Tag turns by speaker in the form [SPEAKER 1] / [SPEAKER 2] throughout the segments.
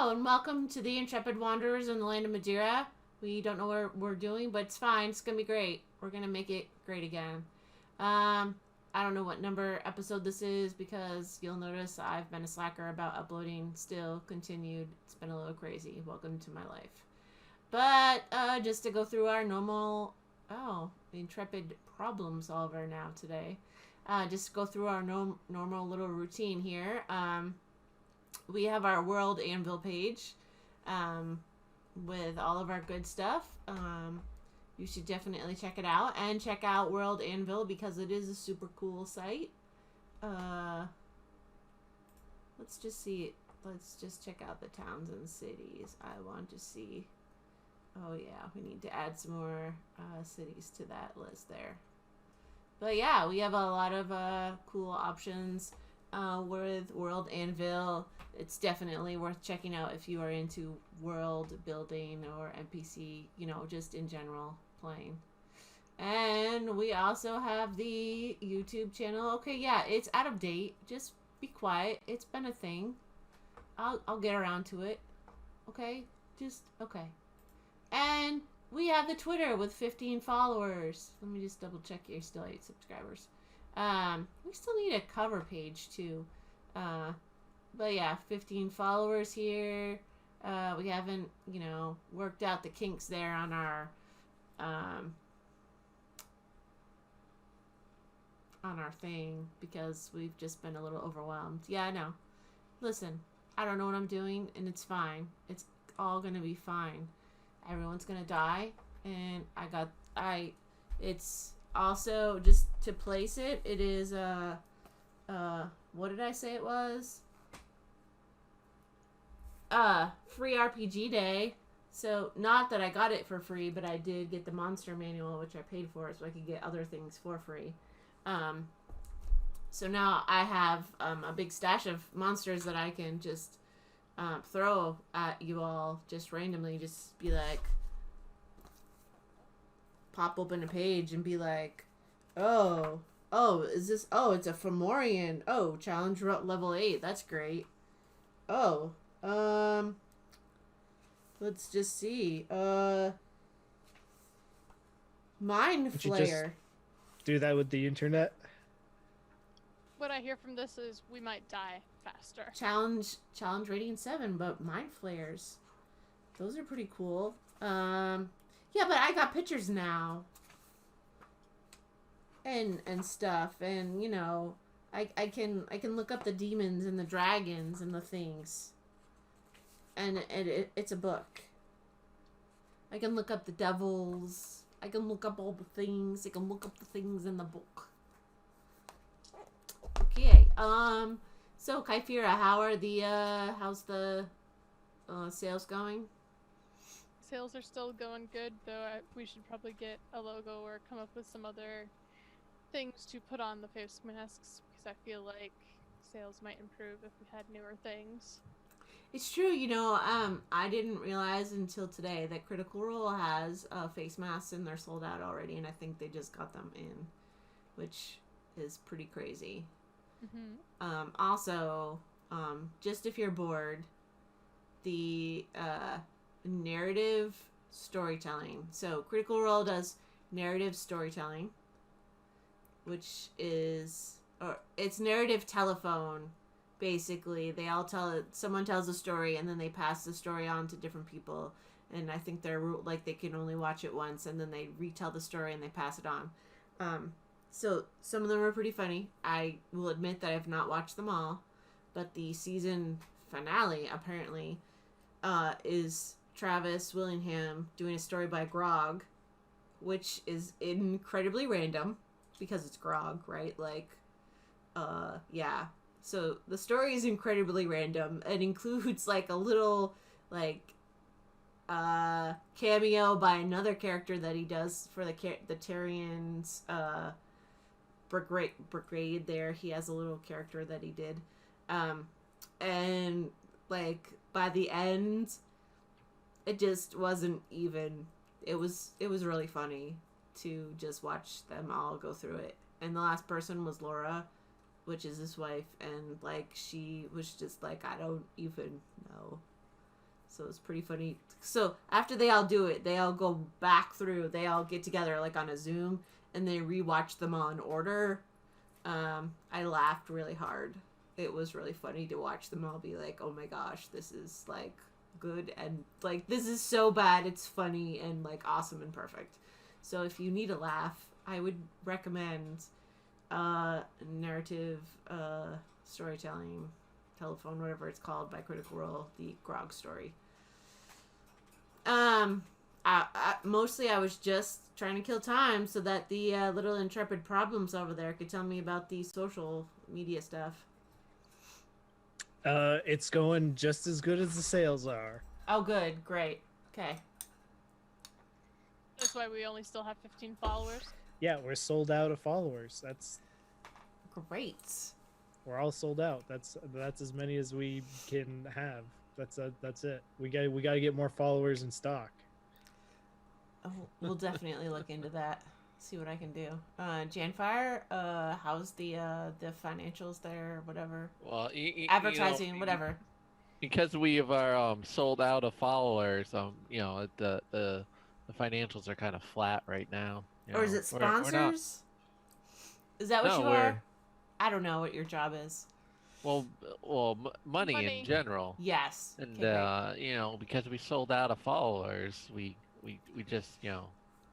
[SPEAKER 1] Hello and welcome to the Intrepid Wanderers in the land of Madeira. We don't know what we're doing, but it's fine. It's gonna be great. We're gonna make it great again. I don't know what number episode this is because you'll notice I've been a slacker about uploading. Still continued. It's been a little crazy. Welcome to my life. But just to go through our normal, the Intrepid problem solver now today. Just go through our normal little routine here. We have our World Anvil page with all of our good stuff. You should definitely check it out. And check out World Anvil because it is a super cool site. Let's just see. Let's just check out the towns and cities. I want to see. Oh, yeah. We need to add some more cities to that list there. But yeah, we have a lot of cool options with World Anvil. It's definitely worth checking out if you are into world building or NPC, just in general playing. And we also have the YouTube channel. Okay, yeah, it's out of date. Just be quiet. It's been a thing. I'll get around to it. Okay? Okay. And we have the Twitter with 15 followers. Let me just double check here. Still 8 subscribers. We still need a cover page too. But yeah, 15 followers here. We haven't, worked out the kinks there on our thing because we've just been a little overwhelmed. Yeah, I know. Listen, I don't know what I'm doing and it's fine. It's all gonna be fine. Everyone's gonna die and it's also just to place it, it is what did I say it was? Free RPG day. So not that I got it for free, but I did get the monster manual, which I paid for, so I could get other things for free. So now I have a big stash of monsters that I can just throw at you all just randomly. Just be like, pop open a page and be like, is this? Oh, it's a Fomorian. Oh, challenge level 8. That's great. Oh, let's just see. Mind
[SPEAKER 2] Would you just
[SPEAKER 1] Flayer.
[SPEAKER 2] do that with the internet?
[SPEAKER 3] What I hear from this is we might die faster.
[SPEAKER 1] Challenge rating 7, but Mind Flayers. Those are pretty cool. Yeah, but I got pictures now. And stuff, and I can look up the demons and the dragons and the things. And it's a book. I can look up the devils. I can look up all the things. I can look up the things in the book. Okay. So Kyphira, how's the sales going?
[SPEAKER 3] Sales are still going good, though we should probably get a logo or come up with some other things to put on the face masks because I feel like sales might improve if we had newer things.
[SPEAKER 1] It's true, I didn't realize until today that Critical Role has face masks and they're sold out already, and I think they just got them in, which is pretty crazy.
[SPEAKER 3] Mm-hmm.
[SPEAKER 1] Also, just if you're bored, the narrative storytelling. So Critical Role does narrative storytelling, which is, it's narrative telephone. Basically, someone tells a story and then they pass the story on to different people. And I think they're like they can only watch it once and then they retell the story and they pass it on. So some of them are pretty funny. I will admit that I've not watched them all, but the season finale apparently is Travis Willingham doing a story by Grog, which is incredibly random because it's Grog, right? Yeah. So the story is incredibly random. It includes a little cameo by another character that he does for the Tarian's brigade there. He has a little character that he did. And by the end, it just wasn't even. It was really funny to just watch them all go through it. And the last person was Laura, which is his wife, and she was just I don't even know. So it's pretty funny. So after they all do it, they all go back through. They all get together like on a Zoom, and they rewatch them all in order. I laughed really hard. It was really funny to watch them all be like, "Oh my gosh, this is like good," and like, "This is so bad. It's funny and like awesome and perfect." So if you need a laugh, I would recommend narrative storytelling, telephone, whatever it's called, by Critical Role, the Grog story. Mostly I was just trying to kill time so that the little intrepid problems over there could tell me about the social media stuff.
[SPEAKER 2] It's going just as good as the sales are.
[SPEAKER 1] Oh, good, great, okay.
[SPEAKER 3] That's why we only still have 15 followers.
[SPEAKER 2] Yeah, we're sold out of followers.
[SPEAKER 1] Great.
[SPEAKER 2] We're all sold out. That's as many as we can have. That's it. We got to get more followers in stock.
[SPEAKER 1] Oh, we'll definitely look into that. See what I can do. Janfire, how's the financials there? Whatever.
[SPEAKER 4] Well,
[SPEAKER 1] Advertising, whatever.
[SPEAKER 4] Because we are sold out of followers. The financials are kind of flat right now.
[SPEAKER 1] Or is it
[SPEAKER 4] We're not-
[SPEAKER 1] sponsors? Is that what
[SPEAKER 4] No,
[SPEAKER 1] you are? I don't know what your job is.
[SPEAKER 4] money
[SPEAKER 3] Money.
[SPEAKER 4] in general.
[SPEAKER 1] Yes.
[SPEAKER 4] And
[SPEAKER 1] Okay, great.
[SPEAKER 4] because we sold out of followers, we just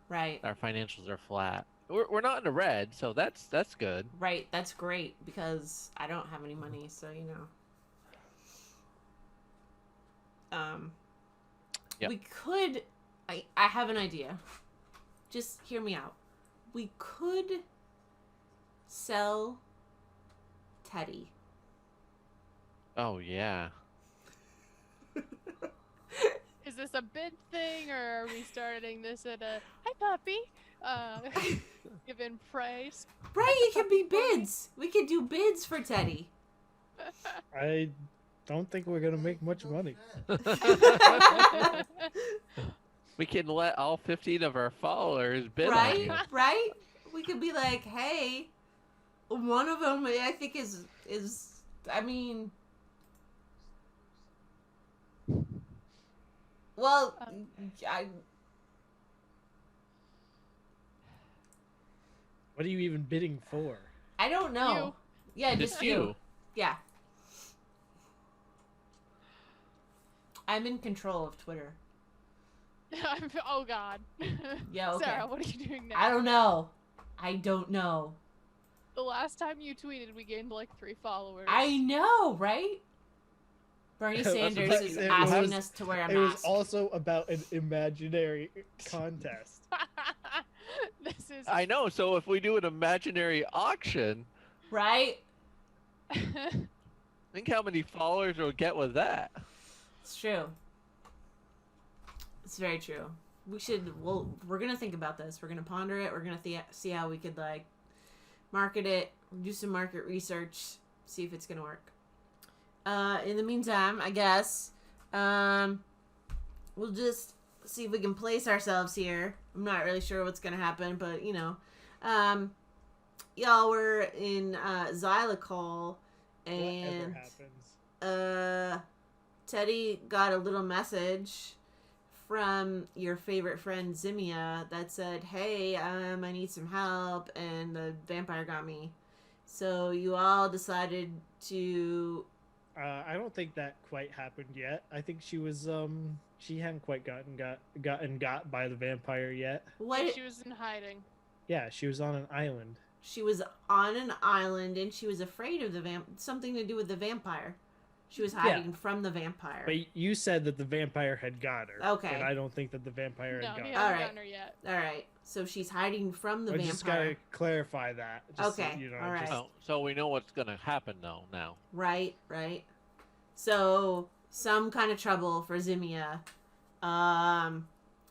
[SPEAKER 1] Right.
[SPEAKER 4] our financials are flat. We're not in the red, so that's good.
[SPEAKER 1] Right. That's great because I don't have any money, so
[SPEAKER 4] Yep.
[SPEAKER 1] we could. I have an idea. Just hear me out. We could sell Teddy.
[SPEAKER 3] Oh,
[SPEAKER 4] yeah.
[SPEAKER 3] Is this a bid thing, or are we starting this at a hi puppy? Giving praise.
[SPEAKER 1] Right, it could be bids. We could do bids for Teddy.
[SPEAKER 2] I don't think we're gonna make much money.
[SPEAKER 4] We can let all 15 of our followers bid on
[SPEAKER 1] Right?
[SPEAKER 4] you.
[SPEAKER 1] Right? We could be like, hey, one of them I think is I mean, well,
[SPEAKER 2] What are you even bidding for?
[SPEAKER 1] I don't know. Yeah, just you. Yeah. I'm in control of Twitter.
[SPEAKER 3] Oh God.
[SPEAKER 1] Yeah, okay.
[SPEAKER 3] Sarah, what are you doing now?
[SPEAKER 1] I don't know.
[SPEAKER 3] The last time you tweeted, we gained like 3 followers.
[SPEAKER 1] I know, right? Bernie Sanders is
[SPEAKER 2] It
[SPEAKER 1] asking
[SPEAKER 2] was-
[SPEAKER 1] us to wear a
[SPEAKER 2] It was
[SPEAKER 1] mask.
[SPEAKER 2] also about an imaginary contest.
[SPEAKER 3] This is.
[SPEAKER 4] I know. So if we do an imaginary auction,
[SPEAKER 1] Right?
[SPEAKER 4] think how many followers we'll get with that.
[SPEAKER 1] It's true. It's very true. We're gonna think about this. We're gonna ponder it. We're gonna see how we could like market it, do some market research, see if it's gonna work. In the meantime, I guess we'll just see if we can place ourselves here. I'm not really sure what's gonna happen, but y'all were in Xylacol,
[SPEAKER 2] Whatever
[SPEAKER 1] and
[SPEAKER 2] happens.
[SPEAKER 1] Teddy got a little message from your favorite friend Zimia that said, "Hey, I need some help," and the vampire got me. So you all decided to.
[SPEAKER 2] I don't think that quite happened yet. I think she was she hadn't quite gotten got by the vampire yet.
[SPEAKER 1] What?
[SPEAKER 3] She was in hiding.
[SPEAKER 2] Yeah, she was on an island.
[SPEAKER 1] She was on an island and she was afraid of something to do with the vampire. She was hiding from the vampire.
[SPEAKER 2] But you said that the vampire had got her.
[SPEAKER 1] Okay.
[SPEAKER 2] And I don't think that the vampire
[SPEAKER 3] No,
[SPEAKER 2] had got
[SPEAKER 3] he
[SPEAKER 2] her.
[SPEAKER 3] hasn't
[SPEAKER 1] Alright.
[SPEAKER 3] gotten her yet.
[SPEAKER 1] All right. So she's hiding from the
[SPEAKER 2] I
[SPEAKER 1] vampire.
[SPEAKER 2] just gotta clarify that. Just
[SPEAKER 1] Okay,
[SPEAKER 2] So, you know,
[SPEAKER 1] all right.
[SPEAKER 2] just-
[SPEAKER 4] So we know what's gonna happen though now.
[SPEAKER 1] Right. So some kind of trouble for Zimia.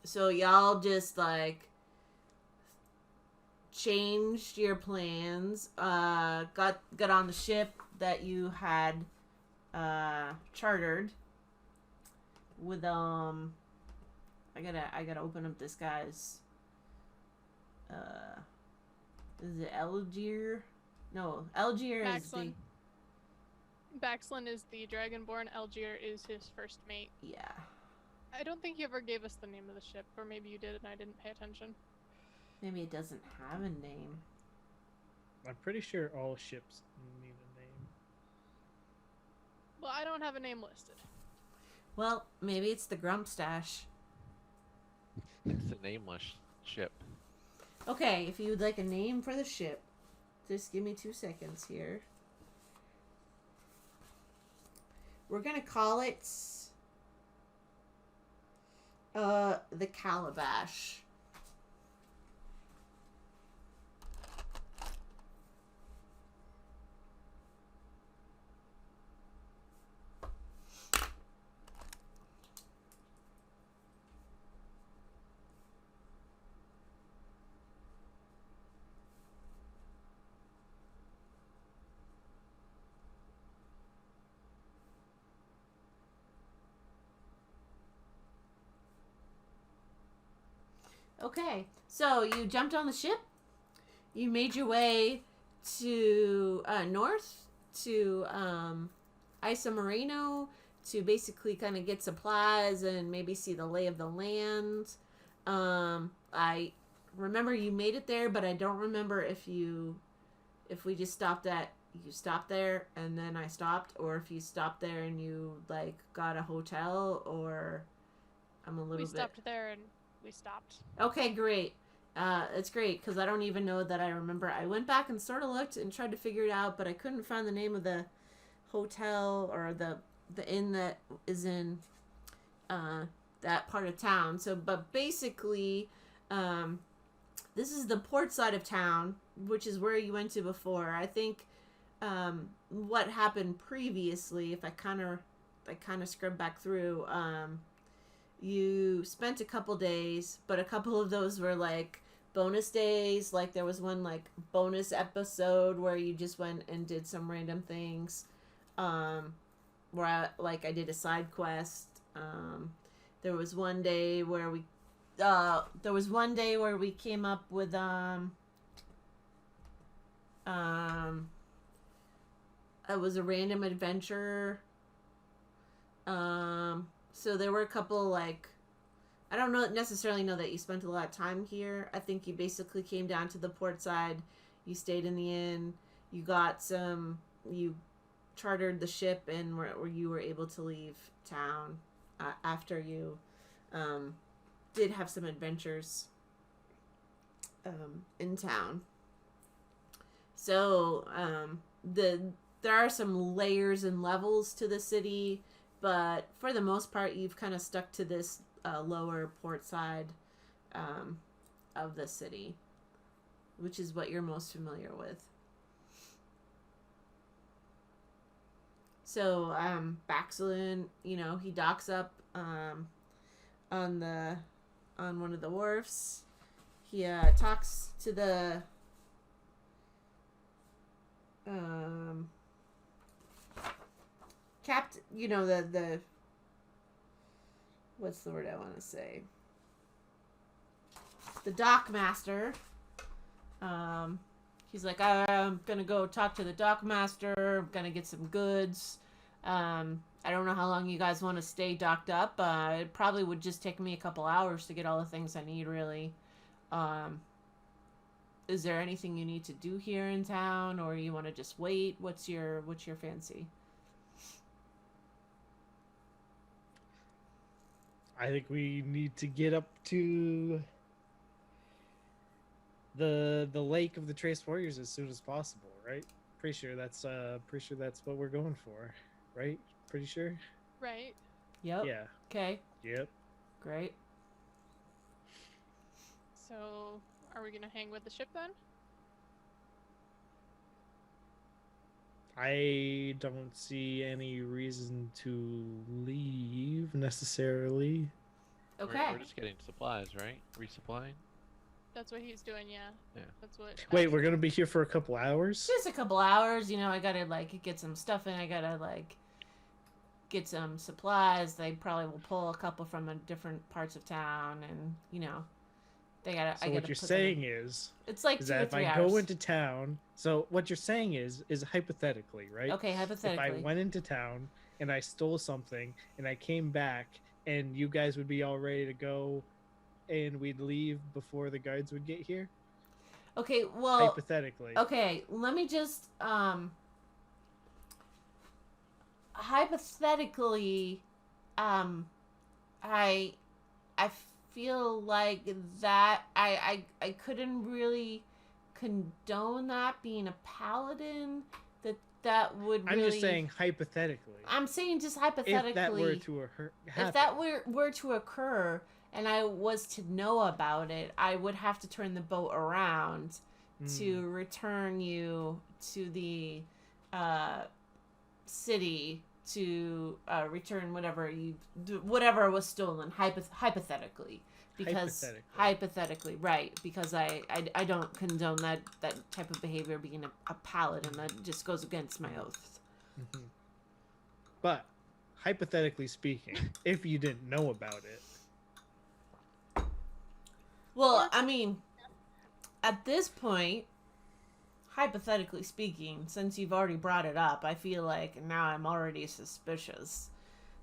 [SPEAKER 1] So y'all just like changed your plans. Got on the ship that you had chartered with I gotta open up this guy's is it Algier? No, Algier is the
[SPEAKER 3] Baxlin. Baxlin is the Dragonborn. Algier is his first mate.
[SPEAKER 1] yeah.
[SPEAKER 3] I don't think you ever gave us the name of the ship, or maybe you did and I didn't pay attention.
[SPEAKER 1] Maybe it doesn't have a name.
[SPEAKER 2] I'm pretty sure all ships need a name.
[SPEAKER 3] Well, I don't have a name listed.
[SPEAKER 1] Well, maybe it's the Grump Stash.
[SPEAKER 4] It's a nameless ship.
[SPEAKER 1] Okay, if you'd like a name for the ship, just give me 2 seconds here. We're gonna call it the Calabash. Okay, so you jumped on the ship. You made your way to north to Isa Marino to basically kind of get supplies and maybe see the lay of the land. I remember you made it there, but I don't remember if we just stopped at you stopped there and then I stopped, or if you stopped there and you like got a hotel, or I'm a little
[SPEAKER 3] We
[SPEAKER 1] bit.
[SPEAKER 3] stopped there and we stopped.
[SPEAKER 1] Okay, great. It's great because I don't even know that I remember. I went back and sort of looked and tried to figure it out, but I couldn't find the name of the hotel or the inn that is in that part of town. So, but basically, this is the port side of town, which is where you went to before. I think what happened previously, if I kind of scrubbed back through, you spent a couple days, but a couple of those were like bonus days. Like there was one like bonus episode where you just went and did some random things. Where I did a side quest. There was one day where we came up with it was a random adventure. So there were a couple like, I don't necessarily know that you spent a lot of time here. I think you basically came down to the port side. You stayed in the inn. You chartered the ship, and where you were able to leave town after you did have some adventures in town. So there are some layers and levels to the city, but for the most part, you've kind of stuck to this lower port side of the city, which is what you're most familiar with. So Baxelin, he docks up on one of the wharfs. He talks to the captain. The what's the word I want to say? The dock master. He's like, I'm gonna go talk to the dock master. I'm gonna get some goods. I don't know how long you guys want to stay docked up. It probably would just take me a couple hours to get all the things I need, really. Is there anything you need to do here in town, or you want to just wait? What's your fancy?
[SPEAKER 2] I think we need to get up to the lake of the Trace Warriors as soon as possible, right? Pretty sure that's what we're going for, right? Pretty sure.
[SPEAKER 3] Right.
[SPEAKER 1] Yep.
[SPEAKER 2] Yeah.
[SPEAKER 1] Okay.
[SPEAKER 2] Yep.
[SPEAKER 1] Great.
[SPEAKER 3] So, are we gonna hang with the ship then?
[SPEAKER 2] I don't see any reason to leave necessarily.
[SPEAKER 1] Okay.
[SPEAKER 4] We're just getting supplies, right? Resupplying.
[SPEAKER 3] That's what he's doing, yeah.
[SPEAKER 4] Yeah.
[SPEAKER 3] That's what.
[SPEAKER 2] Wait, we're gonna be here for a couple hours?
[SPEAKER 1] Just a couple hours. I gotta get some stuff in. I gotta get some supplies. They probably will pull a couple from different parts of town, and they gotta.
[SPEAKER 2] So what you're saying is
[SPEAKER 1] it's like 2
[SPEAKER 2] that
[SPEAKER 1] or
[SPEAKER 2] if
[SPEAKER 1] 3
[SPEAKER 2] I
[SPEAKER 1] hours.
[SPEAKER 2] go into town, so what you're saying is hypothetically, right?
[SPEAKER 1] Okay, hypothetically.
[SPEAKER 2] If I went into town and I stole something and I came back and you guys would be all ready to go, and we'd leave before the guards would get here?
[SPEAKER 1] Okay, well,
[SPEAKER 2] Hypothetically.
[SPEAKER 1] okay, let me just hypothetically, I feel like that I couldn't really condone that being a paladin. That would really.
[SPEAKER 2] I'm just saying hypothetically.
[SPEAKER 1] I'm saying just hypothetically.
[SPEAKER 2] If that were to happen.
[SPEAKER 1] If that were to occur, and I was to know about it, I would have to turn the boat around to return you to the city to return whatever was stolen hypothetically, because hypothetically, right, because I don't condone that type of behavior being a paladin. That just goes against my oath.
[SPEAKER 2] Mm-hmm. But hypothetically speaking, if you didn't know about it,
[SPEAKER 1] well, I mean, at this point, hypothetically speaking, since you've already brought it up, I feel like now I'm already suspicious.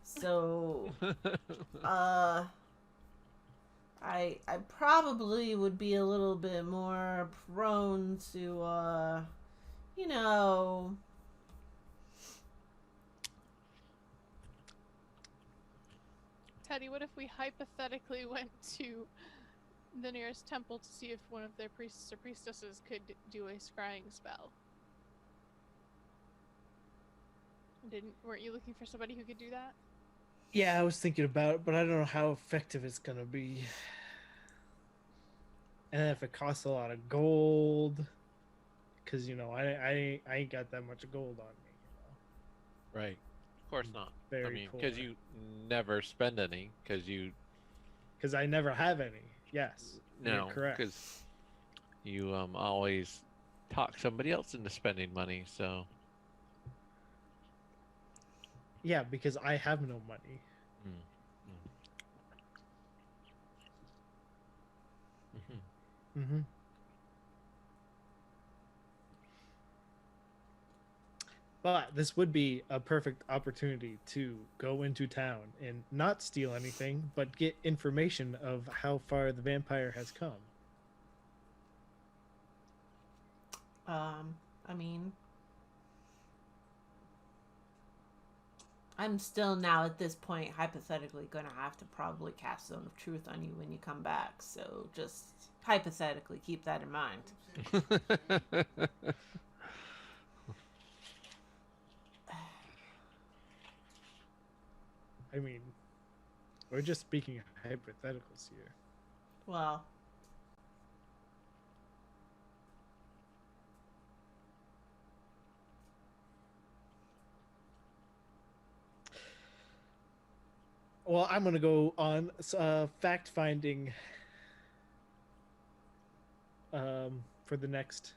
[SPEAKER 1] So, I probably would be a little bit more prone to, you know.
[SPEAKER 3] Teddy, what if we hypothetically went to the nearest temple to see if one of their priests or priestesses could do a scrying spell? Weren't you looking for somebody who could do that?
[SPEAKER 2] yeah, I was thinking about it, but I don't know how effective it's gonna be. And if it costs a lot of gold, because I ain't got that much gold on me.
[SPEAKER 4] Right. Of course not.
[SPEAKER 2] Very
[SPEAKER 4] I mean,
[SPEAKER 2] poor.
[SPEAKER 4] because you never spend any,
[SPEAKER 2] because I never have any. Yes.
[SPEAKER 4] no,
[SPEAKER 2] You're correct.
[SPEAKER 4] because you always talk somebody else into spending money. So
[SPEAKER 2] Yeah, because I have no money. Mm-hmm. But this would be a perfect opportunity to go into town and not steal anything, but get information of how far the vampire has come.
[SPEAKER 1] I mean, I'm still now at this point hypothetically gonna have to probably cast Zone of Truth on you when you come back. So just hypothetically keep that in mind.
[SPEAKER 2] I mean, we're just speaking hypotheticals here.
[SPEAKER 1] Well,
[SPEAKER 2] I'm going to go on fact finding for the next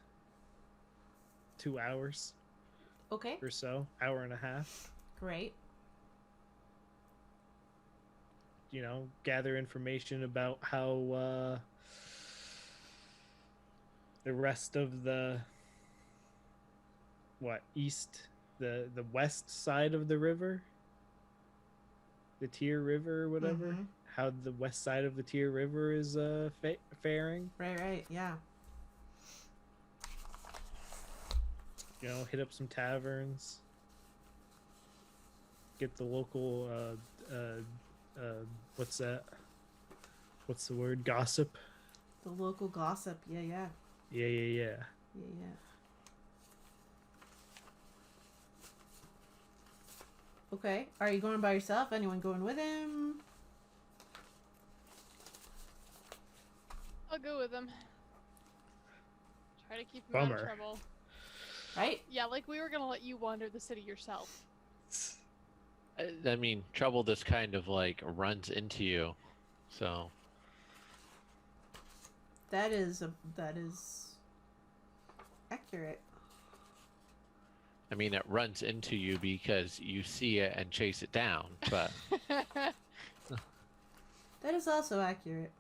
[SPEAKER 2] 2 hours
[SPEAKER 1] okay,
[SPEAKER 2] or so, hour and a half.
[SPEAKER 1] great.
[SPEAKER 2] Gather information about how the rest of the the west side of the river, the Tyr River or whatever,
[SPEAKER 1] Mhm.
[SPEAKER 2] how the west side of the Tyr River is faring.
[SPEAKER 1] Right, yeah.
[SPEAKER 2] Hit up some taverns, get the local what's that? What's the word? Gossip.
[SPEAKER 1] The local gossip. Yeah.
[SPEAKER 2] Yeah.
[SPEAKER 1] Okay. Are you going by yourself? Anyone going with him?
[SPEAKER 3] I'll go with them. Try to keep him
[SPEAKER 2] Bummer.
[SPEAKER 3] out of trouble.
[SPEAKER 1] Right?
[SPEAKER 3] Yeah, like we were gonna let you wander the city yourself.
[SPEAKER 4] I mean, trouble just kind of like runs into you, so
[SPEAKER 1] That is accurate.
[SPEAKER 4] I mean, it runs into you because you see it and chase it down, but
[SPEAKER 1] That is also accurate.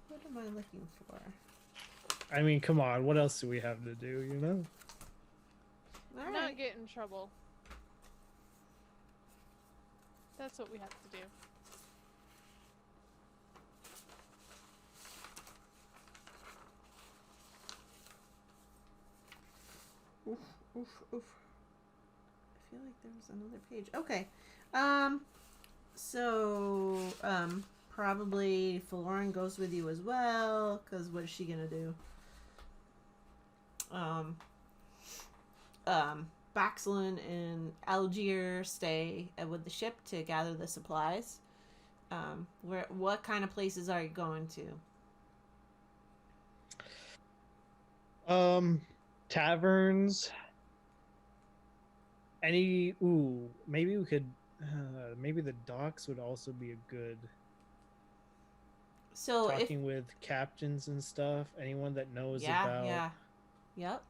[SPEAKER 1] What am I looking for?
[SPEAKER 2] I mean, come on. What else do we have to do?
[SPEAKER 1] All
[SPEAKER 3] No,
[SPEAKER 1] right.
[SPEAKER 3] not get in trouble. That's what we have to do.
[SPEAKER 1] Oof, oof, oof. I feel like there was another page. Okay. So, probably Florin goes with you as well, because what is she gonna do? Baxlin and Algier stay with the ship to gather the supplies. What kind of places are you going to?
[SPEAKER 2] Taverns. Maybe we could. Maybe the docks would also be a good.
[SPEAKER 1] So
[SPEAKER 2] talking with captains and stuff. Anyone that knows
[SPEAKER 1] yeah,
[SPEAKER 2] about.
[SPEAKER 1] yeah, yep.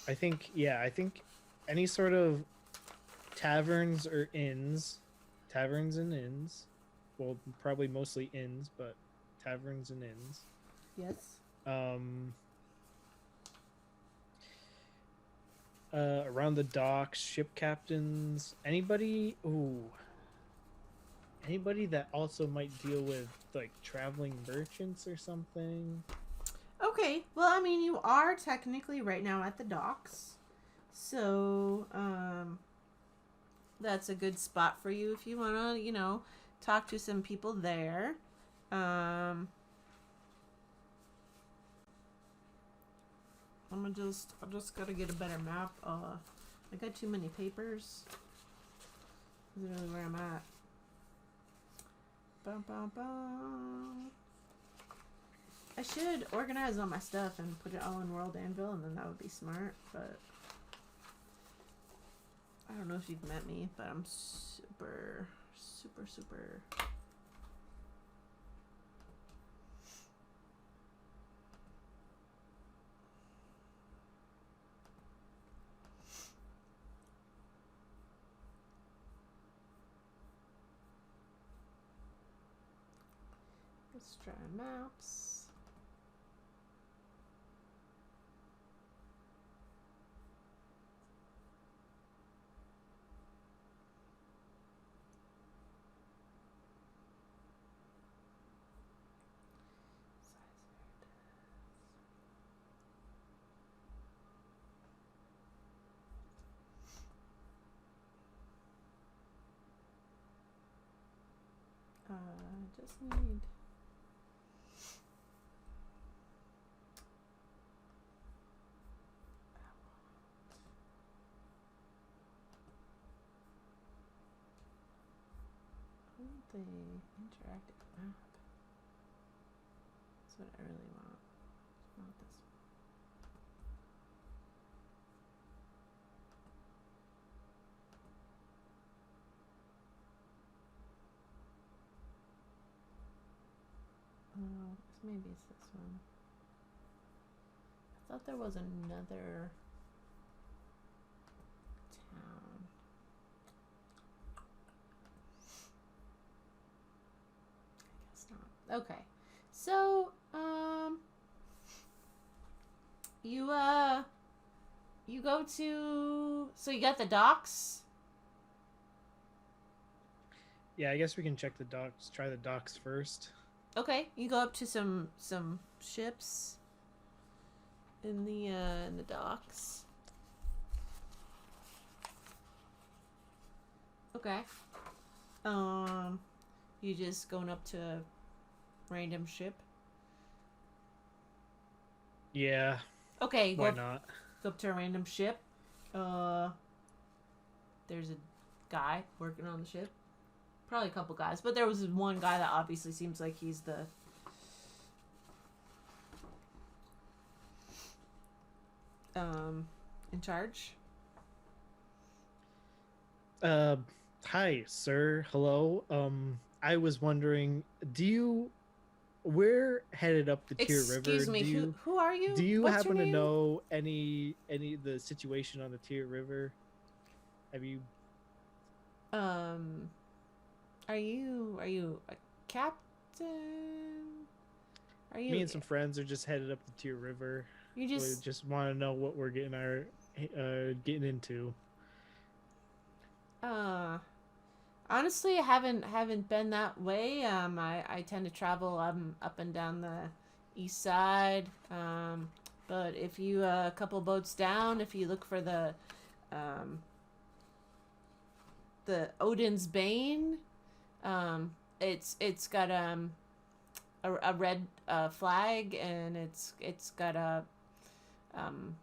[SPEAKER 2] I think any sort of taverns or inns, taverns and inns, well, probably mostly inns, but taverns and inns.
[SPEAKER 1] Yes.
[SPEAKER 2] Around the docks, ship captains, anybody that also might deal with like traveling merchants or something.
[SPEAKER 1] Okay, well, I mean, you are technically right now at the docks, so that's a good spot for you if you want to, talk to some people there. I just gotta get a better map. I got too many papers. This is really where I'm at. Bum, bum, bum. I should organize all my stuff and put it all in World Anvil, and then that would be smart, but I don't know if you've met me, but I'm super, super, super... Let's try maps. Just need... the interactive map. That's what I really want. Not this one. Oh, maybe it's this one. I thought there was another town. I guess not. Okay. So, you go to, so you got the docks?
[SPEAKER 2] Yeah, I guess we can check the docks, try the docks first.
[SPEAKER 1] Okay, you go up to some ships in the docks. Okay. You just going up to a random ship?
[SPEAKER 2] Yeah.
[SPEAKER 1] Okay,
[SPEAKER 2] Why not?
[SPEAKER 1] Go up to a random ship. There's a guy working on the ship. Probably a couple guys, but there was one guy that obviously seems like he's the in charge.
[SPEAKER 2] Hi, sir. Hello. I was wondering, we're headed up the Tier River.
[SPEAKER 1] Excuse me, who are you?
[SPEAKER 2] Do you
[SPEAKER 1] What's
[SPEAKER 2] happen
[SPEAKER 1] your
[SPEAKER 2] to
[SPEAKER 1] name?
[SPEAKER 2] know any the situation on the Tier River? Have you?
[SPEAKER 1] Are you a captain? Are you?
[SPEAKER 2] Me and some friends are just headed up the Tier River.
[SPEAKER 1] You
[SPEAKER 2] We
[SPEAKER 1] just
[SPEAKER 2] just want to know what we're getting into.
[SPEAKER 1] honestly, I haven't been that way. I tend to travel up and down the east side. But if you a couple boats down, if you look for um the Odin's Bane, it's got a red flag, and it's got a um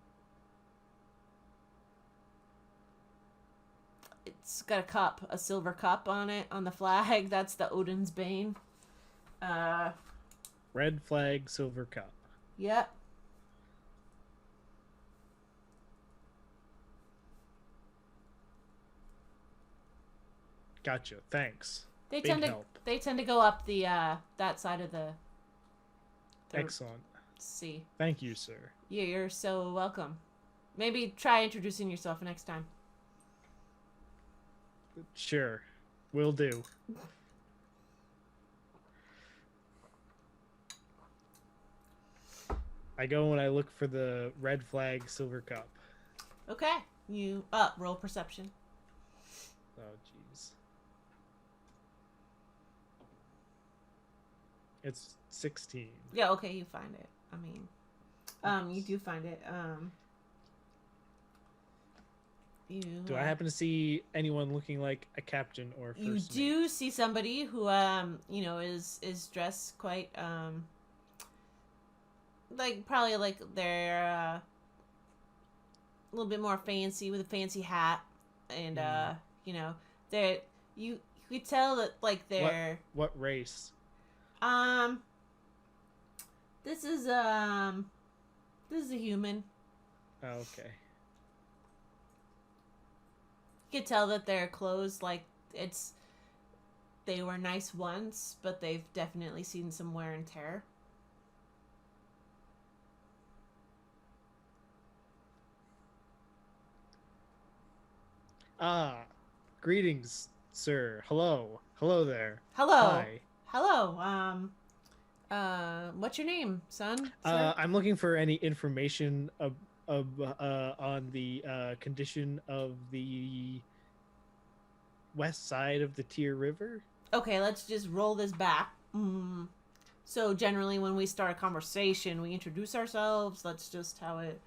[SPEAKER 1] it's got a cup, a silver cup on it on the flag. That's the Odin's Bane.
[SPEAKER 2] Red flag, silver cup.
[SPEAKER 1] Yep.
[SPEAKER 2] Gotcha. Thanks.
[SPEAKER 1] They
[SPEAKER 2] Big
[SPEAKER 1] tend to
[SPEAKER 2] help.
[SPEAKER 1] they tend to go up the that side of the
[SPEAKER 2] Excellent.
[SPEAKER 1] sea.
[SPEAKER 2] Thank you, sir.
[SPEAKER 1] Yeah, you're so welcome. Maybe try introducing yourself next time.
[SPEAKER 2] Sure. Will do. I go and I look for the red flag, silver cup.
[SPEAKER 1] Okay. You roll perception.
[SPEAKER 2] Oh, jeez. It's 16.
[SPEAKER 1] Yeah, okay, you find it. I mean, you do find it. You
[SPEAKER 2] Do I happen to see anyone looking like a captain or first
[SPEAKER 1] you
[SPEAKER 2] mate?
[SPEAKER 1] do see somebody who is dressed quite like probably like they're a little bit more fancy with a fancy hat, and they're you could tell that like they're
[SPEAKER 2] What race?
[SPEAKER 1] this is a human.
[SPEAKER 2] Oh, okay.
[SPEAKER 1] You could tell that their clothes, like, they were nice once, but they've definitely seen some wear and tear.
[SPEAKER 2] Ah, greetings, sir. Hello. Hello there.
[SPEAKER 1] Hello.
[SPEAKER 2] Hi.
[SPEAKER 1] Hello. What's your name, son? Sir?
[SPEAKER 2] I'm looking for any information on the condition of the west side of the Tyr River.
[SPEAKER 1] Okay, let's just roll this back. So generally when we start a conversation, we introduce ourselves. That's just how it...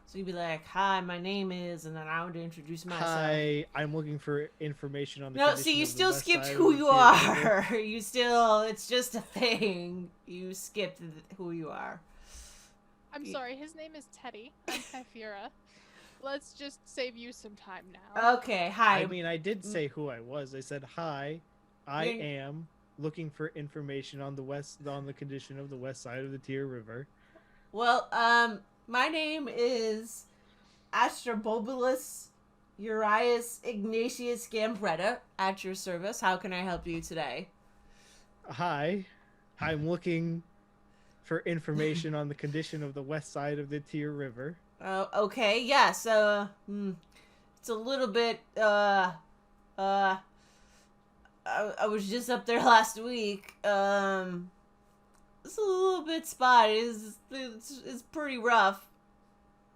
[SPEAKER 1] So you'd be like, hi, my name is... And then I would introduce myself.
[SPEAKER 2] Hi, I'm looking for information on the
[SPEAKER 1] No,
[SPEAKER 2] condition
[SPEAKER 1] see, you
[SPEAKER 2] of the
[SPEAKER 1] still
[SPEAKER 2] west
[SPEAKER 1] skipped
[SPEAKER 2] side of
[SPEAKER 1] who
[SPEAKER 2] the
[SPEAKER 1] you
[SPEAKER 2] Tyr River.
[SPEAKER 1] are. You still... It's just a thing. You skipped who you are.
[SPEAKER 3] I'm sorry, his name is Teddy. I'm Kyphira. Let's just save you some time now.
[SPEAKER 1] Okay, hi.
[SPEAKER 2] I mean, I did say who I was. I said, hi, I
[SPEAKER 1] You're-
[SPEAKER 2] am looking for information on the condition of the west side of the Tyr River.
[SPEAKER 1] Well, my name is Astrobobulus Urias Ignatius Gambretta, at your service. How can I help you today?
[SPEAKER 2] Hi, I'm looking for information on the condition of the west side of the Tyr River.
[SPEAKER 1] Okay, yes, it's a little bit, I was just up there last week. It's a little bit spotty. It's pretty rough.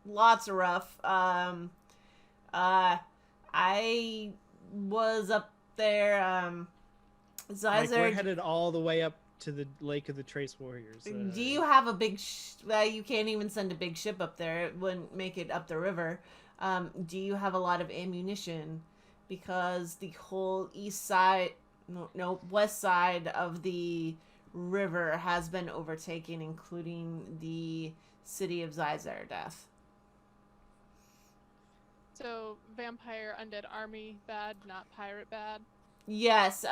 [SPEAKER 1] Lots of rough. I was up there,
[SPEAKER 2] Like, we're
[SPEAKER 1] Zyzer,
[SPEAKER 2] headed all the way up to the Lake of the Trace Warriors.
[SPEAKER 1] do you have a big you can't even send a big ship up there. It wouldn't make it up the river. Do you have a lot of ammunition? Because the whole west side of the river has been overtaken, including the city of Zyzer death.
[SPEAKER 3] So, vampire undead army bad, not pirate bad.
[SPEAKER 1] Yes,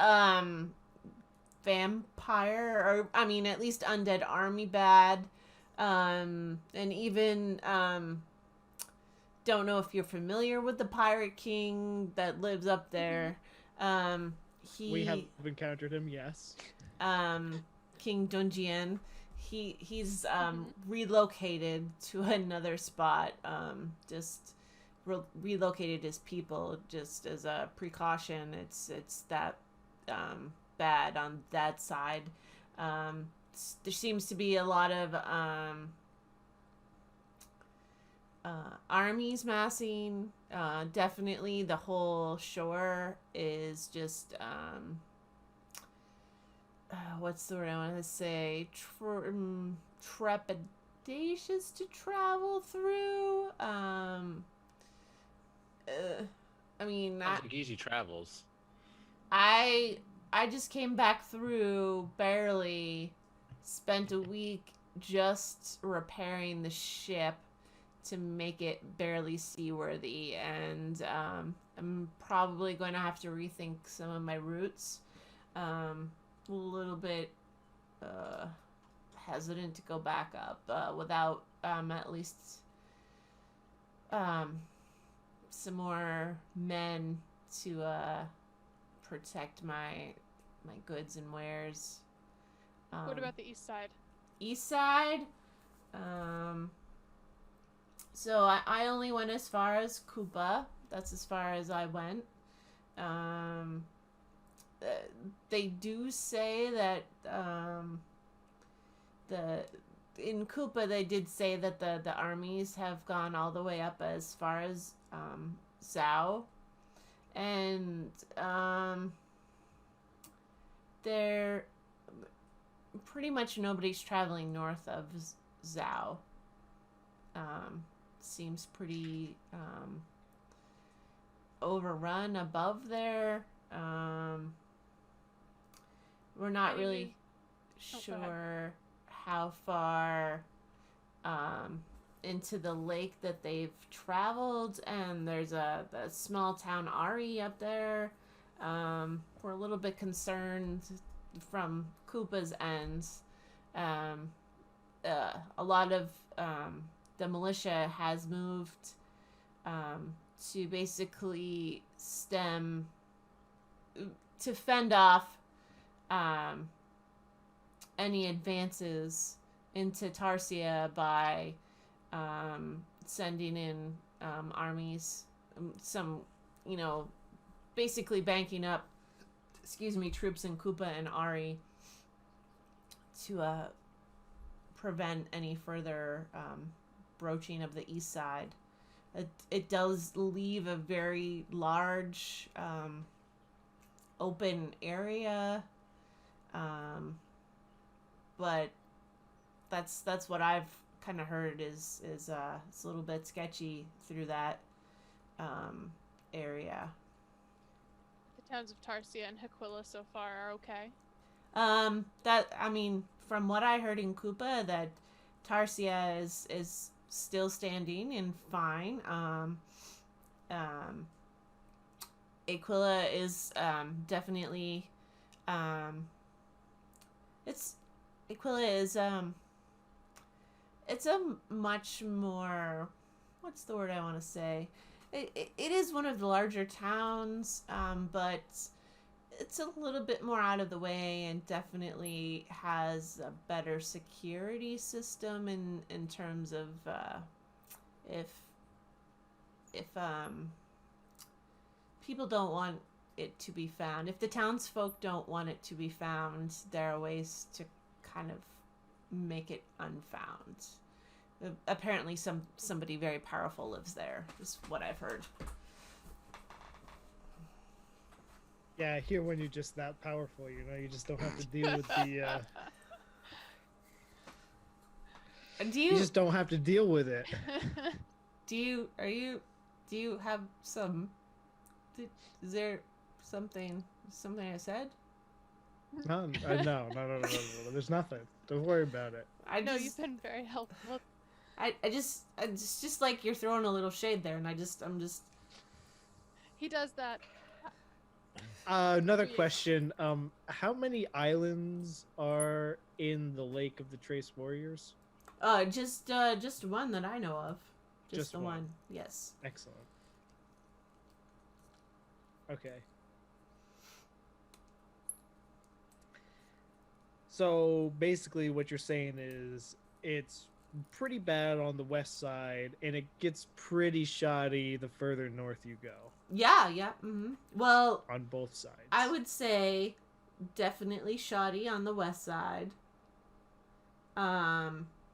[SPEAKER 1] vampire, or I mean at least undead army bad. And even don't know if you're familiar with the Pirate King that lives up there.
[SPEAKER 2] We have encountered him, yes.
[SPEAKER 1] King Dunjian. He's relocated to another spot. Just relocated his people just as a precaution. It's that bad on that side. There seems to be a lot of armies massing. Definitely the whole shore is just what's the word I want to say? Trepidatious to travel through. I mean,
[SPEAKER 4] Sounds like easy travels.
[SPEAKER 1] I just came back through barely, spent a week just repairing the ship to make it barely seaworthy, and I'm probably going to have to rethink some of my routes. A little bit hesitant to go back up without at least some more men to protect my goods and wares.
[SPEAKER 3] What about the east side?
[SPEAKER 1] East side? So I only went as far as Koopa. That's as far as I went. They do say that in Koopa they did say that the armies have gone all the way up as far as Zhao, and they're pretty much nobody's traveling north of Zhao. Seems pretty overrun above there. We're not really sure how far into the lake that they've traveled, and there's a small town Ari up there. We're a little bit concerned from Koopa's ends. A lot of the militia has moved to basically to fend off any advances into Tarsia by sending in armies, some, basically banking up, troops in Koopa and Ari to prevent any further broaching of the east side. It does leave a very large open area, but that's what I've kind of heard is it's a little bit sketchy through that area.
[SPEAKER 3] The towns of Tarsia and Aquila so far are okay.
[SPEAKER 1] From what I heard in Koopa, that Tarsia is still standing and fine. Aquila is definitely it's a much more, what's the word I want to say? It is one of the larger towns, but it's a little bit more out of the way and definitely has a better security system in terms of if people don't want it to be found, if the townsfolk don't want it to be found, there are ways to kind of make it unfound. Apparently somebody very powerful lives there, is what I've heard.
[SPEAKER 2] Yeah, I hear when you're just that powerful, you just don't have to deal with the you just don't have to deal with it.
[SPEAKER 1] Do you have some, is there something I said?
[SPEAKER 2] No, there's nothing. Don't worry about it.
[SPEAKER 3] I know you've been very helpful.
[SPEAKER 1] It's just like you're throwing a little shade there, and I'm just.
[SPEAKER 3] He does that.
[SPEAKER 2] Another question. How many islands are in the Lake of the Trace Warriors?
[SPEAKER 1] Just one that I know of. Just the one. Yes.
[SPEAKER 2] Excellent. Okay. So basically what you're saying is it's pretty bad on the west side, and it gets pretty shoddy the further north you go.
[SPEAKER 1] Yeah. Mm-hmm. Well,
[SPEAKER 2] on both sides.
[SPEAKER 1] I would say definitely shoddy on the west side.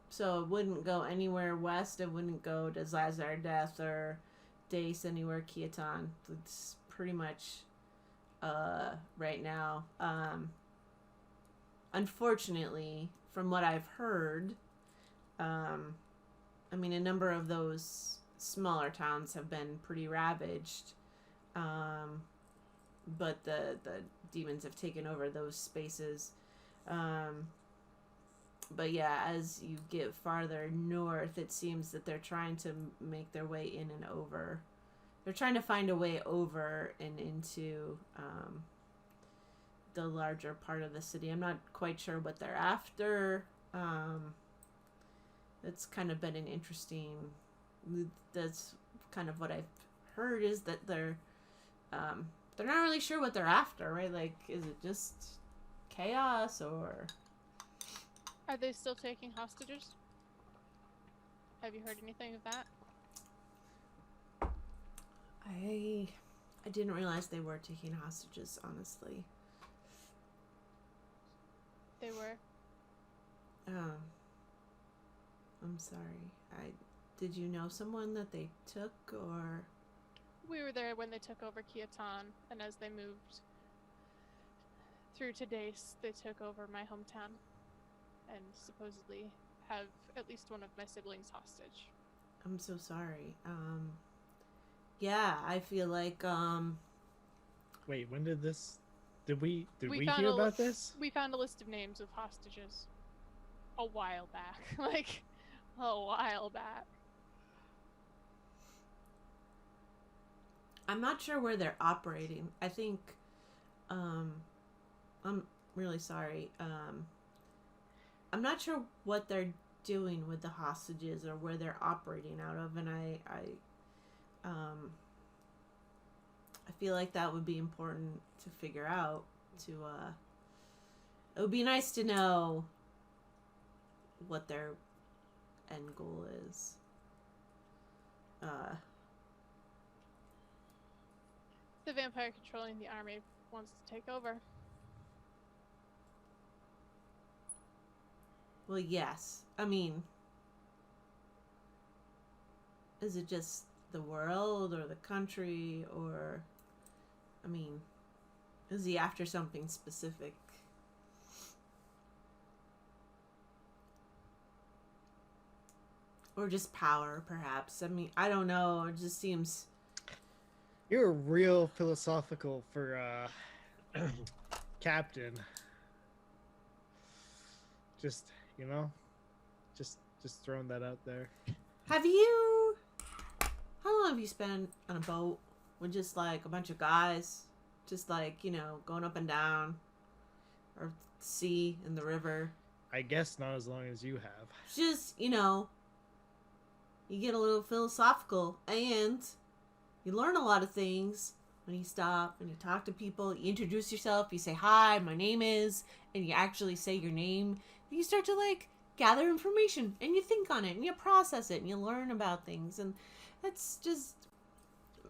[SPEAKER 1] So it wouldn't go anywhere west. It wouldn't go to Zizar Death or Dace anywhere Kiaton. It's pretty much right now. Unfortunately, from what I've heard, I mean, a number of those smaller towns have been pretty ravaged. But the demons have taken over those spaces. But yeah, as you get farther north, it seems that they're trying to make their way in and over. They're trying to find a way over and into the larger part of the city. I'm not quite sure what they're after. That's kind of been an interesting. That's kind of what I've heard, is that they're not really sure what they're after, right? Like, is it just chaos, or
[SPEAKER 3] Are they still taking hostages? Have you heard anything of that?
[SPEAKER 1] I didn't realize they were taking hostages, honestly.
[SPEAKER 3] They were.
[SPEAKER 1] I'm sorry. Did you know someone that they took, or?
[SPEAKER 3] We were there when they took over Kiaton, and as they moved through to Dace, they took over my hometown, and supposedly have at least one of my siblings hostage.
[SPEAKER 1] I'm so sorry. Yeah, I feel like,
[SPEAKER 2] Wait, when did this? Did we
[SPEAKER 3] found
[SPEAKER 2] hear
[SPEAKER 3] a
[SPEAKER 2] about this?
[SPEAKER 3] We found a list of names of hostages a while back. Like, a while back.
[SPEAKER 1] I'm not sure where they're operating. I think, I'm really sorry. I'm not sure what they're doing with the hostages or where they're operating out of, and I feel like that would be important to figure out. It would be nice to know what their end goal is.
[SPEAKER 3] The vampire controlling the army wants to take over.
[SPEAKER 1] Well, yes. I mean, is it just the world or the country, or, I mean, is he after something specific? Or just power, perhaps. I mean, I don't know. It just seems.
[SPEAKER 2] You're real philosophical for Captain. Just, just throwing that out there.
[SPEAKER 1] How long have you spent on a boat with just like a bunch of guys? Just like, going up and down, or sea and the river.
[SPEAKER 2] I guess not as long as you have.
[SPEAKER 1] Just, you get a little philosophical, and you learn a lot of things when you stop and you talk to people. You introduce yourself, you say, "Hi, my name is," and you actually say your name. You start to like gather information, and you think on it, and you process it, and you learn about things. And that's just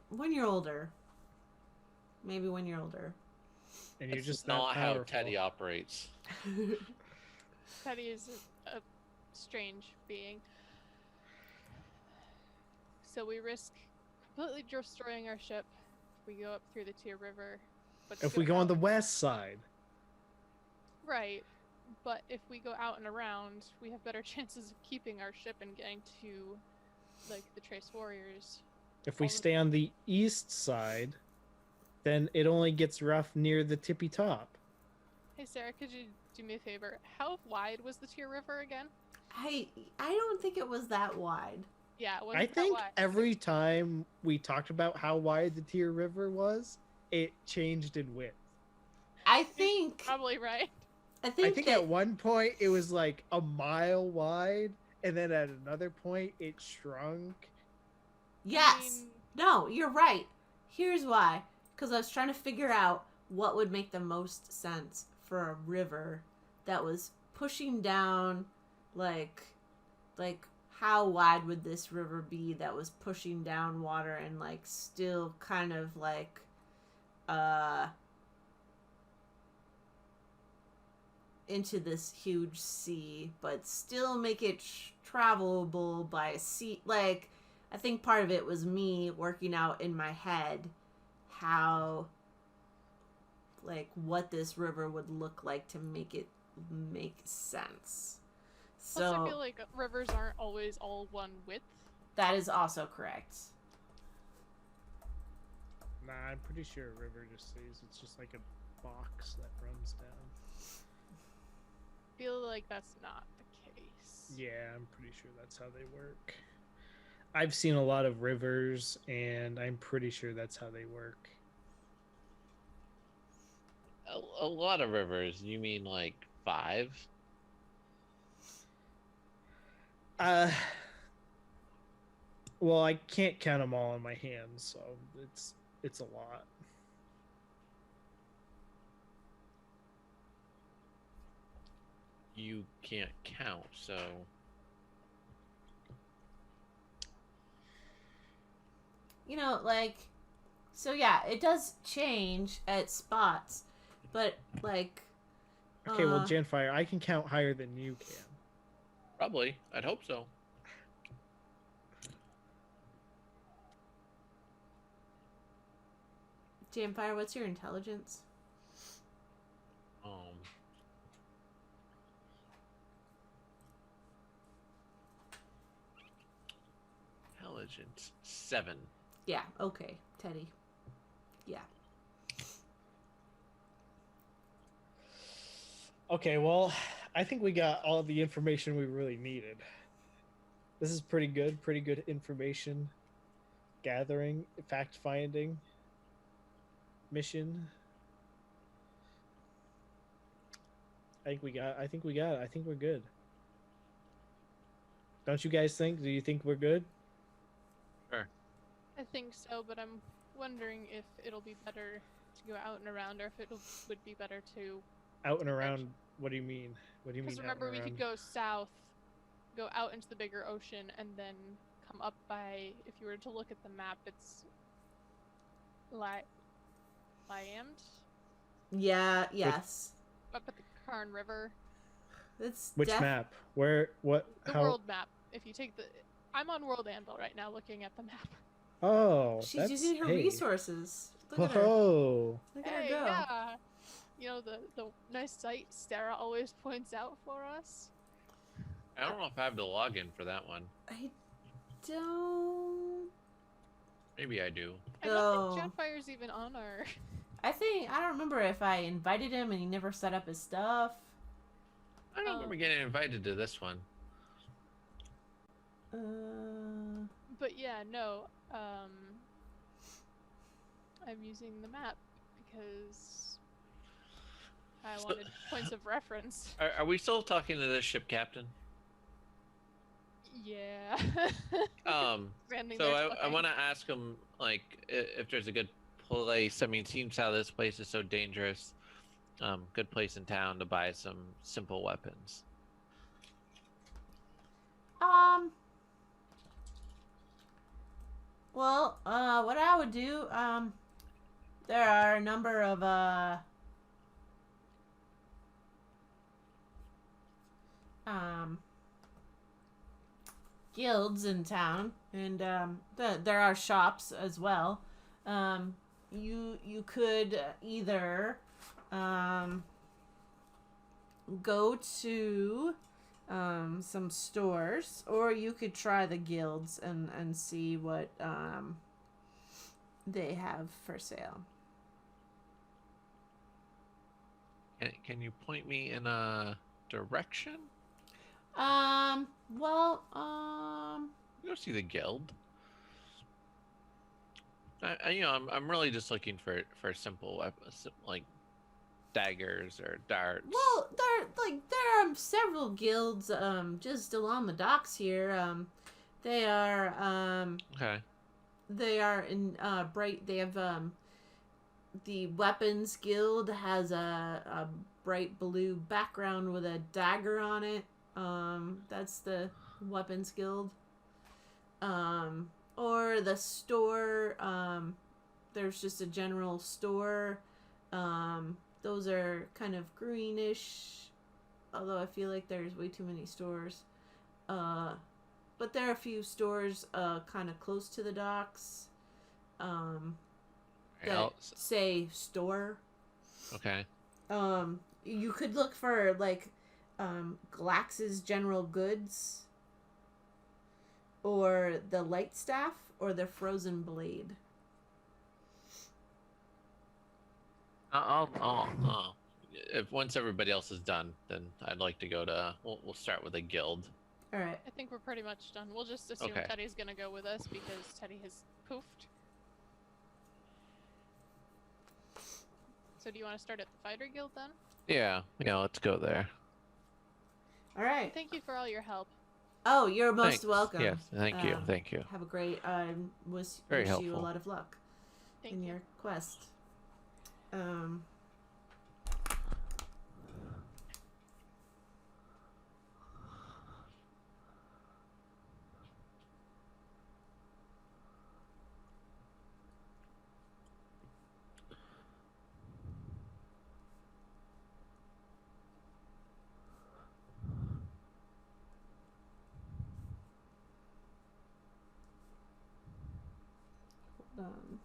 [SPEAKER 1] when you're older. Maybe when you're older.
[SPEAKER 2] And you're
[SPEAKER 4] That's
[SPEAKER 2] just
[SPEAKER 4] not
[SPEAKER 2] not
[SPEAKER 4] how
[SPEAKER 2] powerful.
[SPEAKER 4] Teddy operates.
[SPEAKER 3] Teddy is a strange being. So we risk completely destroying our ship if we go up through the Tyr River. But
[SPEAKER 2] If we go on the west side.
[SPEAKER 3] Right. But if we go out and around, we have better chances of keeping our ship and getting to, like, the Trace Warriors.
[SPEAKER 2] If we
[SPEAKER 3] All of-
[SPEAKER 2] stay on the east side, then it only gets rough near the tippy top.
[SPEAKER 3] Hey, Sarah, could you do me a favor? How wide was the Tyr River again?
[SPEAKER 1] I don't think it was that wide.
[SPEAKER 3] Yeah, it wasn't
[SPEAKER 2] I
[SPEAKER 3] that
[SPEAKER 2] think
[SPEAKER 3] wide.
[SPEAKER 2] every time we talked about how wide the Tyr River was, it changed in width.
[SPEAKER 1] I think
[SPEAKER 3] Probably right.
[SPEAKER 1] I think,
[SPEAKER 2] I think
[SPEAKER 1] that,
[SPEAKER 2] at one point it was like a mile wide, and then at another point it shrunk.
[SPEAKER 1] yes. No, you're right. Here's why. Because I was trying to figure out what would make the most sense for a river that was pushing down, like how wide would this river be that was pushing down water and like still kind of like into this huge sea, but still make it travelable by sea. Like, I think part of it was me working out in my head how, like, what this river would look like to make it make sense.
[SPEAKER 3] Plus, I
[SPEAKER 1] So
[SPEAKER 3] feel like rivers aren't always all one width.
[SPEAKER 1] that is also correct.
[SPEAKER 2] Nah, I'm pretty sure a river just says it's just like a box that runs down.
[SPEAKER 3] Feel like that's not the case.
[SPEAKER 2] Yeah, I'm pretty sure that's how they work. I've seen a lot of rivers, and I'm pretty sure that's how they work.
[SPEAKER 4] A lot of rivers. You mean like 5?
[SPEAKER 2] Well, I can't count them all on my hands, so it's a lot.
[SPEAKER 4] You can't count, so
[SPEAKER 1] You know, like, so yeah, it does change at spots, but like,
[SPEAKER 2] Okay, well, Janfire, I can count higher than you can.
[SPEAKER 4] probably. I'd hope so.
[SPEAKER 1] Jamfire, what's your intelligence?
[SPEAKER 4] Intelligence 7.
[SPEAKER 1] Yeah, okay, Teddy. Yeah.
[SPEAKER 2] Okay, well, I think we got all the information we really needed. This is pretty good information gathering, fact finding mission. I think we got it. I think we're good. Don't you guys think? Do you think we're good?
[SPEAKER 3] I think so, but I'm wondering if it'll be better to go out and around, or if it would be better to.
[SPEAKER 2] Out and around. What do you mean? What do you mean?
[SPEAKER 3] Because remember, we could go south, go out into the bigger ocean, and then come up by. If you were to look at the map, it's Liamd
[SPEAKER 1] Yeah, yes.
[SPEAKER 3] up at the Karn River.
[SPEAKER 1] It's
[SPEAKER 2] Which map? Where? What?
[SPEAKER 3] The
[SPEAKER 2] how?
[SPEAKER 3] world map. If you take the, I'm on World Anvil right now, looking at the map.
[SPEAKER 2] Oh,
[SPEAKER 1] She's
[SPEAKER 2] that's,
[SPEAKER 1] using her
[SPEAKER 2] hey.
[SPEAKER 1] resources. Look at her.
[SPEAKER 2] Whoa!
[SPEAKER 1] Look at her
[SPEAKER 3] Hey,
[SPEAKER 1] go.
[SPEAKER 3] yeah. You know the nice site Stara always points out for us.
[SPEAKER 4] I don't know if I have the login for that one.
[SPEAKER 1] I don't.
[SPEAKER 4] Maybe I do.
[SPEAKER 3] I don't
[SPEAKER 1] Oh.
[SPEAKER 3] think Jetfire's even on our.
[SPEAKER 1] I don't remember if I invited him and he never set up his stuff.
[SPEAKER 4] I don't remember getting invited to this one.
[SPEAKER 3] But yeah, no. I'm using the map because I wanted points of reference.
[SPEAKER 4] Are we still talking to this ship captain?
[SPEAKER 3] Yeah. Standing
[SPEAKER 4] So
[SPEAKER 3] there
[SPEAKER 4] I
[SPEAKER 3] looking.
[SPEAKER 4] want to ask him, like, if there's a good place. I mean, seems how this place is so dangerous. Good place in town to buy some simple weapons.
[SPEAKER 1] Well, what I would do, there are a number of, guilds in town, and, there are shops as well. You could either, go to some stores, or you could try the guilds and see what they have for sale.
[SPEAKER 4] Can you point me in a direction?
[SPEAKER 1] Well,
[SPEAKER 4] Go see the guild. I'm really just looking for simple weapons, like daggers or darts.
[SPEAKER 1] well, there are several guilds just along the docks here. They are
[SPEAKER 4] Okay.
[SPEAKER 1] they are in bright. They have the weapons guild has a bright blue background with a dagger on it. That's the weapons guild. Or the store. There's just a general store. Those are kind of greenish although I feel like there's way too many stores. But there are a few stores kind of close to the docks that
[SPEAKER 4] Else.
[SPEAKER 1] say store.
[SPEAKER 4] Okay.
[SPEAKER 1] You could look for like Glax's General Goods or the Light Staff or the Frozen Blade.
[SPEAKER 4] I'll if once everybody else is done, then I'd like to go to. We'll start with a guild.
[SPEAKER 1] All right.
[SPEAKER 3] I think we're pretty much done. We'll just assume
[SPEAKER 4] Okay.
[SPEAKER 3] Teddy's gonna go with us because Teddy has poofed. So do you want to start at the Fighter Guild then?
[SPEAKER 4] Yeah. Yeah. Let's go there.
[SPEAKER 1] All right.
[SPEAKER 3] Thank you for all your help.
[SPEAKER 1] Oh, you're most
[SPEAKER 4] Thanks.
[SPEAKER 1] welcome.
[SPEAKER 4] Yes. Thank you.
[SPEAKER 1] Um,
[SPEAKER 4] Thank you.
[SPEAKER 1] Have a great wish
[SPEAKER 4] Very
[SPEAKER 1] you a
[SPEAKER 4] helpful.
[SPEAKER 1] lot of luck
[SPEAKER 3] Thank
[SPEAKER 1] in
[SPEAKER 3] you.
[SPEAKER 1] your quest. Hold on.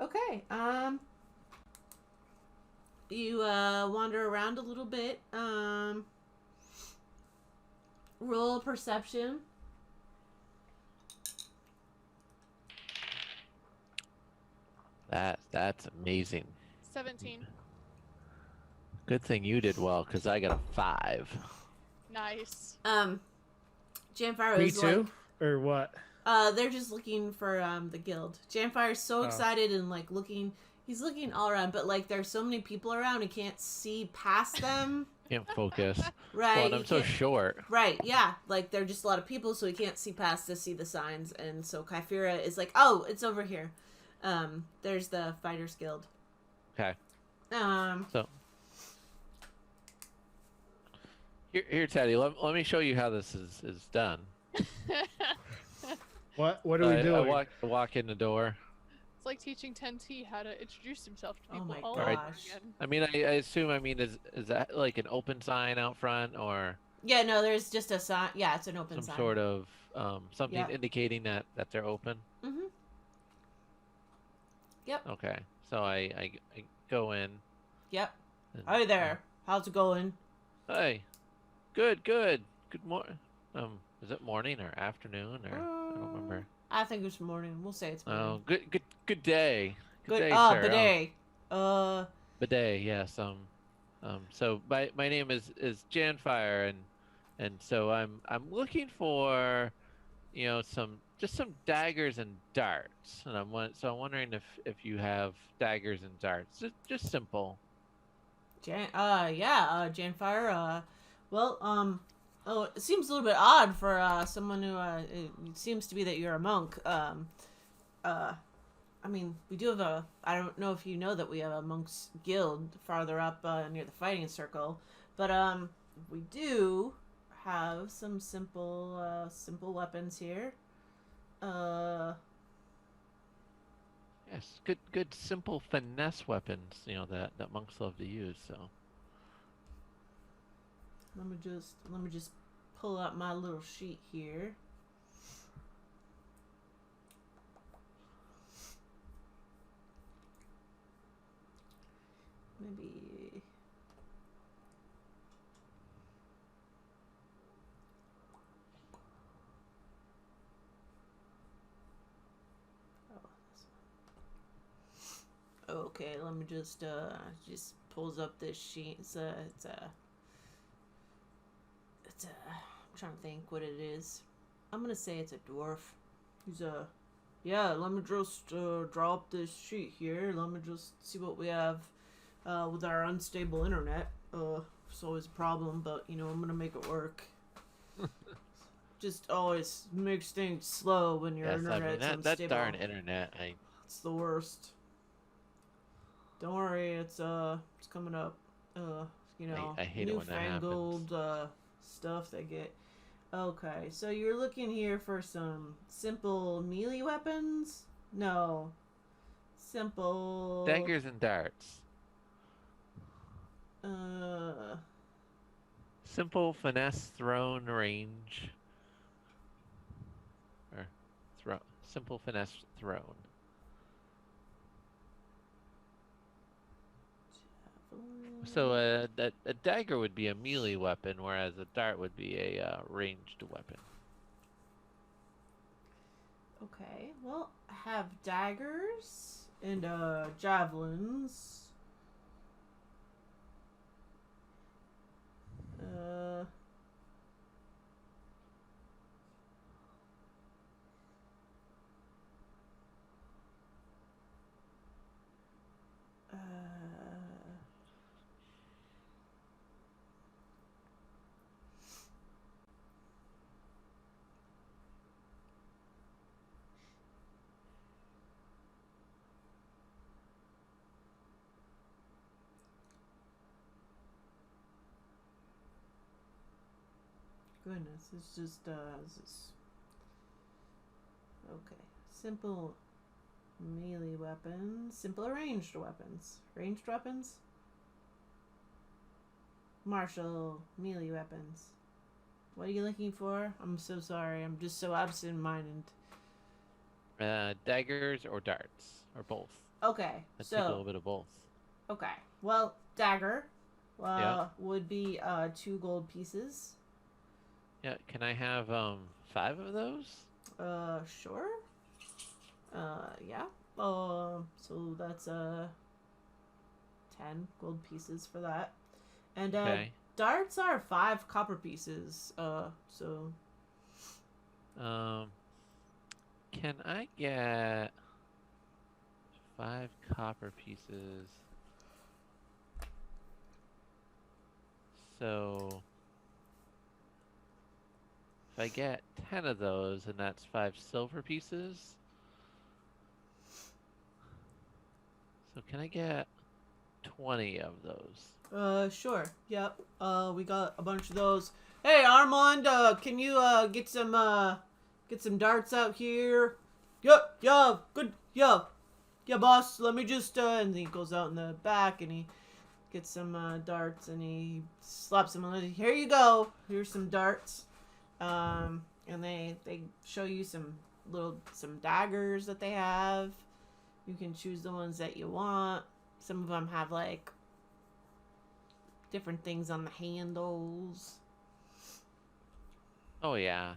[SPEAKER 1] Okay. You wander around a little bit. Roll perception.
[SPEAKER 4] That's amazing.
[SPEAKER 3] 17.
[SPEAKER 4] Good thing you did well, because I got a 5.
[SPEAKER 3] Nice.
[SPEAKER 1] Janfire
[SPEAKER 2] Me
[SPEAKER 1] is
[SPEAKER 2] too, or what?
[SPEAKER 1] they're just looking for the guild. Janfire's so
[SPEAKER 2] Oh.
[SPEAKER 1] excited and like looking. He's looking all around, but like there's so many people around, he can't see past them.
[SPEAKER 4] Can't focus.
[SPEAKER 1] Right.
[SPEAKER 4] Well, and
[SPEAKER 1] he
[SPEAKER 4] I'm so
[SPEAKER 1] can't-
[SPEAKER 4] short.
[SPEAKER 1] Right, yeah. Like, they're just a lot of people, so he can't see past to see the signs. And so Kyphira is like, oh, it's over here. There's the Fighters Guild.
[SPEAKER 4] Okay.
[SPEAKER 1] Um,
[SPEAKER 4] So here, Teddy. Let me show you how this is done.
[SPEAKER 2] What are we
[SPEAKER 4] I
[SPEAKER 2] doing?
[SPEAKER 4] walk in the door.
[SPEAKER 3] It's like teaching 10T how to introduce himself to
[SPEAKER 1] Oh
[SPEAKER 3] people
[SPEAKER 1] my
[SPEAKER 3] all
[SPEAKER 1] gosh.
[SPEAKER 3] over again.
[SPEAKER 4] I mean, I assume. I mean, is that like an open sign out front or
[SPEAKER 1] yeah, no, there's just a sign. Yeah, it's an open
[SPEAKER 4] some
[SPEAKER 1] sign.
[SPEAKER 4] sort of something
[SPEAKER 1] Yep.
[SPEAKER 4] indicating that they're open?
[SPEAKER 1] Mm-hmm. Yep.
[SPEAKER 4] Okay. So I go in.
[SPEAKER 1] Yep.
[SPEAKER 4] And,
[SPEAKER 1] Hi there. How's it going?
[SPEAKER 4] Hey. Good. Good morning. Is it morning or afternoon or I don't remember.
[SPEAKER 1] I think it's morning. We'll say it's morning.
[SPEAKER 4] Oh, good day.
[SPEAKER 1] Good.
[SPEAKER 4] day,
[SPEAKER 1] Ah,
[SPEAKER 4] sir.
[SPEAKER 1] bidet.
[SPEAKER 4] Bidet, yes. So my name is Janfire, and so I'm looking for, some daggers and darts, and I'm wondering if you have daggers and darts, just simple.
[SPEAKER 1] Janfire. Oh, it seems a little bit odd for someone who it seems to be that you're a monk. I mean, we do have I don't know if you know that we have a monks guild farther up near the fighting circle, but we do have some simple weapons here.
[SPEAKER 4] Yes, good simple finesse weapons, that monks love to use. So
[SPEAKER 1] Let me just pull out my little sheet here. Maybe. Oh, this one. Okay, let me just pulls up this sheet. I'm trying to think what it is. I'm gonna say it's a dwarf. Yeah, let me just draw up this sheet here. Let me just see what we have with our unstable internet. It's always a problem, but I'm gonna make it work. Just always makes things slow when your
[SPEAKER 4] yes, I mean
[SPEAKER 1] internet's
[SPEAKER 4] that
[SPEAKER 1] unstable.
[SPEAKER 4] darn internet.
[SPEAKER 1] It's the worst. Don't worry, it's coming up.
[SPEAKER 4] I hate it when that happens.
[SPEAKER 1] newfangled stuff they get. Okay, so you're looking here for some simple melee weapons? No. Simple.
[SPEAKER 4] Daggers and darts. Simple finesse thrown range. Or simple finesse thrown. So a dagger would be a melee weapon, whereas a dart would be a ranged weapon.
[SPEAKER 1] Okay, well, I have daggers and javelins. Goodness, it's just okay. Simple melee weapons, simple ranged weapons. Ranged weapons? Martial melee weapons. What are you looking for? I'm so sorry. I'm just so absent-minded.
[SPEAKER 4] Daggers or darts, or both.
[SPEAKER 1] Okay,
[SPEAKER 4] I'd take a
[SPEAKER 1] so
[SPEAKER 4] little bit of both.
[SPEAKER 1] okay. Well, dagger
[SPEAKER 4] Yeah.
[SPEAKER 1] would be 2 gold pieces.
[SPEAKER 4] Yeah, can I have 5 of those?
[SPEAKER 1] Sure. Yeah. So that's 10 gold pieces for that. And
[SPEAKER 4] Okay.
[SPEAKER 1] darts are 5 copper pieces. So
[SPEAKER 4] Can I get 5 copper pieces? So if I get 10 of those, and that's 5 silver pieces. So can I get 20 of those?
[SPEAKER 1] Sure. Yep. We got a bunch of those. Hey, Armand, can you get some darts out here? Yep. Yeah. Good. Yeah. Yeah, boss. Let me just and he goes out in the back and he gets some darts and he slaps them on. Here you go. Here's some darts. And they show you some daggers that they have. You can choose the ones that you want. Some of them have like different things on the handles.
[SPEAKER 4] Oh yeah,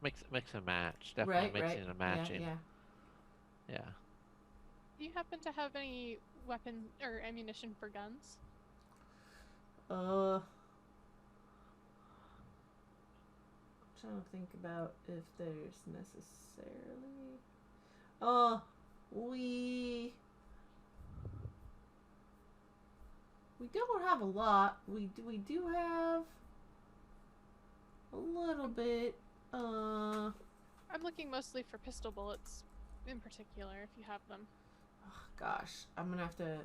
[SPEAKER 4] mix and match. Definitely mixing and matching.
[SPEAKER 1] Yeah.
[SPEAKER 3] Do you happen to have any weapon or ammunition for guns?
[SPEAKER 1] I'm trying to think about if there's necessarily. We don't have a lot. We do have a little bit.
[SPEAKER 3] I'm looking mostly for pistol bullets, in particular, if you have them.
[SPEAKER 1] Oh, gosh, I'm gonna have to.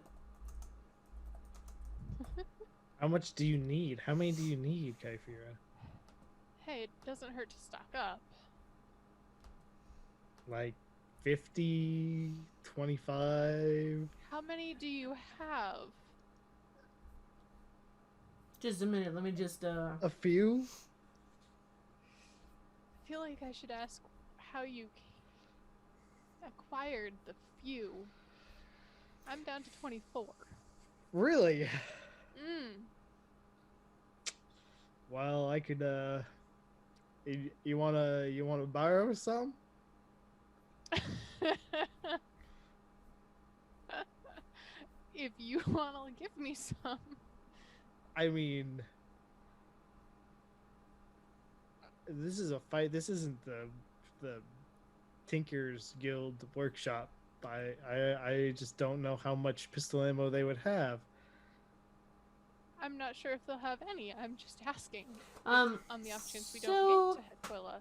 [SPEAKER 2] How much do you need? How many do you need, Kyphira?
[SPEAKER 3] Hey, it doesn't hurt to stock up.
[SPEAKER 2] Like 50, 25?
[SPEAKER 3] How many do you have?
[SPEAKER 1] Just a minute. Let me just.
[SPEAKER 2] A few?
[SPEAKER 3] I feel like I should ask how you acquired the few. I'm down to 24.
[SPEAKER 2] Really?
[SPEAKER 3] Well,
[SPEAKER 2] I could you wanna borrow some?
[SPEAKER 3] If you wanna give me some.
[SPEAKER 2] I mean, this is a fight. This isn't the Tinkers Guild workshop. I just don't know how much pistol ammo they would have.
[SPEAKER 3] I'm not sure if they'll have any. I'm just asking.
[SPEAKER 1] Um,
[SPEAKER 3] On the off chance we
[SPEAKER 1] so,
[SPEAKER 3] don't get to Aquila.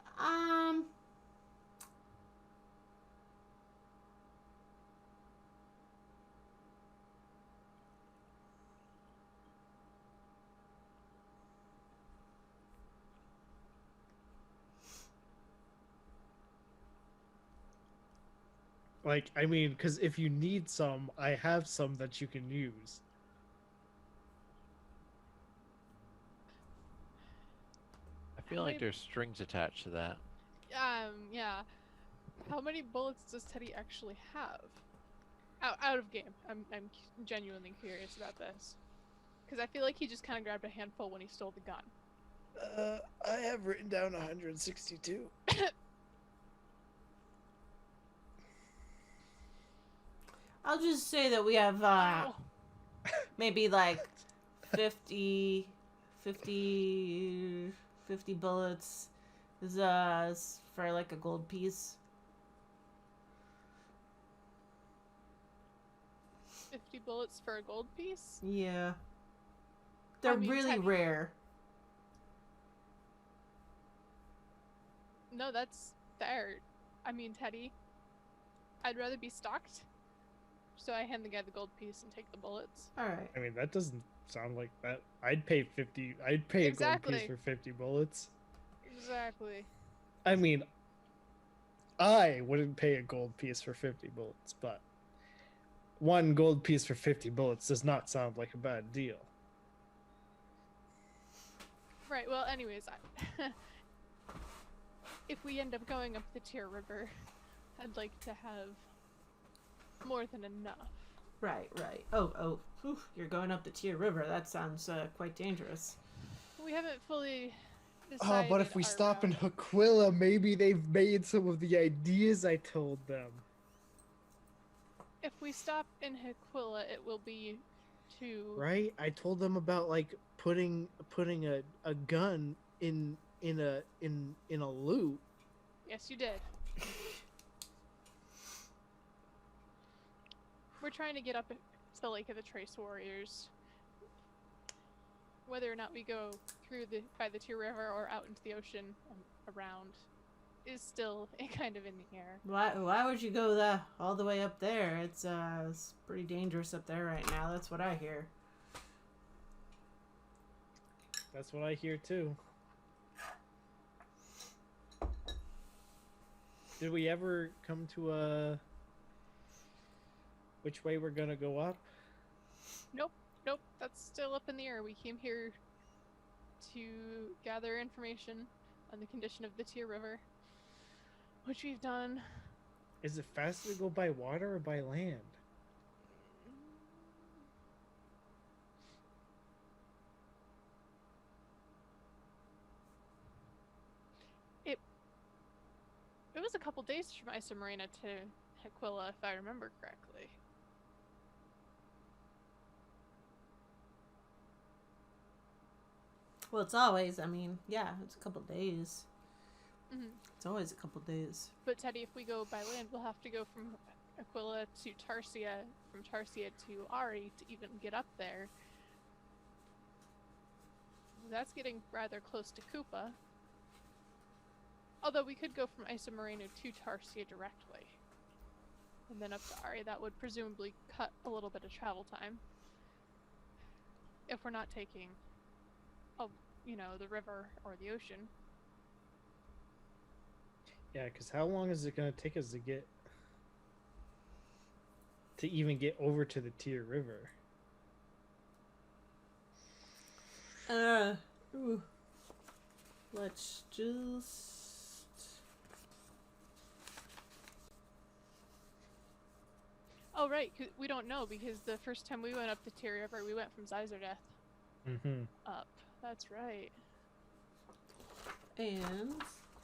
[SPEAKER 2] Like, I mean, because if you need some, I have some that you can use.
[SPEAKER 4] I feel
[SPEAKER 3] How
[SPEAKER 4] like
[SPEAKER 3] many-
[SPEAKER 4] there's strings attached to that.
[SPEAKER 3] Yeah. How many bullets does Teddy actually have? Out of game. I'm genuinely curious about this. Because I feel like he just kind of grabbed a handful when he stole the gun.
[SPEAKER 2] I have written down 162.
[SPEAKER 1] I'll just say that we have
[SPEAKER 3] Wow.
[SPEAKER 1] maybe like 50, 50, 50 bullets is for like a gold piece.
[SPEAKER 3] 50 bullets for a gold piece?
[SPEAKER 1] Yeah. They're
[SPEAKER 3] I mean,
[SPEAKER 1] really
[SPEAKER 3] Teddy-
[SPEAKER 1] rare.
[SPEAKER 3] No, that's fair. I mean, Teddy, I'd rather be stocked. So I hand the guy the gold piece and take the bullets.
[SPEAKER 1] Alright.
[SPEAKER 2] I mean, that doesn't sound like that. I'd pay 50. I'd pay a gold
[SPEAKER 3] Exactly.
[SPEAKER 2] piece for 50 bullets.
[SPEAKER 3] Exactly.
[SPEAKER 2] I mean, I wouldn't pay a gold piece for 50 bullets, but one gold piece for 50 bullets does not sound like a bad deal.
[SPEAKER 3] Right, well, anyways, if we end up going up the Tier River, I'd like to have more than enough.
[SPEAKER 1] Right. Oh. Whew, you're going up the Tier River. That sounds quite dangerous.
[SPEAKER 3] We haven't fully
[SPEAKER 2] Oh,
[SPEAKER 3] decided.
[SPEAKER 2] but if we
[SPEAKER 3] our
[SPEAKER 2] stop in
[SPEAKER 3] route.
[SPEAKER 2] Aquila, maybe they've made some of the ideas I told them.
[SPEAKER 3] If we stop in Aquila, it will be to.
[SPEAKER 2] Right? I told them about like putting a gun in a loot.
[SPEAKER 3] Yes, you did. We're trying to get up to the Lake of the Trace Warriors. Whether or not we go through by the Tier River or out into the ocean and around is still kind of in the air.
[SPEAKER 1] Why would you go all the way up there? It's pretty dangerous up there right now. That's what I hear.
[SPEAKER 2] That's what I hear too. Did we ever come to a which way we're gonna go up?
[SPEAKER 3] Nope, that's still up in the air. We came here to gather information on the condition of the Tier River, which we've done.
[SPEAKER 2] Is it faster to go by water or by land?
[SPEAKER 3] It was a couple days from Isomarina to Aquila, if I remember correctly.
[SPEAKER 1] Well, it's always. I mean, yeah, it's a couple days.
[SPEAKER 3] Mhm.
[SPEAKER 1] It's always a couple days.
[SPEAKER 3] But Teddy, if we go by land, we'll have to go from Aquila to Tarsia, from Tarsia to Ari to even get up there. That's getting rather close to Koopa. Although we could go from Isomarino to Tarsia directly. And then up to Ari, that would presumably cut a little bit of travel time. If we're not taking, the river or the ocean.
[SPEAKER 2] Yeah, because how long is it gonna take us to even get over to the Tier River?
[SPEAKER 1] Ooh. Let's just.
[SPEAKER 3] Oh, right, 'cause we don't know, because the first time we went up the Tier River, we went from Zizerdeth
[SPEAKER 2] Mm-hmm.
[SPEAKER 3] up. That's right.
[SPEAKER 1] And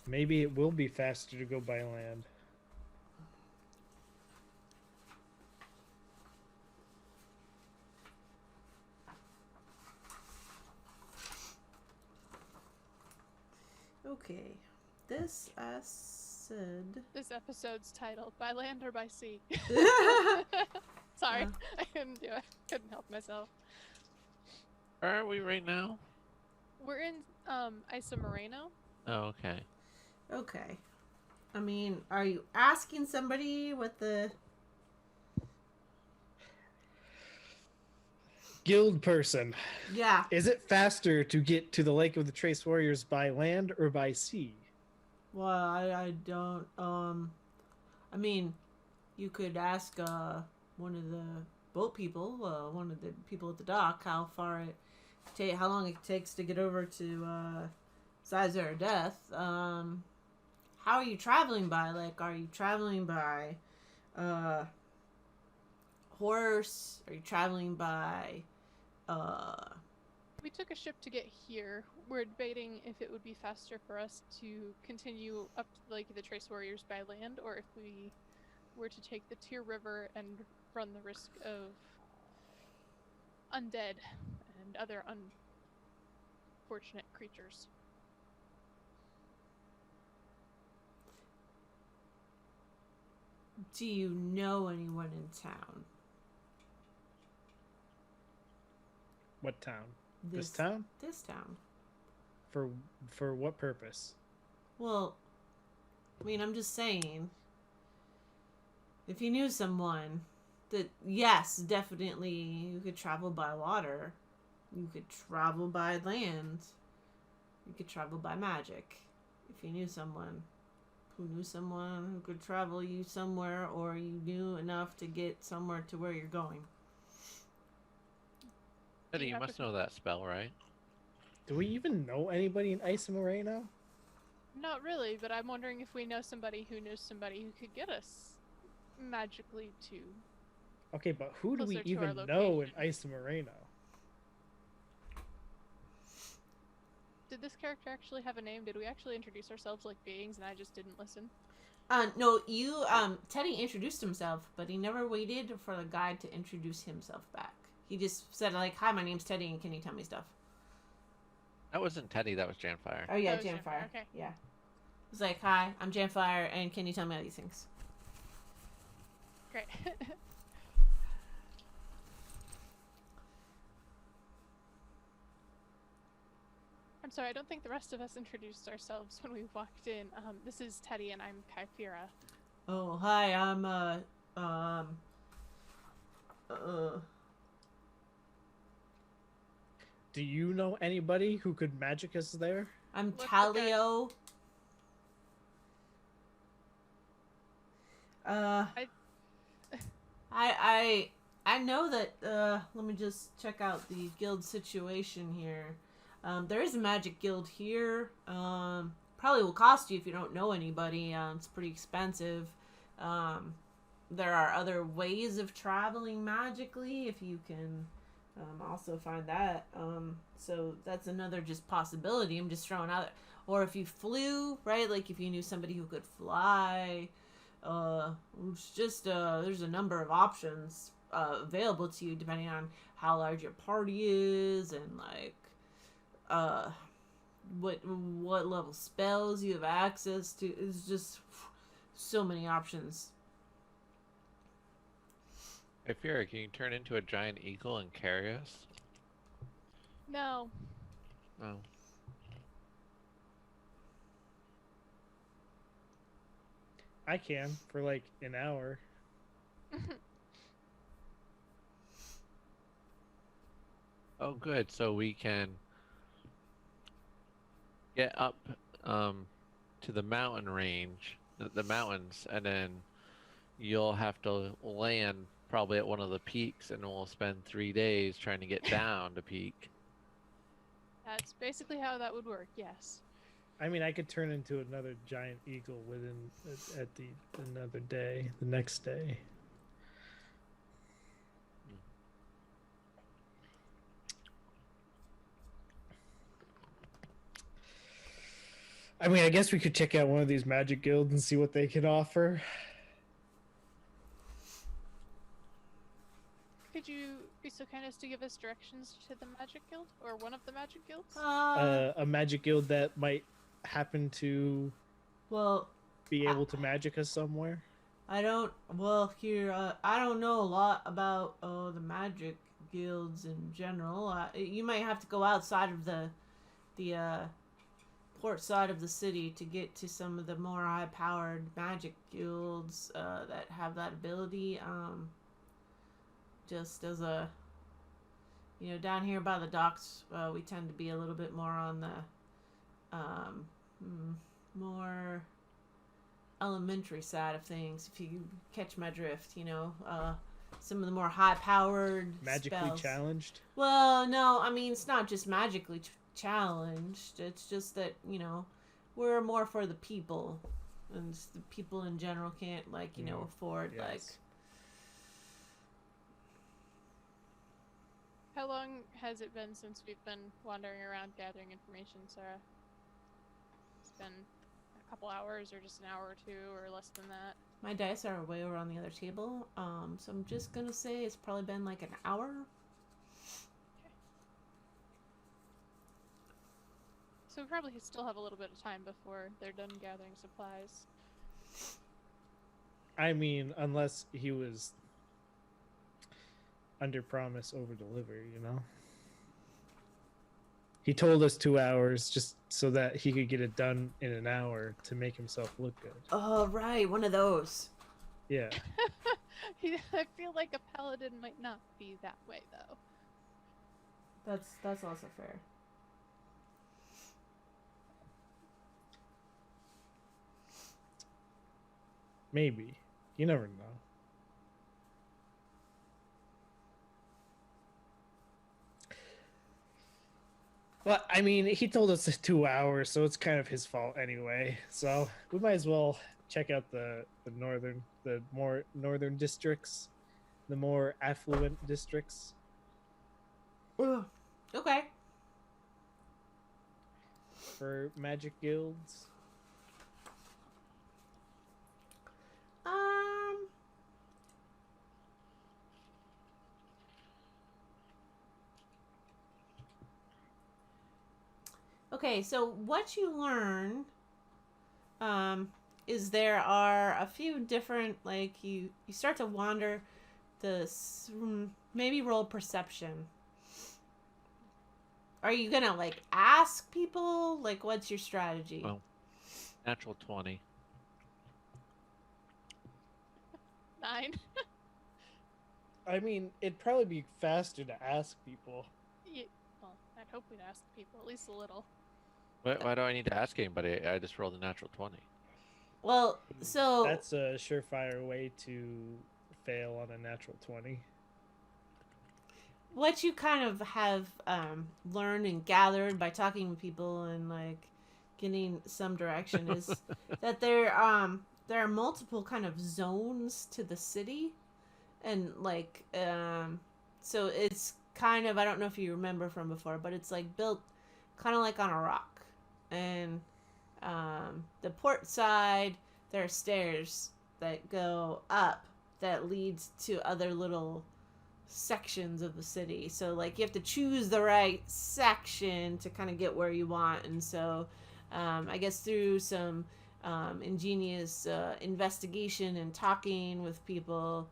[SPEAKER 2] Maybe it will be faster to go by land.
[SPEAKER 1] okay, this I said.
[SPEAKER 3] This episode's titled By Land or By Sea. Sorry, I couldn't do it. Couldn't help myself.
[SPEAKER 4] Where are we right now?
[SPEAKER 3] We're in Isomarino.
[SPEAKER 4] Oh, okay.
[SPEAKER 1] Okay. I mean, are you asking somebody what the?
[SPEAKER 2] Guild person,
[SPEAKER 1] Yeah.
[SPEAKER 2] is it faster to get to the Lake of the Trace Warriors by land or by sea?
[SPEAKER 1] Well, I don't. I mean, you could ask one of the boat people, one of the people at the dock, how long it takes to get over to Sizer Death. How are you traveling by? Like, are you traveling by horse? Are you traveling by
[SPEAKER 3] We took a ship to get here. We're debating if it would be faster for us to continue up like the Trace Warriors by land, or if we were to take the Tyr River and run the risk of undead and other unfortunate creatures.
[SPEAKER 1] do you know anyone in town?
[SPEAKER 2] What town? This town?
[SPEAKER 1] This town.
[SPEAKER 2] For what purpose?
[SPEAKER 1] Well, I mean, I'm just saying, if you knew someone that, yes, definitely you could travel by water, you could travel by land, you could travel by magic. If you knew someone who could travel you somewhere, or you knew enough to get somewhere to where you're going.
[SPEAKER 4] Teddy, you must know that spell, right?
[SPEAKER 2] Do we even know anybody in Isomer right now?
[SPEAKER 3] Not really, but I'm wondering if we know somebody who knows somebody who could get us magically to.
[SPEAKER 2] Okay, but who do we
[SPEAKER 3] Closer to our
[SPEAKER 2] even know in
[SPEAKER 3] location.
[SPEAKER 2] Isomoreno?
[SPEAKER 3] Did this character actually have a name? Did we actually introduce ourselves like beings and I just didn't listen?
[SPEAKER 1] No, you, Teddy introduced himself, but he never waited for the guy to introduce himself back. He just said, like, hi, my name's Teddy, and can you tell me stuff?
[SPEAKER 4] That wasn't Teddy. That was Janfire.
[SPEAKER 1] Oh, yeah,
[SPEAKER 3] That was
[SPEAKER 1] Janfire.
[SPEAKER 3] Janfire, okay.
[SPEAKER 1] Yeah. It was like, hi, I'm Janfire, and can you tell me all these things?
[SPEAKER 3] Great. I'm sorry, I don't think the rest of us introduced ourselves when we walked in. This is Teddy and I'm Kyphira.
[SPEAKER 1] Oh, hi, I'm,
[SPEAKER 2] Do you know anybody who could magic us there?
[SPEAKER 1] I'm
[SPEAKER 3] What's the
[SPEAKER 1] Talio. I know that, let me just check out the guild situation here. There is a magic guild here. Probably will cost you if you don't know anybody. It's pretty expensive. There are other ways of traveling magically if you can also find that. So that's another just possibility I'm just throwing out there. Or if you flew, right? Like if you knew somebody who could fly. It's just there's a number of options available to you depending on how large your party is and like what level spells you have access to. It's just so many options.
[SPEAKER 4] Kyphira, can you turn into a giant eagle and carry us?
[SPEAKER 3] No.
[SPEAKER 4] Oh.
[SPEAKER 2] I can for like an hour.
[SPEAKER 4] Oh, good. So we can get up to the mountain range, the mountains, and then you'll have to land probably at one of the peaks, and we'll spend 3 days trying to get down to peak.
[SPEAKER 3] That's basically how that would work, yes.
[SPEAKER 2] I mean, I could turn into another giant eagle at the another day, the next day. I mean, I guess we could check out one of these magic guilds and see what they can offer.
[SPEAKER 3] Could you be so kind as to give us directions to the Magic Guild? Or one of the Magic Guilds?
[SPEAKER 2] A magic guild that might happen to
[SPEAKER 1] Well,
[SPEAKER 2] be able to magic us somewhere.
[SPEAKER 1] I don't know a lot about the magic guilds in general. You might have to go outside of the port side of the city to get to some of the more high-powered magic guilds that have that ability. Just as a, down here by the docks, we tend to be a little bit more on the more elementary side of things, if you catch my drift, you know, some of the more high-powered
[SPEAKER 2] Magically
[SPEAKER 1] spells.
[SPEAKER 2] challenged.
[SPEAKER 1] Well, no, I mean it's not just magically challenged. It's just that you know we're more for the people, and the people in general can't like you know afford like.
[SPEAKER 2] Yes.
[SPEAKER 3] How long has it been since we've been wandering around gathering information, Sarah? It's been a couple hours, or just an hour or two, or less than that.
[SPEAKER 1] My dice are way over on the other table, so I'm just gonna say it's probably been like an hour.
[SPEAKER 3] So we probably still have a little bit of time before they're done gathering supplies.
[SPEAKER 2] I mean, unless he was under promise, over deliver, you know? He told us 2 hours just so that he could get it done in an hour to make himself look good.
[SPEAKER 1] Oh right, one of those.
[SPEAKER 2] Yeah.
[SPEAKER 3] I feel like a paladin might not be that way, though.
[SPEAKER 1] That's also fair.
[SPEAKER 2] Maybe. You never know. Well, I mean, he told us 2 hours, so it's kind of his fault anyway. So we might as well check out the more northern districts, the more affluent districts.
[SPEAKER 1] Ugh. Okay.
[SPEAKER 2] For magic guilds.
[SPEAKER 1] Okay, so what you learn is there are a few different like you start to wander maybe roll perception. Are you gonna like ask people like what's your strategy?
[SPEAKER 4] Well, natural 20.
[SPEAKER 3] 9.
[SPEAKER 2] I mean, it'd probably be faster to ask people.
[SPEAKER 3] Yeah, well, I'd hope we'd ask people at least a little.
[SPEAKER 4] Why do I need to ask anybody? I just rolled a natural 20.
[SPEAKER 1] Well, so
[SPEAKER 2] That's a surefire way to fail on a natural 20.
[SPEAKER 1] what you kind of have learned and gathered by talking to people and like getting some direction is that there are multiple kind of zones to the city, and like so it's kind of, I don't know if you remember from before, but it's like built kind of like on a rock, and the port side there are stairs that go up that leads to other little sections of the city. So like you have to choose the right section to kind of get where you want. And so I guess through some ingenious investigation and talking with people,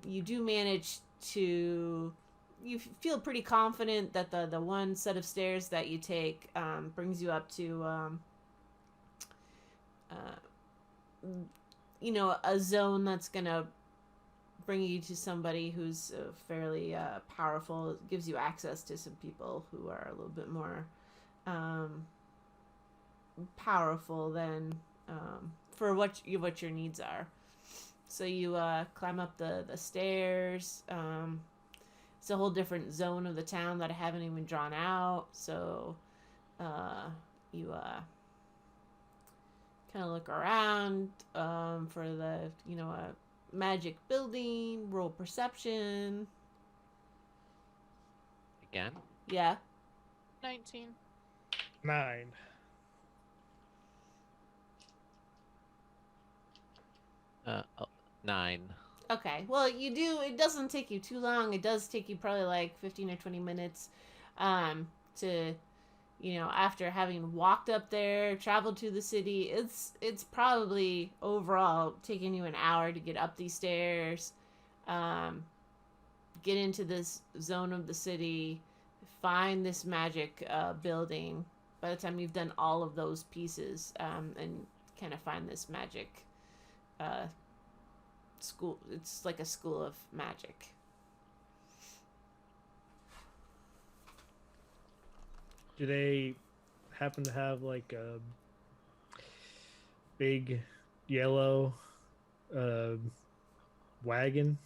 [SPEAKER 1] you do manage to, you feel pretty confident that the one set of stairs that you take brings you up to you know, a zone that's gonna bring you to somebody who's fairly powerful. It gives you access to some people who are a little bit more powerful than for what your needs are. So you climb up the stairs. It's a whole different zone of the town that I haven't even drawn out. So you kind of look around for the, you know, a magic building, roll perception.
[SPEAKER 4] Again?
[SPEAKER 1] Yeah.
[SPEAKER 3] 19.
[SPEAKER 2] 9.
[SPEAKER 4] Oh, 9.
[SPEAKER 1] Okay. Well, you do. It doesn't take you too long. It does take you probably like 15 or 20 minutes to, you know, after having walked up there, traveled to the city. It's probably overall taking you an hour to get up these stairs, get into this zone of the city, find this magic building. By the time you've done all of those pieces, and kind of find this magic school. It's like a school of magic.
[SPEAKER 2] Do they happen to have like a big yellow uh, wagon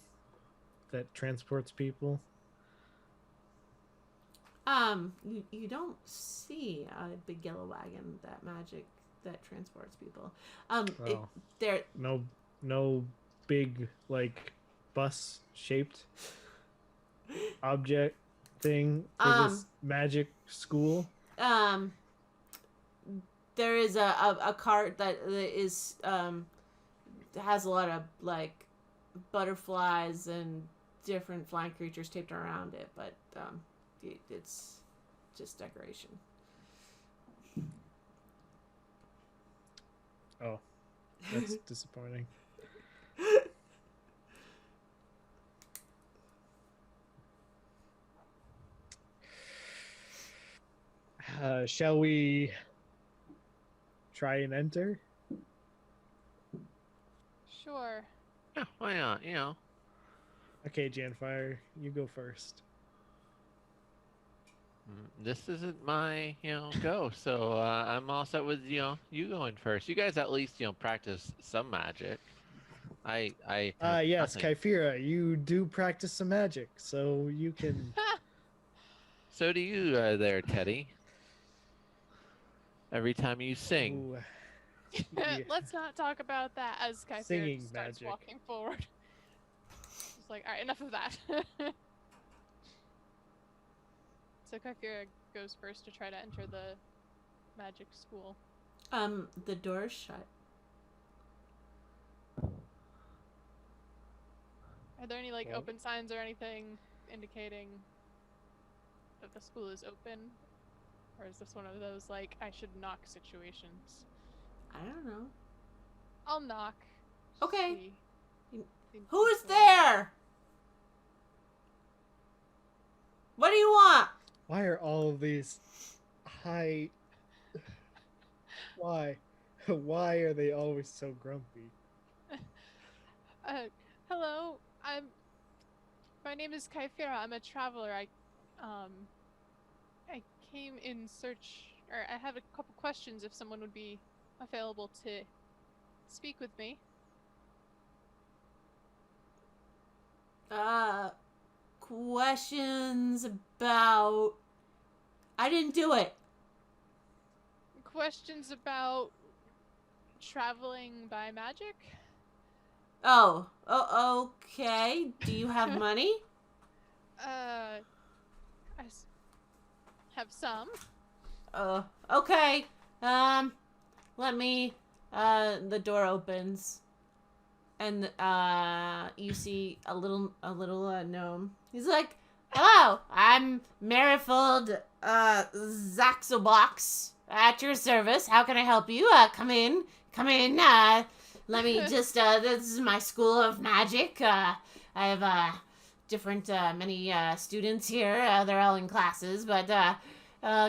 [SPEAKER 2] that transports people?
[SPEAKER 1] You don't see a big yellow wagon that transports people.
[SPEAKER 2] Oh.
[SPEAKER 1] There.
[SPEAKER 2] No big like bus shaped object thing for this magic school.
[SPEAKER 1] There is a cart that is has a lot of like butterflies and different flying creatures taped around it, but it's just decoration.
[SPEAKER 2] Oh, that's disappointing. Shall we try and enter?
[SPEAKER 3] Sure.
[SPEAKER 4] Yeah, why not? You know.
[SPEAKER 2] Okay, Janfire, you go first.
[SPEAKER 4] This isn't my, go. So I'm all set with, you going first. You guys at least, practice some magic. I have
[SPEAKER 2] Yes,
[SPEAKER 4] nothing.
[SPEAKER 2] Kyphira, you do practice some magic, so you can.
[SPEAKER 4] So do you there, Teddy. Every time you sing.
[SPEAKER 2] Ooh, yeah.
[SPEAKER 3] Let's not talk about that as Kyphira
[SPEAKER 2] Singing
[SPEAKER 3] just starts
[SPEAKER 2] magic.
[SPEAKER 3] walking forward. It's like, alright, enough of that. So Kyphira goes first to try to enter the magic school.
[SPEAKER 1] The door's shut.
[SPEAKER 3] Are there any like
[SPEAKER 2] Well-
[SPEAKER 3] open signs or anything indicating that the school is open? Or is this one of those like I should knock situations?
[SPEAKER 1] I don't know.
[SPEAKER 3] I'll knock.
[SPEAKER 1] Okay.
[SPEAKER 3] See.
[SPEAKER 1] Who's there? What do you want?
[SPEAKER 2] Why are all of these high? Why? Why are they always so grumpy?
[SPEAKER 3] Hello. My name is Kyphira. I'm a traveler. I came in search, or I have a couple questions if someone would be available to speak with me.
[SPEAKER 1] Questions about... I didn't do it.
[SPEAKER 3] Questions about traveling by magic?
[SPEAKER 1] Oh, okay. Do you have money?
[SPEAKER 3] I have some.
[SPEAKER 1] Okay. Let me, the door opens. And, you see a little gnome. He's like, hello, I'm Marifold, Zaxobox at your service. How can I help you? Come in, let me just, this is my school of magic. I have, different, many, students here. They're all in classes, but,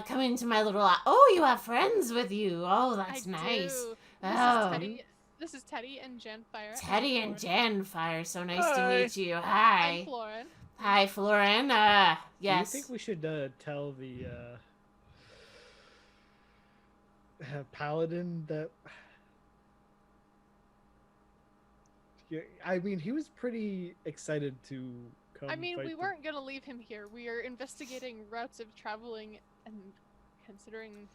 [SPEAKER 1] come into my little, oh, you have friends with you. Oh, that's
[SPEAKER 3] I
[SPEAKER 1] nice.
[SPEAKER 3] do.
[SPEAKER 1] Oh.
[SPEAKER 3] This is Teddy and Janfire.
[SPEAKER 1] Teddy and Janfire, so nice to
[SPEAKER 4] Hi.
[SPEAKER 1] meet you.
[SPEAKER 3] And
[SPEAKER 1] Hi.
[SPEAKER 3] Florin.
[SPEAKER 1] Hi, Florin. Yes.
[SPEAKER 2] Do you think we should tell the paladin that? Yeah, I mean, he was pretty excited to come.
[SPEAKER 3] I mean,
[SPEAKER 2] fight
[SPEAKER 3] we
[SPEAKER 2] the-
[SPEAKER 3] weren't gonna leave him here. We are investigating routes of traveling and considering.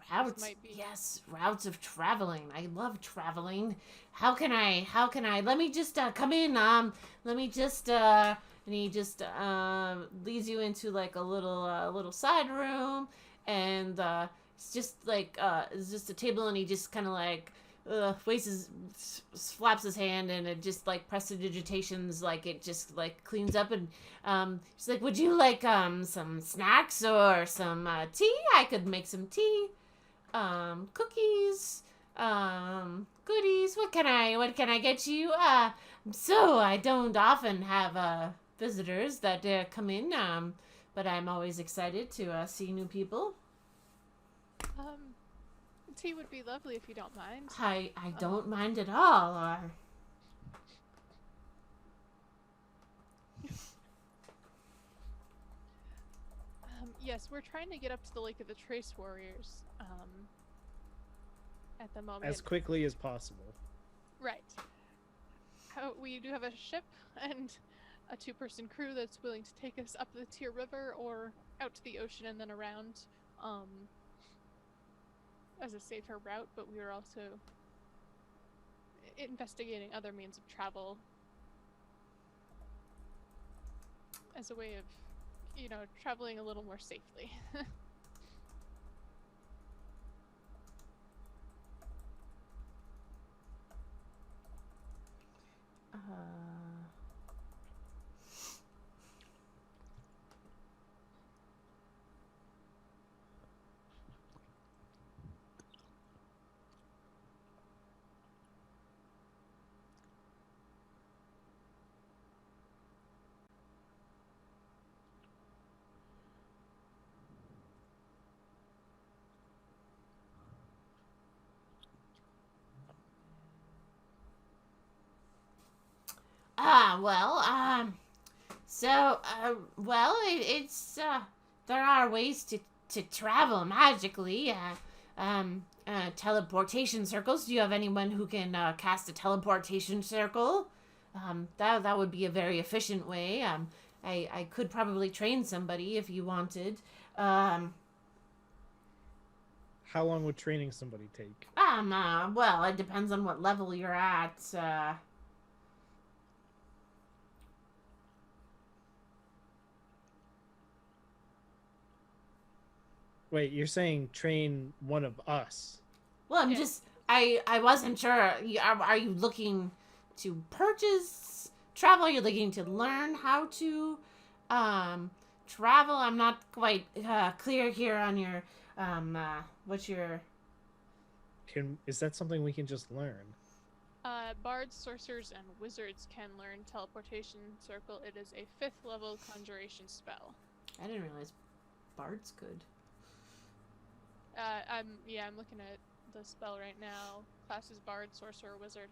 [SPEAKER 1] Routes.
[SPEAKER 3] might be-
[SPEAKER 1] Yes, routes of traveling. I love traveling. How can I? Let me just come in. Let me just and he just leads you into like a little side room, and it's just like it's just a table, and he just kind of like flaps his hand, and it just like prestidigitations, like it just like cleans up, and he's like, would you like some snacks or some tea? I could make some tea. Cookies, goodies. What can I get you? So I don't often have visitors that come in, but I'm always excited to see new people.
[SPEAKER 3] Tea would be lovely if you don't mind.
[SPEAKER 1] I don't mind at all.
[SPEAKER 3] Yes, we're trying to get up to the Lake of the Trace Warriors. At the moment.
[SPEAKER 2] as quickly as possible.
[SPEAKER 3] Right. We do have a ship and a 2-person crew that's willing to take us up the Tyr River or out to the ocean and then around as a safer route, but we are also investigating other means of travel as a way of, traveling a little more safely.
[SPEAKER 1] Well, it's there are ways to travel magically. Teleportation circles. Do you have anyone who can cast a teleportation circle? That would be a very efficient way. I could probably train somebody if you wanted.
[SPEAKER 2] How long would training somebody take?
[SPEAKER 1] Well, it depends on what level you're at.
[SPEAKER 2] Wait, you're saying train one of us?
[SPEAKER 1] Well, I'm
[SPEAKER 3] Yeah.
[SPEAKER 1] just I wasn't sure. Are you looking to purchase travel? Are you looking to learn how to travel? I'm not quite clear here on your what's your
[SPEAKER 2] Is that something we can just learn?
[SPEAKER 3] Bards, sorcerers, and wizards can learn teleportation circle. It is a 5th level conjuration spell.
[SPEAKER 1] I didn't realize bards could.
[SPEAKER 3] I'm looking at the spell right now. Classes bard, sorcerer, wizard.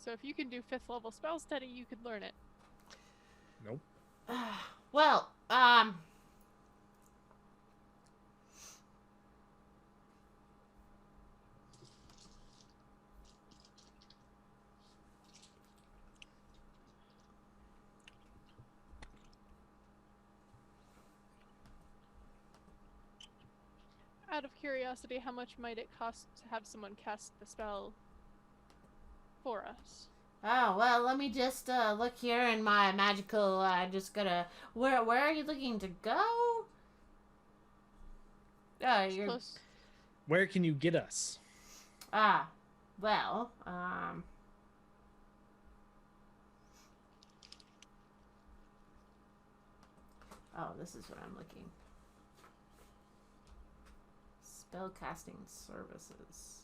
[SPEAKER 3] So if you can do 5th level spell study, you could learn it.
[SPEAKER 2] Nope.
[SPEAKER 1] Well,
[SPEAKER 3] Out of curiosity, how much might it cost to have someone cast the spell for us?
[SPEAKER 1] oh well, let me just look here in my magical. Just gotta. Where are you looking to go? You're
[SPEAKER 3] Close.
[SPEAKER 2] Where can you get us?
[SPEAKER 1] well, oh, this is what I'm looking. Spellcasting services.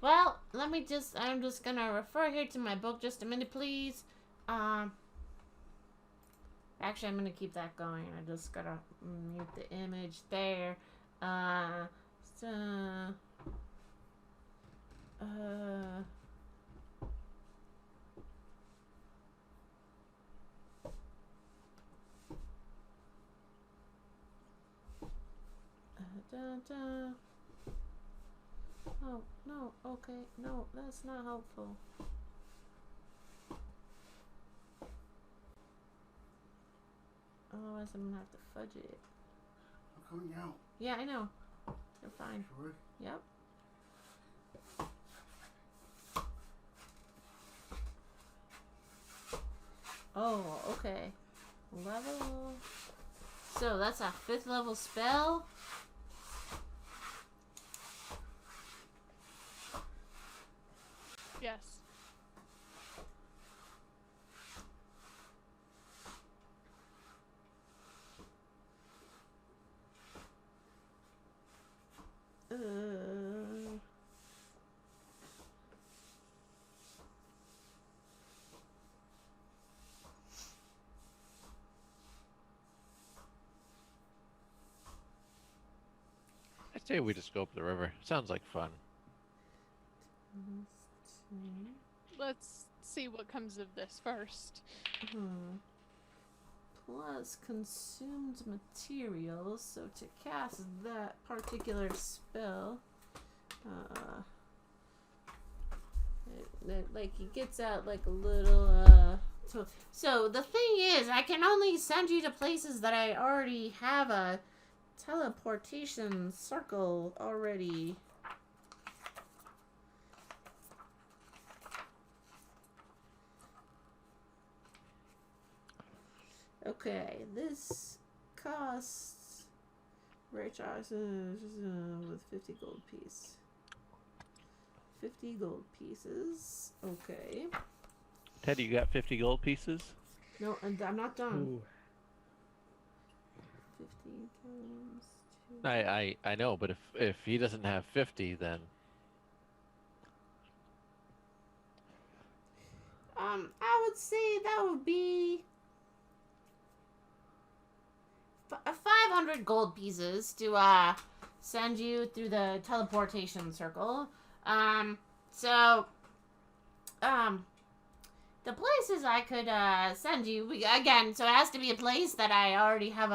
[SPEAKER 1] Well, I'm just gonna refer here to my book just a minute, please. Actually, I'm gonna keep that going. I just gotta mute the image there. So, oh, no, okay, no, that's not helpful. Otherwise, I'm gonna have to fudge it.
[SPEAKER 5] I'm coming out.
[SPEAKER 1] Yeah, I know. You're fine.
[SPEAKER 5] Sure.
[SPEAKER 1] Yep. Oh, okay. Level. So that's a 5th level spell.
[SPEAKER 3] Yes.
[SPEAKER 1] Uh,
[SPEAKER 4] I'd say we just go up the river. Sounds like fun.
[SPEAKER 3] Let's see what comes of this first.
[SPEAKER 1] Plus consumed materials. So to cast that particular spell, like he gets out like a little. So the thing is, I can only send you to places that I already have a teleportation circle already. Okay, this costs rich with 50 gold piece. 50 gold pieces. Okay.
[SPEAKER 4] Teddy, you got 50 gold pieces?
[SPEAKER 1] No, and I'm not done.
[SPEAKER 2] Ooh.
[SPEAKER 1] 50 times 2.
[SPEAKER 4] I know, but if he doesn't have 50, then
[SPEAKER 1] I would say that would be 500 gold pieces to send you through the teleportation circle. So the places I could send you again. So it has to be a place that I already have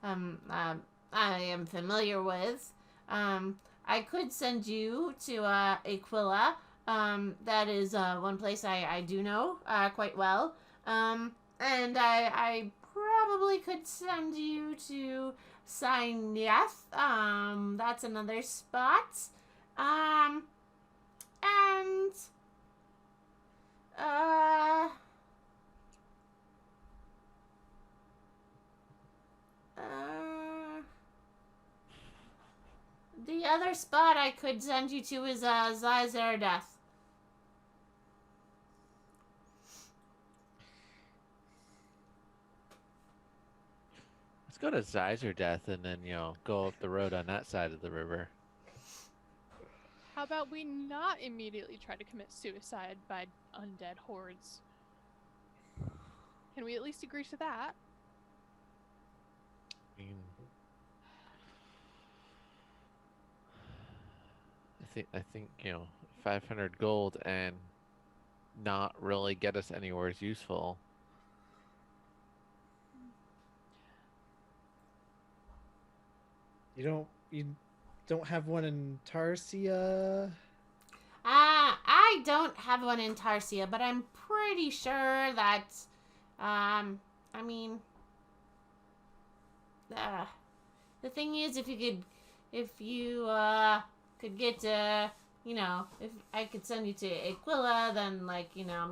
[SPEAKER 1] I am familiar with. I could send you to Aquila. That is one place I do know quite well. And I probably could send you to Sineth. That's another spot. And the other spot I could send you to is Zizerdeth.
[SPEAKER 4] let's go to Zizerdeth and then, go up the road on that side of the river.
[SPEAKER 3] How about we not immediately try to commit suicide by undead hordes? Can we at least agree to that?
[SPEAKER 4] I mean, I think 500 gold and not really get us anywhere is useful.
[SPEAKER 2] You don't have one in Tarsia?
[SPEAKER 1] I don't have one in Tarsia, but I'm pretty sure that, I mean, the thing is, if you could get to, if I could send you to Aquila, then,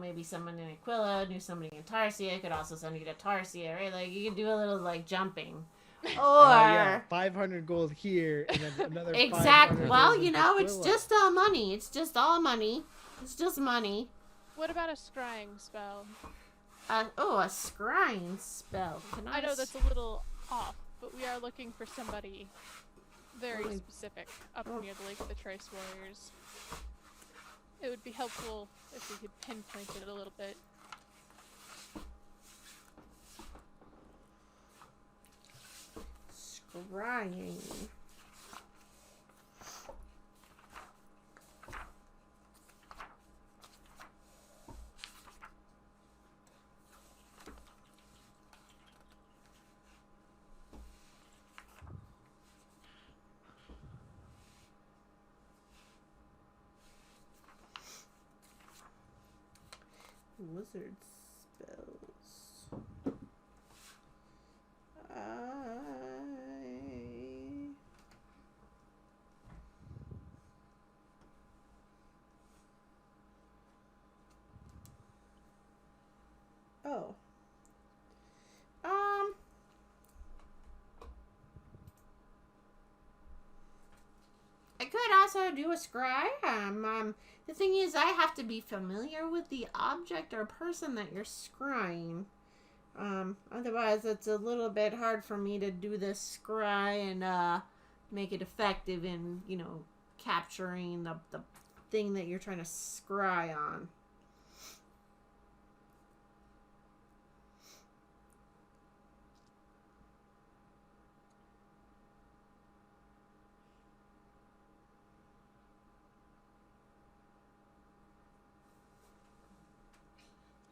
[SPEAKER 1] maybe someone in Aquila knew somebody in Tarsia. I could also send you to Tarsia, right? Like, you could do a little, jumping. Or...
[SPEAKER 2] yeah, 500 gold here, and then another 500
[SPEAKER 1] exactly. Well,
[SPEAKER 2] gold in
[SPEAKER 1] it's
[SPEAKER 2] Aquila.
[SPEAKER 1] just all money. It's just all money. It's just money.
[SPEAKER 3] What about a scrying spell?
[SPEAKER 1] A scrying spell. Can
[SPEAKER 3] I know that's a little off, but we are looking for somebody very specific up near the Lake of the Trice Warriors. It would be helpful if we could pinpoint it a little bit.
[SPEAKER 1] Scrying. Wizard spells. Oh, could also do a scry. The thing is, I have to be familiar with the object or person that you're scrying. Otherwise, it's a little bit hard for me to do this scry and make it effective in, capturing the thing that you're trying to scry on.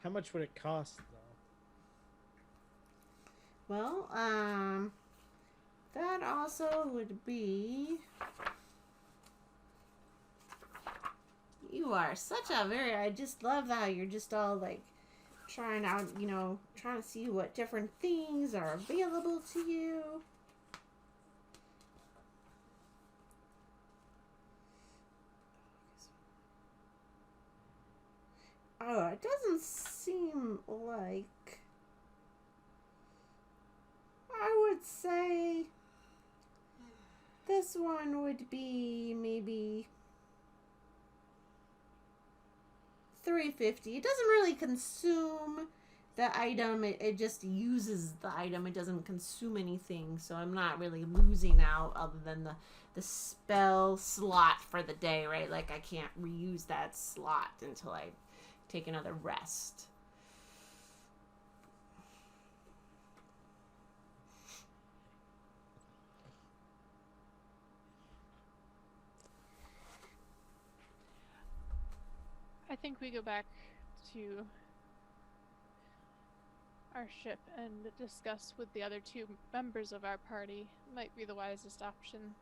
[SPEAKER 2] How much would it cost, though?
[SPEAKER 1] Well, that also would be... You are such a I just love how you're just all, like, trying out, trying to see what different things are available to you. Oh, it doesn't seem like... I would say this one would be maybe $350. It doesn't really consume the item. It just uses the item. It doesn't consume anything. So I'm not really losing out other than the spell slot for the day, right? Like I can't reuse that slot until I take another rest.
[SPEAKER 3] I think we go back to our ship and discuss with the other two members of our party. Might be the wisest option.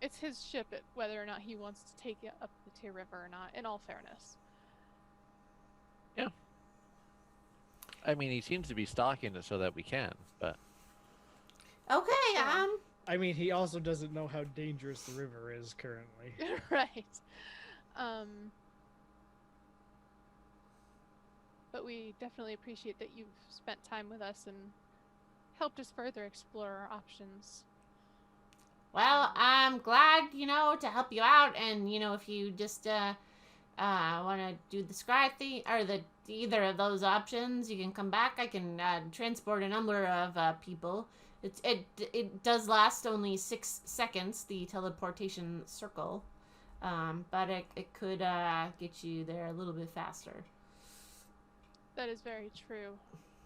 [SPEAKER 3] It's his ship, whether or not he wants to take it up the Tear River or not, in all fairness.
[SPEAKER 4] Yeah. I mean, he seems to be stalking it so that we can, but...
[SPEAKER 1] Okay,
[SPEAKER 2] I mean, he also doesn't know how dangerous the river is currently.
[SPEAKER 3] Right. But we definitely appreciate that you've spent time with us and helped us further explore our options.
[SPEAKER 1] Well, I'm glad, to help you out. And, if you just want to do the scribe thing or either of those options, you can come back. I can transport a number of people. It does last only 6 seconds, the teleportation circle. But it could get you there a little bit faster.
[SPEAKER 3] That is very true.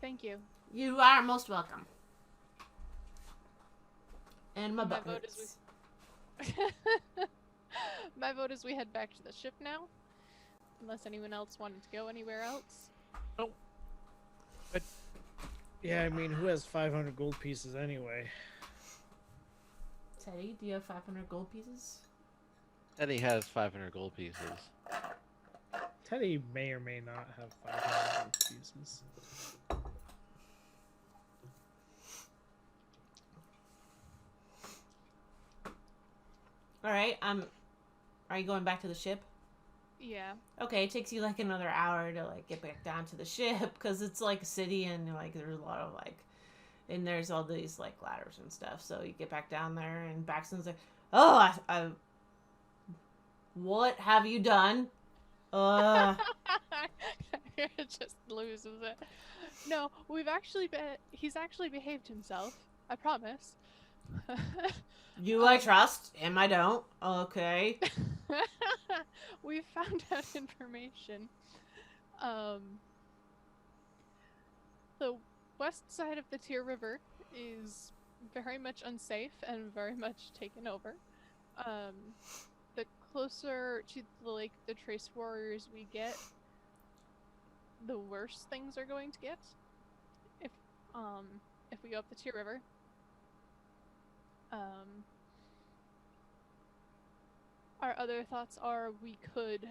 [SPEAKER 3] Thank you.
[SPEAKER 1] You are most welcome. And my
[SPEAKER 3] vote
[SPEAKER 1] buttons.
[SPEAKER 3] is my vote is we head back to the ship now. Unless anyone else wanted to go anywhere else.
[SPEAKER 4] Oh. But
[SPEAKER 2] Yeah, I mean, who has 500 gold pieces anyway?
[SPEAKER 1] Teddy, do you have 500 gold pieces?
[SPEAKER 4] Eddie has 500 gold pieces.
[SPEAKER 2] Teddy may or may not have 500 gold pieces.
[SPEAKER 1] Alright, are you going back to the ship?
[SPEAKER 3] Yeah.
[SPEAKER 1] Okay, it takes you like another hour to like get back down to the ship because it's like a city and like there's a lot of and there's all these like ladders and stuff. So you get back down there and Baxton's like, "Oh, what have you done?"
[SPEAKER 3] It just loses it. No, he's actually behaved himself. I promise.
[SPEAKER 1] You I trust, him I don't. Okay.
[SPEAKER 3] We've found out information. The west side of the Tear River is very much unsafe and very much taken over. The closer to the lake the Trace Warriors we get, the worse things are going to get. If we go up the Tear River. Our other thoughts are we could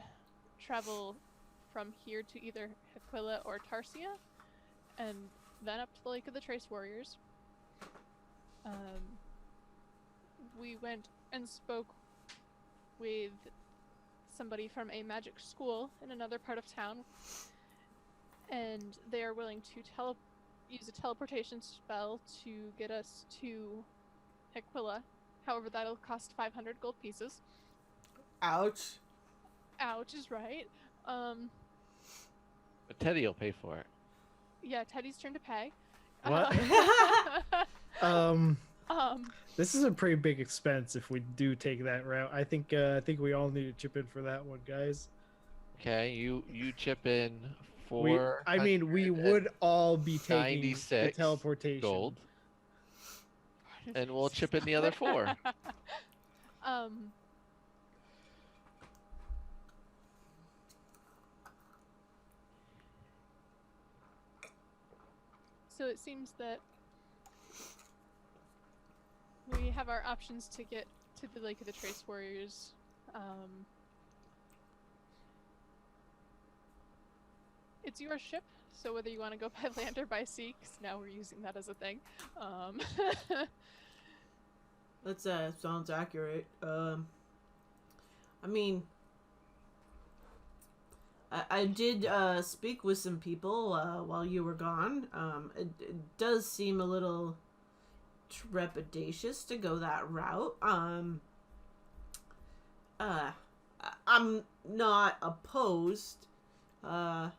[SPEAKER 3] travel from here to either Aquila or Tarsia, and then up to the Lake of the Trace Warriors. We went and spoke with somebody from a magic school in another part of town, and they are willing to use a teleportation spell to get us to Aquila. However, that'll cost 500 gold pieces.
[SPEAKER 1] Ouch.
[SPEAKER 3] Ouch is right.
[SPEAKER 4] But Teddy will pay for it.
[SPEAKER 3] Yeah, Teddy's turn to pay.
[SPEAKER 2] What?
[SPEAKER 3] Um,
[SPEAKER 2] This is a pretty big expense if we do take that route. I think we all need to chip in for that one, guys.
[SPEAKER 4] Okay, you chip in
[SPEAKER 2] We would all be taking the
[SPEAKER 4] 96
[SPEAKER 2] teleportation.
[SPEAKER 4] gold, and we'll chip in the other 4.
[SPEAKER 3] So it seems that we have our options to get to the Lake of the Trace Warriors. It's your ship, so whether you want to go by land or by sea, because now we're using that as a thing.
[SPEAKER 1] That sounds accurate. I mean, I did speak with some people while you were gone. It does seem a little trepidatious to go that route. I'm not opposed. I'm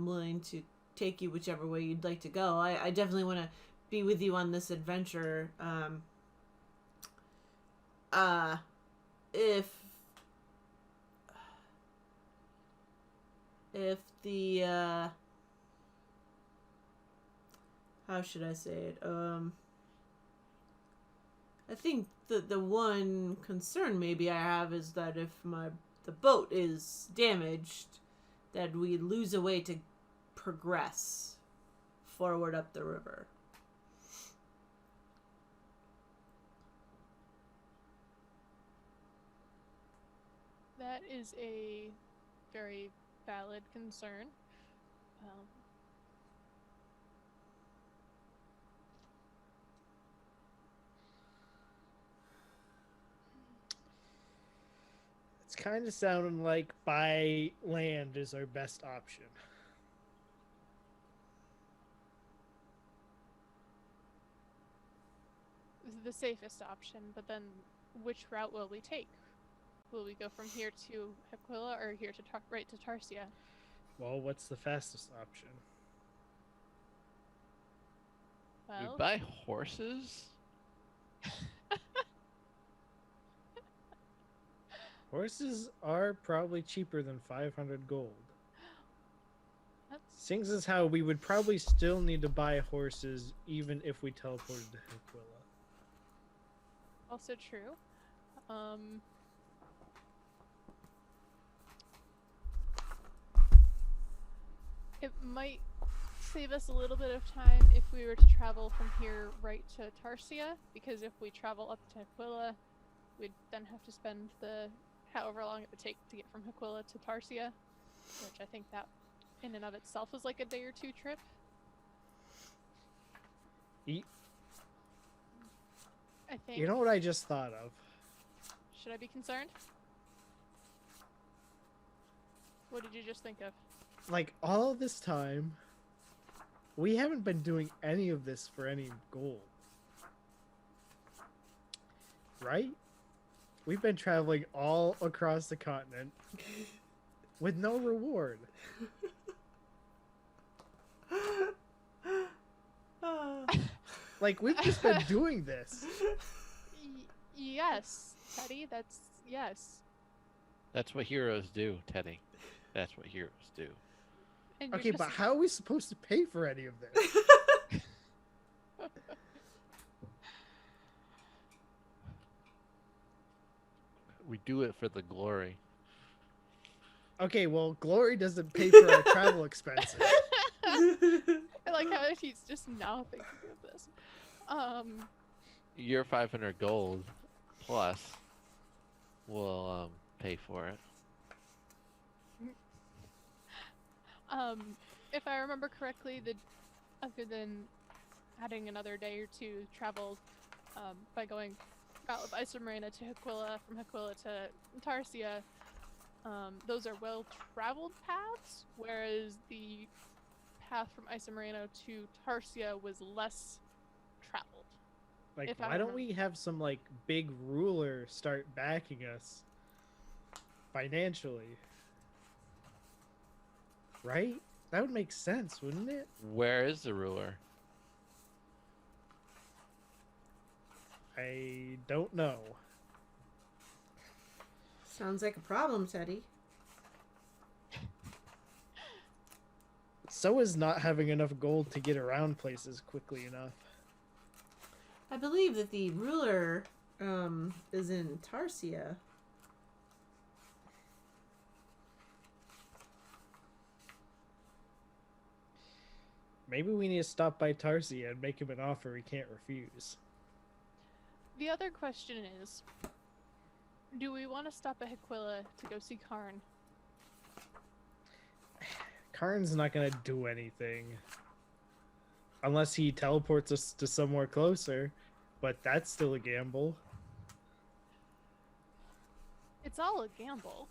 [SPEAKER 1] willing to take you whichever way you'd like to go. I definitely want to be with you on this adventure. If the how should I say it? I think the one concern maybe I have is that if the boat is damaged, that we lose a way to progress forward up the river.
[SPEAKER 3] That is a very valid concern.
[SPEAKER 2] It's kind of sounding like by land is our best option.
[SPEAKER 3] The safest option, but then which route will we take? Will we go from here to Aquila or here to right to Tarsia?
[SPEAKER 2] Well, what's the fastest option?
[SPEAKER 4] We
[SPEAKER 3] Well,
[SPEAKER 4] buy horses?
[SPEAKER 2] Horses are probably cheaper than 500 gold.
[SPEAKER 3] that's
[SPEAKER 2] Sings is how we would probably still need to buy horses even if we teleported to Aquila.
[SPEAKER 3] also true. It might save us a little bit of time if we were to travel from here right to Tarsia, because if we travel up to Aquila, we'd then have to spend the however long it would take to get from Aquila to Tarsia, which I think that in and of itself is like a day or 2 trip. I think.
[SPEAKER 2] You know what I just thought of?
[SPEAKER 3] Should I be concerned? What did you just think of?
[SPEAKER 2] Like, all this time, we haven't been doing any of this for any gold. Right? We've been traveling all across the continent with no reward. Like, we've just been doing this.
[SPEAKER 3] Yes, Teddy, that's yes.
[SPEAKER 4] That's what heroes do, Teddy. That's what heroes do.
[SPEAKER 3] And you're
[SPEAKER 2] Okay, but
[SPEAKER 3] just-
[SPEAKER 2] how are we supposed to pay for any of this?
[SPEAKER 4] We do it for the glory.
[SPEAKER 2] Okay, well, Glory doesn't pay for our travel expenses.
[SPEAKER 3] I like how he's just now thinking of this.
[SPEAKER 4] Your 500 gold plus will pay for it.
[SPEAKER 3] If I remember correctly, other than adding another day or 2 travel, by going out of Isomarina to Aquila, from Aquila to Tarsia, those are well-traveled paths, whereas the path from Isomarina to Tarsia was less traveled.
[SPEAKER 2] Like,
[SPEAKER 3] If I
[SPEAKER 2] why don't
[SPEAKER 3] remember-
[SPEAKER 2] we have some, like, big ruler start backing us? financially. Right? That would make sense, wouldn't it?
[SPEAKER 4] Where is the ruler?
[SPEAKER 2] I don't know.
[SPEAKER 1] Sounds like a problem, Teddy.
[SPEAKER 2] So is not having enough gold to get around places quickly enough.
[SPEAKER 1] I believe that the ruler is in Tarsia.
[SPEAKER 2] Maybe we need to stop by Tarsia and make him an offer he can't refuse.
[SPEAKER 3] The other question is, do we want to stop at Aquila to go see Karn?
[SPEAKER 2] Karn's not gonna do anything. Unless he teleports us to somewhere closer. But that's still a gamble.
[SPEAKER 3] It's all a gamble.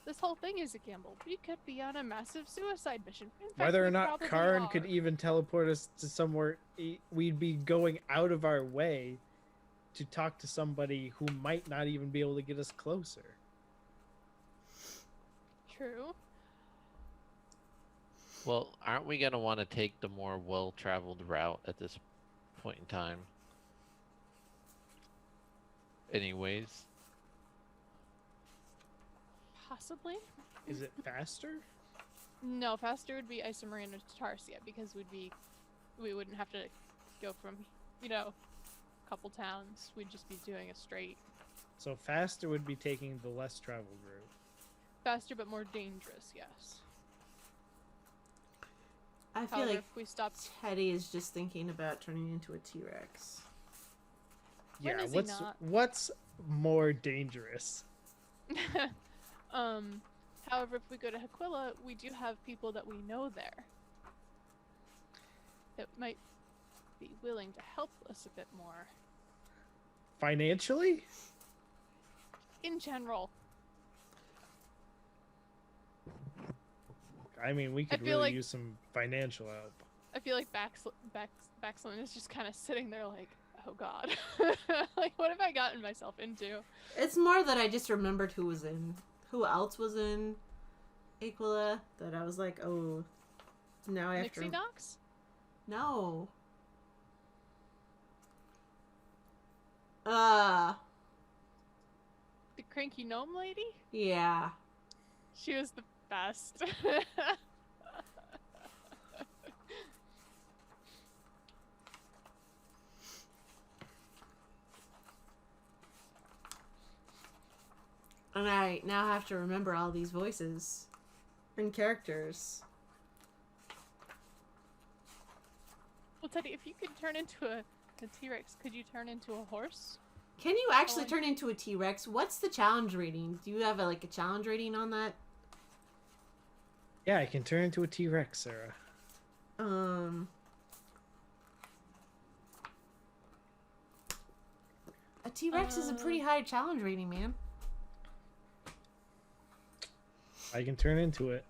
[SPEAKER 3] This whole thing is a gamble. We could be on a massive suicide mission. In fact,
[SPEAKER 2] Whether or
[SPEAKER 3] we
[SPEAKER 2] not
[SPEAKER 3] probably
[SPEAKER 2] Karn could
[SPEAKER 3] are.
[SPEAKER 2] even teleport us to somewhere, we'd be going out of our way to talk to somebody who might not even be able to get us closer.
[SPEAKER 3] True.
[SPEAKER 4] Well, aren't we gonna want to take the more well-traveled route at this point in time? Anyways,
[SPEAKER 3] Possibly.
[SPEAKER 2] Is it faster?
[SPEAKER 3] No, faster would be Isomarina to Tarsia because we wouldn't have to go from, a couple towns. We'd just be doing a straight.
[SPEAKER 2] So faster would be taking the less traveled route.
[SPEAKER 3] Faster but more dangerous, yes.
[SPEAKER 1] I feel
[SPEAKER 3] However,
[SPEAKER 1] like
[SPEAKER 3] if we stopped...
[SPEAKER 1] Teddy is just thinking about turning into a T-Rex.
[SPEAKER 3] When
[SPEAKER 2] Yeah,
[SPEAKER 3] is he not?
[SPEAKER 2] what's more dangerous?
[SPEAKER 3] However, if we go to Aquila, we do have people that we know there that might be willing to help us a bit more.
[SPEAKER 2] Financially?
[SPEAKER 3] In general,
[SPEAKER 2] I mean, we could
[SPEAKER 3] feel
[SPEAKER 2] really
[SPEAKER 3] like-
[SPEAKER 2] use some financial help.
[SPEAKER 3] I feel like Baxlin is just kind of sitting there like, oh god. Like, what have I gotten myself into?
[SPEAKER 1] It's more that I just remembered who else was in Aquila, that I was like, oh, now I have to...
[SPEAKER 3] Nixie Knox?
[SPEAKER 1] No.
[SPEAKER 3] The cranky gnome lady?
[SPEAKER 1] Yeah.
[SPEAKER 3] She was the best.
[SPEAKER 1] And I now have to remember all these voices and characters.
[SPEAKER 3] Well, Teddy, if you could turn into a T-Rex, could you turn into a horse?
[SPEAKER 1] Can you actually
[SPEAKER 3] Oh,
[SPEAKER 1] turn into a T-Rex? What's the challenge rating? Do you have a challenge rating on that?
[SPEAKER 2] Yeah, I can turn into a T-Rex, Sarah.
[SPEAKER 1] A T-Rex is a pretty high challenge rating, man.
[SPEAKER 2] I can turn into it.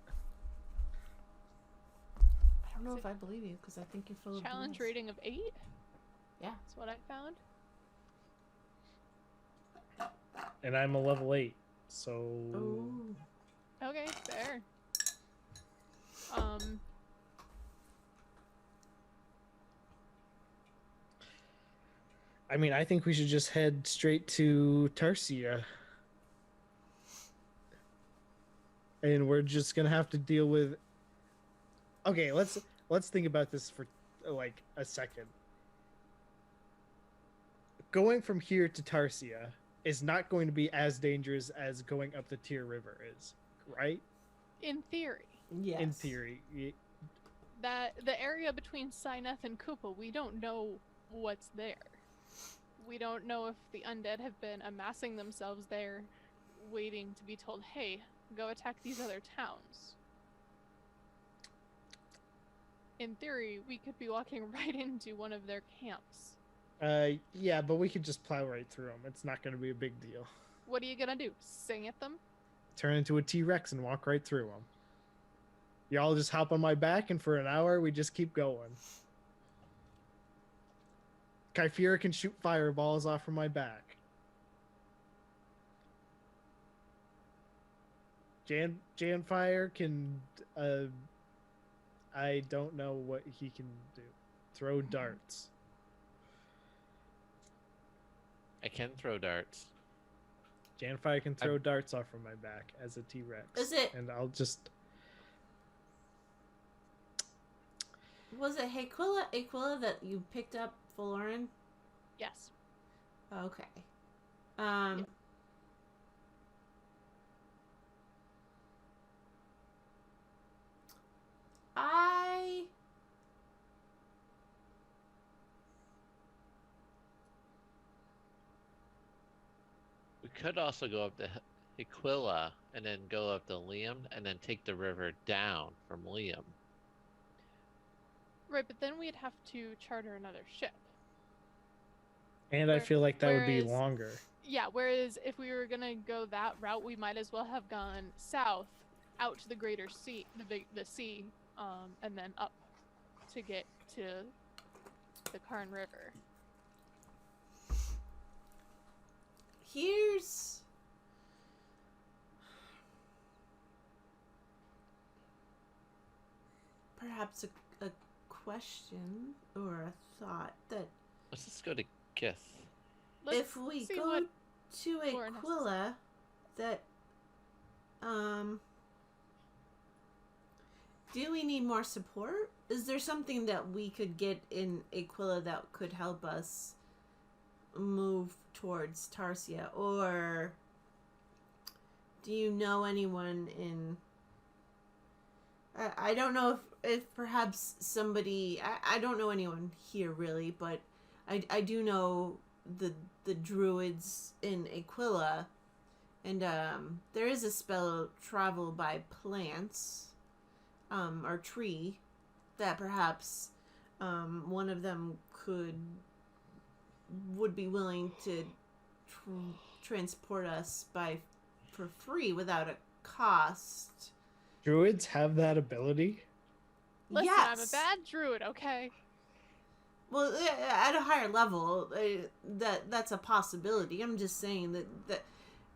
[SPEAKER 1] I don't know
[SPEAKER 3] Is
[SPEAKER 1] if I believe you because I think you're full of
[SPEAKER 3] Challenge
[SPEAKER 1] BS.
[SPEAKER 3] rating of 8?
[SPEAKER 1] Yeah.
[SPEAKER 3] That's what I found.
[SPEAKER 2] And I'm a level 8, so...
[SPEAKER 1] Ooh.
[SPEAKER 3] Okay, fair.
[SPEAKER 2] I mean, I think we should just head straight to Tarsia. And we're just gonna have to deal with... Okay, let's think about this for, like, a second. Going from here to Tarsia is not going to be as dangerous as going up the Tyr River is, right?
[SPEAKER 3] In theory.
[SPEAKER 1] Yes.
[SPEAKER 2] In theory.
[SPEAKER 3] That the area between Sineth and Koopa, we don't know what's there. We don't know if the undead have been amassing themselves there, waiting to be told, hey, go attack these other towns. In theory, we could be walking right into one of their camps.
[SPEAKER 2] Yeah, but we could just plow right through them. It's not going to be a big deal.
[SPEAKER 3] What are you gonna do? Sing at them?
[SPEAKER 2] Turn into a T-Rex and walk right through them. Y'all just hop on my back, and for an hour, we just keep going. Kyphira can shoot fireballs off from my back. Janfire can. I don't know what he can do. Throw darts.
[SPEAKER 4] I can throw darts.
[SPEAKER 2] Janfire can throw darts off of my back as a T-Rex.
[SPEAKER 1] Is it-
[SPEAKER 2] And I'll just.
[SPEAKER 1] Was it Aquila that you picked up, Valoran?
[SPEAKER 3] Yes.
[SPEAKER 1] Okay.
[SPEAKER 3] Yeah.
[SPEAKER 1] I
[SPEAKER 4] We could also go up to Aquila and then go up to Liam and then take the river down from Liam.
[SPEAKER 3] Right, but then we'd have to charter another ship.
[SPEAKER 2] And I feel like that would be
[SPEAKER 3] whereas-
[SPEAKER 2] longer.
[SPEAKER 3] Yeah, whereas if we were gonna go that route, we might as well have gone south, out to the greater sea, the sea, and then up to get to the Karn River.
[SPEAKER 1] here's perhaps a question or a thought that
[SPEAKER 4] Let's just go to Kith.
[SPEAKER 3] Let's
[SPEAKER 1] if we
[SPEAKER 3] see
[SPEAKER 1] go
[SPEAKER 3] what
[SPEAKER 1] to
[SPEAKER 3] Lauren has to
[SPEAKER 1] Aquila, that do we need more support? Is there something that we could get in Aquila that could help us move towards Tarsia, or do you know anyone in? I don't know if perhaps somebody. I don't know anyone here really, but I do know the druids in Aquila, and there is a spell travel by plants, or tree, that perhaps one of them would be willing to transport us for free without a cost.
[SPEAKER 2] Druids have that ability?
[SPEAKER 3] Listen,
[SPEAKER 1] yes.
[SPEAKER 3] I'm a bad druid, okay?
[SPEAKER 1] Well, at a higher level, that's a possibility. I'm just saying that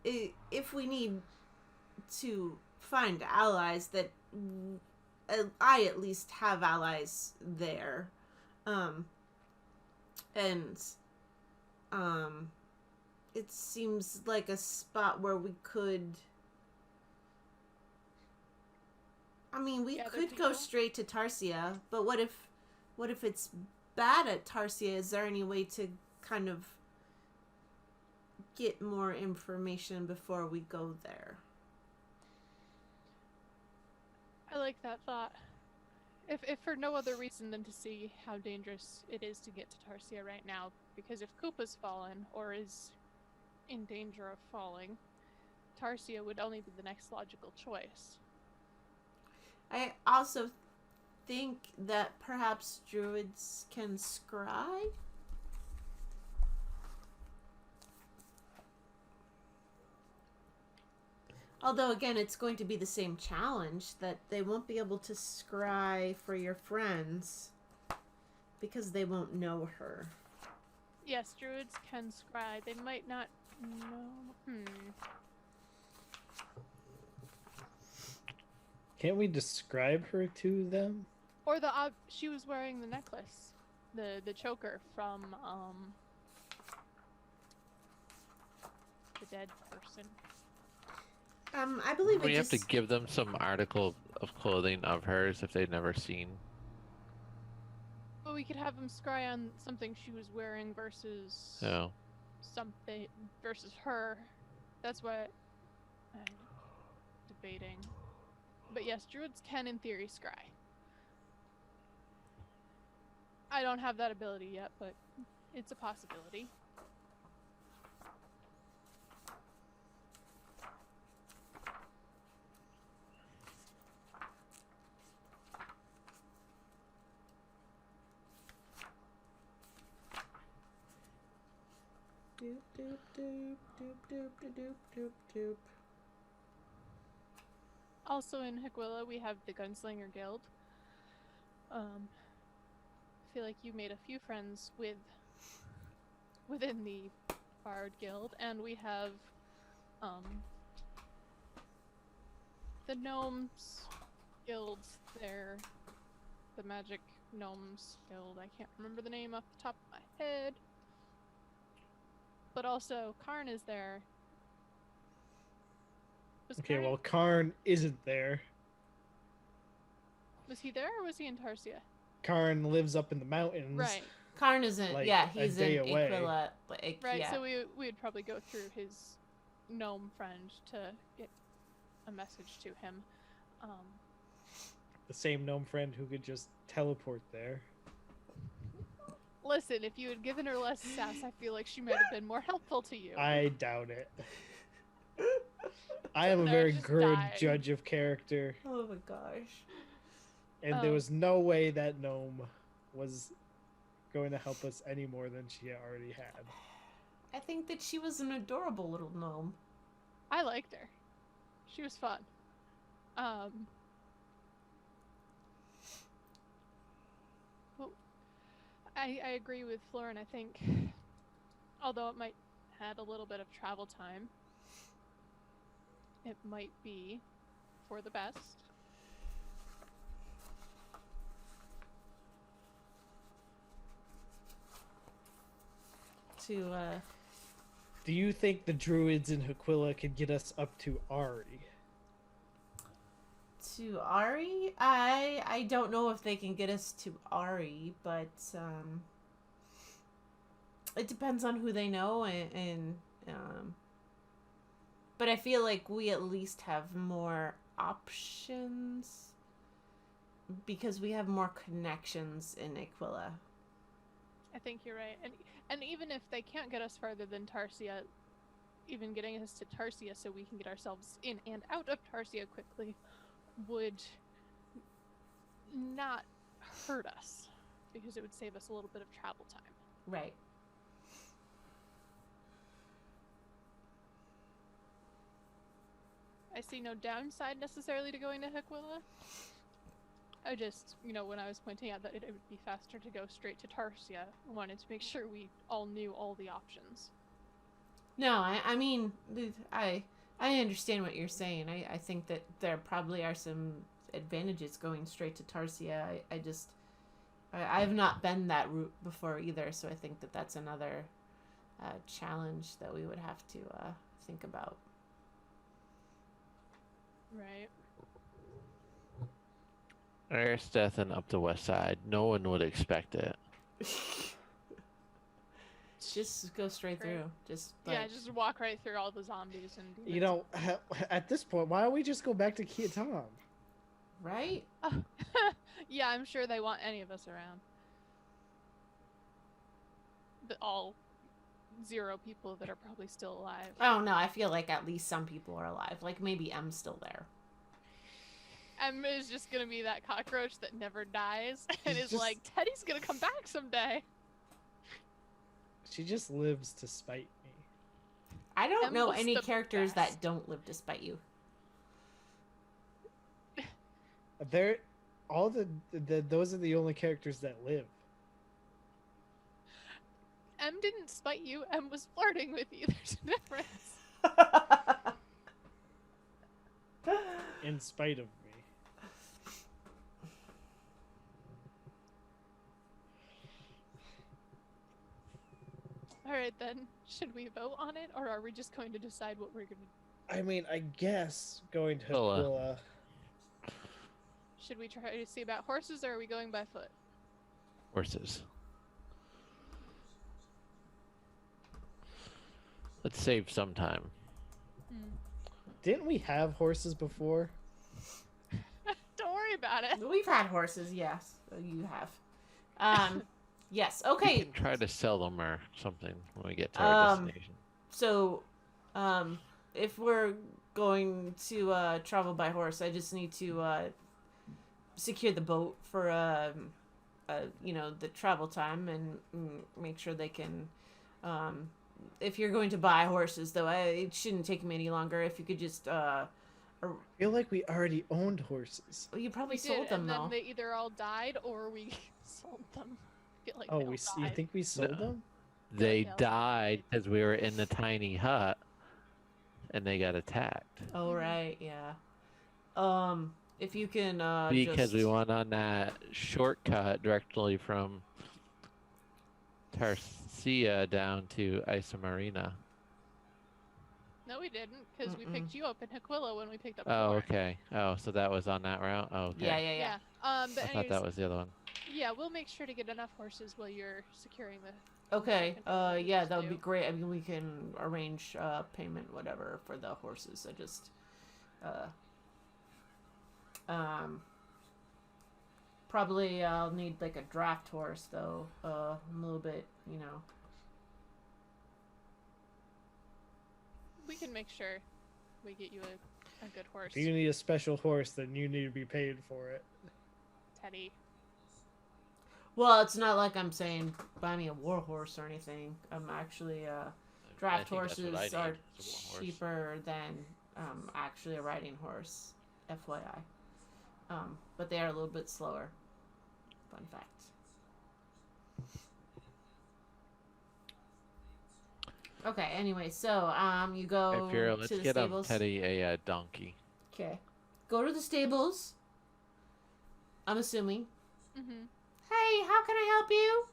[SPEAKER 1] if we need to find allies, that I at least have allies there, and it seems like a spot where we could. I mean, we
[SPEAKER 3] Gather
[SPEAKER 1] could go
[SPEAKER 3] people?
[SPEAKER 1] straight to Tarsia, but what if it's bad at Tarsia? Is there any way to kind of get more information before we go there?
[SPEAKER 3] I like that thought. If for no other reason than to see how dangerous it is to get to Tarsia right now, because if Koopa's fallen, or is in danger of falling, Tarsia would only be the next logical choice.
[SPEAKER 1] I also think that perhaps druids can scry. Although, again, it's going to be the same challenge, that they won't be able to scry for your friends because they won't know her.
[SPEAKER 3] Yes, druids can scry. They might not know.
[SPEAKER 2] Can't we describe her to them?
[SPEAKER 3] Or she was wearing the necklace, the choker from the dead person.
[SPEAKER 1] I believe
[SPEAKER 4] We
[SPEAKER 1] it
[SPEAKER 4] have
[SPEAKER 1] just...
[SPEAKER 4] to give them some article of clothing of hers if they've never seen.
[SPEAKER 3] But we could have them scry on something she was wearing versus
[SPEAKER 4] So
[SPEAKER 3] something versus her. That's what I'm debating. But yes, druids can in theory scry. I don't have that ability yet, but it's a possibility.
[SPEAKER 1] Doop, doop, doop, doop, doop, doop, doop, doop.
[SPEAKER 3] Also in Aquila, we have the Gunslinger Guild. I feel like you made a few friends within the Bard Guild, and we have the gnomes guilds there, the magic gnomes guild. I can't remember the name off the top of my head. But also, Karn is there. Was
[SPEAKER 2] Okay,
[SPEAKER 3] Karn,
[SPEAKER 2] well, Karn isn't there.
[SPEAKER 3] was he there or was he in Tarsia?
[SPEAKER 2] Karn lives up in the mountains.
[SPEAKER 3] Right,
[SPEAKER 1] Karn isn't.
[SPEAKER 2] Like,
[SPEAKER 1] Yeah,
[SPEAKER 2] a
[SPEAKER 1] he's
[SPEAKER 2] day
[SPEAKER 1] in
[SPEAKER 2] away.
[SPEAKER 1] Aquila. Like,
[SPEAKER 3] right.
[SPEAKER 1] yeah.
[SPEAKER 3] So we would probably go through his gnome friend to get a message to him.
[SPEAKER 2] The same gnome friend who could just teleport there.
[SPEAKER 3] Listen, if you had given her less sass, I feel like she might have been more helpful to you.
[SPEAKER 2] I doubt it. I am a
[SPEAKER 3] No,
[SPEAKER 2] very
[SPEAKER 3] just
[SPEAKER 2] good
[SPEAKER 3] die.
[SPEAKER 2] judge of character,
[SPEAKER 1] Oh my gosh.
[SPEAKER 2] and there was no way that gnome was going to help us any more than she already had.
[SPEAKER 1] I think that she was an adorable little gnome.
[SPEAKER 3] I liked her. She was fun. Well, I agree with Florin. I think, although it might add a little bit of travel time, it might be for the best.
[SPEAKER 1] To
[SPEAKER 2] Do you think the druids in Aquila could get us up to Ari?
[SPEAKER 1] to Ari, I don't know if they can get us to Ari, but it depends on who they know and but I feel like we at least have more options because we have more connections in Aquila.
[SPEAKER 3] I think you're right. And even if they can't get us farther than Tarsia, even getting us to Tarsia so we can get ourselves in and out of Tarsia quickly would not hurt us because it would save us a little bit of travel time.
[SPEAKER 1] Right.
[SPEAKER 3] I see no downside necessarily to going to Aquila. I just, when I was pointing out that it would be faster to go straight to Tarsia, I wanted to make sure we all knew all the options.
[SPEAKER 1] No, I mean, I understand what you're saying. I think that there probably are some advantages going straight to Tarsia. I've not been that route before either, so I think that that's another challenge that we would have to think about.
[SPEAKER 3] Right.
[SPEAKER 4] Aristeth and up the west side. No one would expect it.
[SPEAKER 1] Just go straight
[SPEAKER 3] Right.
[SPEAKER 1] through. Just
[SPEAKER 3] Yeah, just walk right through all the zombies and demons.
[SPEAKER 2] You know, at this point, why don't we just go back to Kiatam?
[SPEAKER 1] right.
[SPEAKER 3] Yeah, I'm sure they want any of us around. All 0 people that are probably still alive.
[SPEAKER 1] Oh no, I feel like at least some people are alive. Like maybe M's still there.
[SPEAKER 3] Em is just gonna be that cockroach that never dies and
[SPEAKER 2] She's
[SPEAKER 3] is
[SPEAKER 2] just-
[SPEAKER 3] like, Teddy's gonna come back someday.
[SPEAKER 2] She just lives to spite me.
[SPEAKER 1] I don't
[SPEAKER 3] Em
[SPEAKER 1] know
[SPEAKER 3] was
[SPEAKER 1] any
[SPEAKER 3] the
[SPEAKER 1] characters
[SPEAKER 3] best.
[SPEAKER 1] that don't live to spite you.
[SPEAKER 2] They're all those are the only characters that live.
[SPEAKER 3] Em didn't spite you. Em was flirting with you. There's a difference.
[SPEAKER 2] In spite of me.
[SPEAKER 3] All right then. Should we vote on it, or are we just going to decide what we're gonna?
[SPEAKER 2] I mean, I guess going to
[SPEAKER 4] Aquila.
[SPEAKER 2] Aquila.
[SPEAKER 3] Should we try to see about horses, or are we going by foot?
[SPEAKER 4] Horses. Let's save some time.
[SPEAKER 2] Didn't we have horses before?
[SPEAKER 3] Don't worry about it.
[SPEAKER 1] We've had horses, yes. You have. Yes.
[SPEAKER 4] We
[SPEAKER 1] Okay.
[SPEAKER 4] can try to sell them or something when we get to our destination.
[SPEAKER 1] So, if we're going to travel by horse, I just need to secure the boat for the travel time and make sure they can. If you're going to buy horses, though, it shouldn't take me any longer. If you could just,
[SPEAKER 2] I feel like we already owned horses.
[SPEAKER 1] you probably
[SPEAKER 3] We did,
[SPEAKER 1] sold them
[SPEAKER 3] and
[SPEAKER 1] though.
[SPEAKER 3] then they either all died or we sold them. I feel like
[SPEAKER 2] Oh,
[SPEAKER 3] they all
[SPEAKER 2] you
[SPEAKER 3] died.
[SPEAKER 2] think we sold
[SPEAKER 4] No.
[SPEAKER 2] them?
[SPEAKER 4] They
[SPEAKER 3] Yeah.
[SPEAKER 4] died because we were in the tiny hut and they got attacked.
[SPEAKER 1] Oh right, yeah. If you can
[SPEAKER 4] Because
[SPEAKER 1] just
[SPEAKER 4] we went on that shortcut directly from Tarsia down to Isomarina.
[SPEAKER 3] No, we didn't, because we
[SPEAKER 1] Mm-mm.
[SPEAKER 3] picked you up in Aquila when we picked up
[SPEAKER 4] Oh,
[SPEAKER 3] Thor.
[SPEAKER 4] okay. Oh, so that was on that route? Oh, okay.
[SPEAKER 1] yeah.
[SPEAKER 3] But
[SPEAKER 4] I thought
[SPEAKER 3] anyways,
[SPEAKER 4] that was the other one.
[SPEAKER 3] yeah, we'll make sure to get enough horses while you're securing the.
[SPEAKER 1] Okay.
[SPEAKER 3] second one we
[SPEAKER 1] Yeah,
[SPEAKER 3] just
[SPEAKER 1] that would be
[SPEAKER 3] do.
[SPEAKER 1] great. I mean, we can arrange payment, whatever, for the horses. I just probably I'll need like a draft horse though. A little bit, you know.
[SPEAKER 3] We can make sure we get you a good horse,
[SPEAKER 2] If you need a special horse, then you need to be paid for it.
[SPEAKER 3] Teddy.
[SPEAKER 1] Well, it's not like I'm saying buy me a war horse or anything. I'm actually draft
[SPEAKER 4] I think that's what I
[SPEAKER 1] horses are
[SPEAKER 4] need, is a war horse.
[SPEAKER 1] cheaper than actually a riding horse, FYI. But they are a little bit slower. Fun fact. Okay. Anyway, so you go
[SPEAKER 4] Hey, Fira, let's
[SPEAKER 1] to the
[SPEAKER 4] get
[SPEAKER 1] stables.
[SPEAKER 4] Teddy a donkey.
[SPEAKER 1] Okay. Go to the stables. I'm assuming.
[SPEAKER 3] Mm-hmm.
[SPEAKER 1] Hey, how can I help you?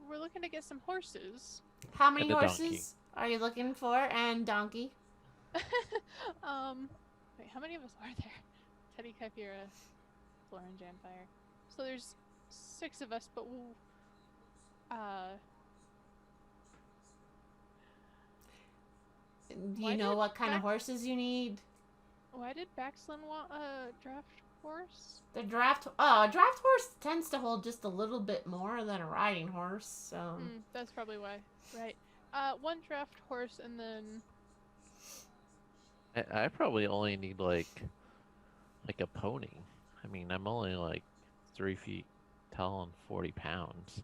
[SPEAKER 3] We're looking to get some horses.
[SPEAKER 1] How many
[SPEAKER 4] And a donkey.
[SPEAKER 1] horses are you looking for? And donkey?
[SPEAKER 3] Wait, how many of us are there? Teddy, Kyphira, Flora, and Janfire. So there's 6 of us, but we'll,
[SPEAKER 1] Do
[SPEAKER 3] Why
[SPEAKER 1] you know
[SPEAKER 3] did
[SPEAKER 1] what kind of
[SPEAKER 3] Bax-
[SPEAKER 1] horses you need?
[SPEAKER 3] why did Baxlin want a draft horse?
[SPEAKER 1] The draft. A draft horse tends to hold just a little bit more than a riding horse. So.
[SPEAKER 3] That's probably why. Right. 1 draft horse, and then
[SPEAKER 4] I probably only need like a pony. I mean, I'm only like 3 feet tall and 40 pounds.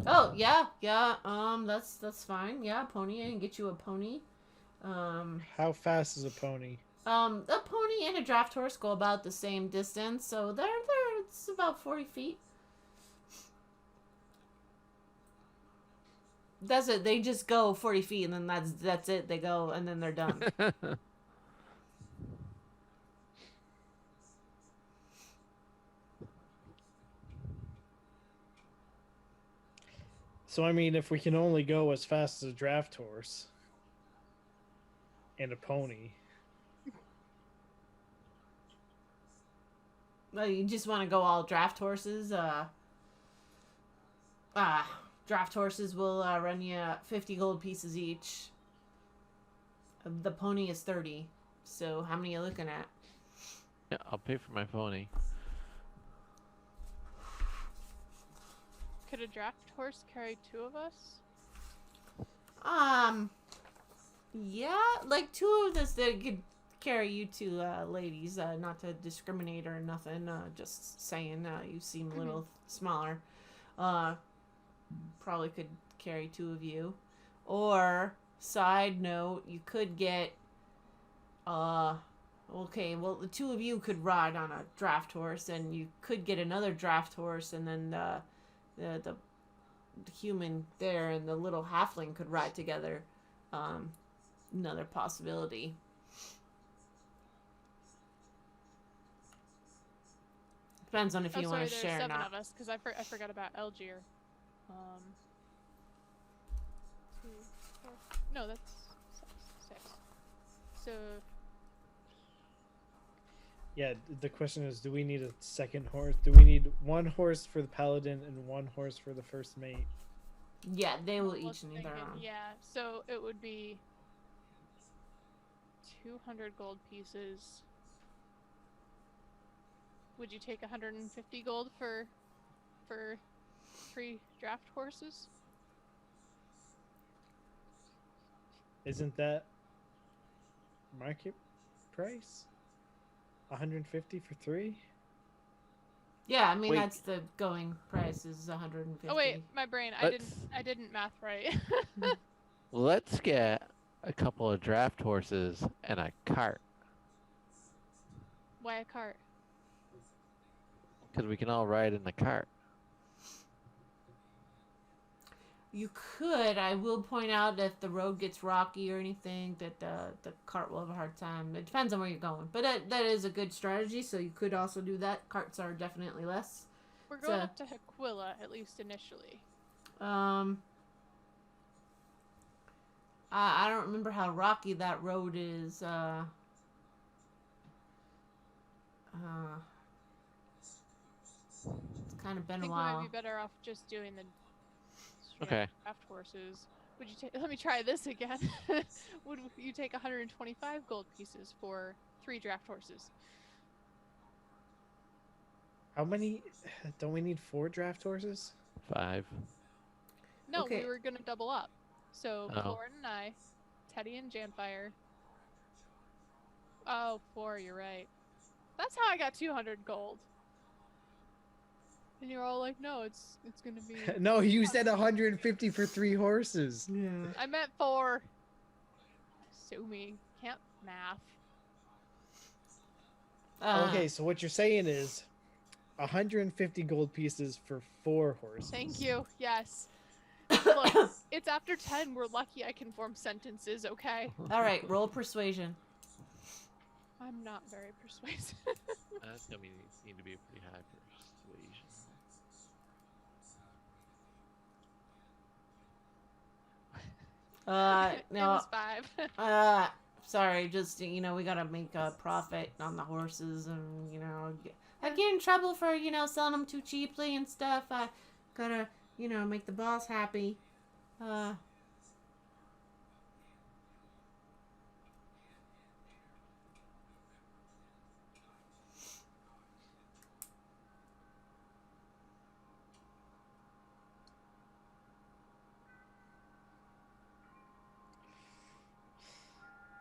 [SPEAKER 1] Oh yeah. That's fine. Yeah, pony. I can get you a pony.
[SPEAKER 2] How fast is a pony?
[SPEAKER 1] A pony and a draft horse go about the same distance, so they're it's about 40 feet. That's it. They just go 40 feet, and then that's it. They go, and then they're done.
[SPEAKER 2] So I mean, if we can only go as fast as a draft horse and a pony,
[SPEAKER 1] You just want to go all draft horses. Draft horses will run you 50 gold pieces each. The pony is 30. So how many are you looking at?
[SPEAKER 4] Yeah, I'll pay for my pony.
[SPEAKER 3] could a draft horse carry 2 of us?
[SPEAKER 1] Yeah, like 2 of us that could carry you 2 ladies. Not to discriminate or nothing. Just saying, you seem a little smaller. Probably could carry 2 of you. Or side note, you could get okay, well the 2 of you could ride on a draft horse, and you could get another draft horse, and then the human there and the little halfling could ride together. Another possibility. Depends on if you want to
[SPEAKER 3] there's
[SPEAKER 1] share or
[SPEAKER 3] 7
[SPEAKER 1] not.
[SPEAKER 3] of us, because I forgot about Elgier. 2, 4. No, that's 6. So
[SPEAKER 2] yeah. The question is, do we need a second horse? Do we need 1 horse for the paladin and 1 horse for the first mate?
[SPEAKER 1] Yeah, they will
[SPEAKER 3] I was
[SPEAKER 1] each need their
[SPEAKER 3] thinking,
[SPEAKER 1] own.
[SPEAKER 3] yeah, so it would be 200 gold pieces. Would you take 150 gold for 3 draft horses?
[SPEAKER 2] Isn't that market price? 150 for 3?
[SPEAKER 1] Yeah, I mean
[SPEAKER 4] Wait.
[SPEAKER 1] that's the going price is 150.
[SPEAKER 3] Oh wait, my brain.
[SPEAKER 4] Let's-
[SPEAKER 3] I didn't math right.
[SPEAKER 4] Let's get a couple of draft horses and a cart,
[SPEAKER 3] Why a cart?
[SPEAKER 4] because we can all ride in the cart.
[SPEAKER 1] You could. I will point out that if the road gets rocky or anything, that the cart will have a hard time. It depends on where you're going, but that is a good strategy. So you could also do that. Carts are definitely less.
[SPEAKER 3] We're going
[SPEAKER 1] So-
[SPEAKER 3] up to Aquila, at least initially.
[SPEAKER 1] I don't remember how rocky that road is. It's kind of
[SPEAKER 3] I
[SPEAKER 1] been a
[SPEAKER 3] think we might
[SPEAKER 1] while.
[SPEAKER 3] be better off just doing the
[SPEAKER 4] Okay.
[SPEAKER 3] draft horses. Would you take? Let me try this again. Would you take 125 gold pieces for 3 draft horses?
[SPEAKER 2] How many? Don't we need 4 draft horses?
[SPEAKER 4] 5.
[SPEAKER 3] No,
[SPEAKER 1] Okay.
[SPEAKER 3] we were gonna double up. So
[SPEAKER 4] Oh.
[SPEAKER 3] Florin and I, Teddy and Janfire. Oh, 4. You're right. That's how I got 200 gold. And you're all like, no, it's gonna be.
[SPEAKER 2] No, you said 150 for 3 horses.
[SPEAKER 1] Yeah.
[SPEAKER 3] I meant 4. Sue me. Can't math.
[SPEAKER 2] Okay, so what you're saying is 150 gold pieces for 4 horses.
[SPEAKER 3] Thank you. Yes. Look, it's after 10. We're lucky I can form sentences, okay?
[SPEAKER 1] All right, roll persuasion.
[SPEAKER 3] I'm not very persuasive.
[SPEAKER 4] That's gonna need to be a pretty high persuasion.
[SPEAKER 3] It
[SPEAKER 1] No.
[SPEAKER 3] was 5.
[SPEAKER 1] Sorry, just we gotta make a profit on the horses, and I get in trouble for selling them too cheaply and stuff. I gotta make the boss happy.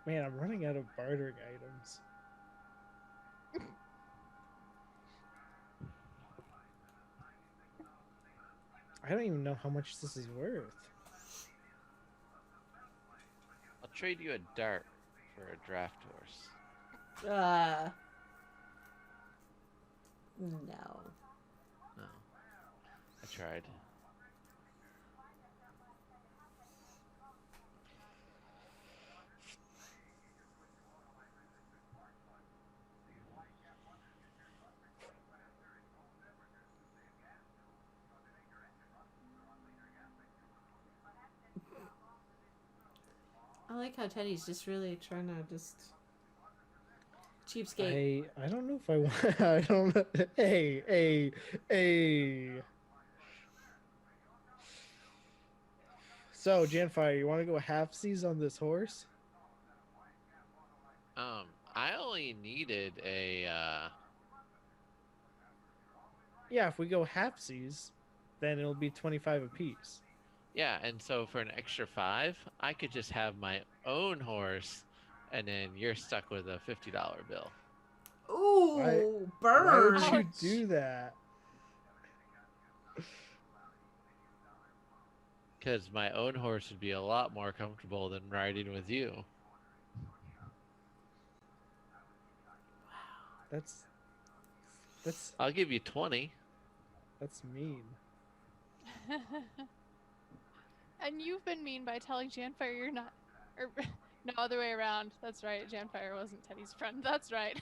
[SPEAKER 2] Man, I'm running out of bartering items. I don't even know how much this is worth.
[SPEAKER 4] I'll trade you a dart for a draft horse.
[SPEAKER 1] No.
[SPEAKER 4] No. I tried.
[SPEAKER 1] I like how Teddy's just really trying to just cheapskate.
[SPEAKER 2] I don't know if I want. I don't know. Hey. So, Janfire, you want to go halfsies on this horse?
[SPEAKER 4] I only needed a
[SPEAKER 2] Yeah, if we go halfsies, then it'll be 25 apiece.
[SPEAKER 4] yeah, and so for an extra 5, I could just have my own horse, and then you're stuck with a $50 bill.
[SPEAKER 1] Ooh,
[SPEAKER 2] Why
[SPEAKER 1] burn!
[SPEAKER 2] would you
[SPEAKER 3] Ouch.
[SPEAKER 2] do that?
[SPEAKER 4] Because my own horse would be a lot more comfortable than riding with you.
[SPEAKER 2] That's
[SPEAKER 4] I'll give you 20.
[SPEAKER 2] that's mean.
[SPEAKER 3] And you've been mean by telling Janfire you're not. Or, no, other way around. That's right. Janfire wasn't Teddy's friend. That's right.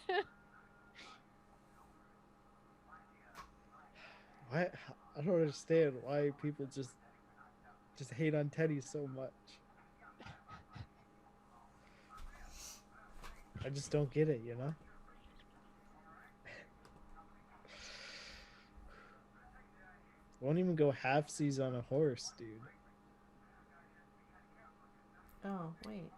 [SPEAKER 2] Why? I don't understand why people just hate on Teddy so much. I just don't get it, Won't even go halfsies on a horse, dude.
[SPEAKER 1] Oh wait.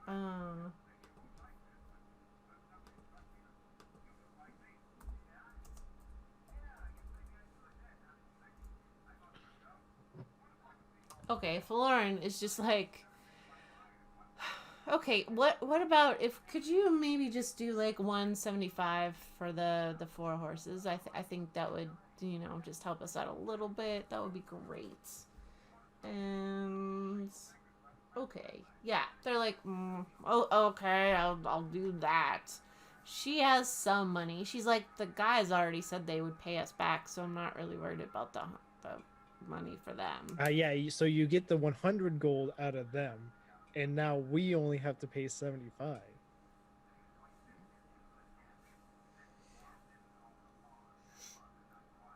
[SPEAKER 1] Okay, Florin is just like. Okay, what about if could you maybe just do like 175 for the 4 horses? I think that would just help us out a little bit. That would be great. And okay, yeah, they're like, oh, okay, I'll do that. She has some money. She's like, the guys already said they would pay us back, so I'm not really worried about the money for them.
[SPEAKER 2] Yeah, so you get the 100 gold out of them, and now we only have to pay 75.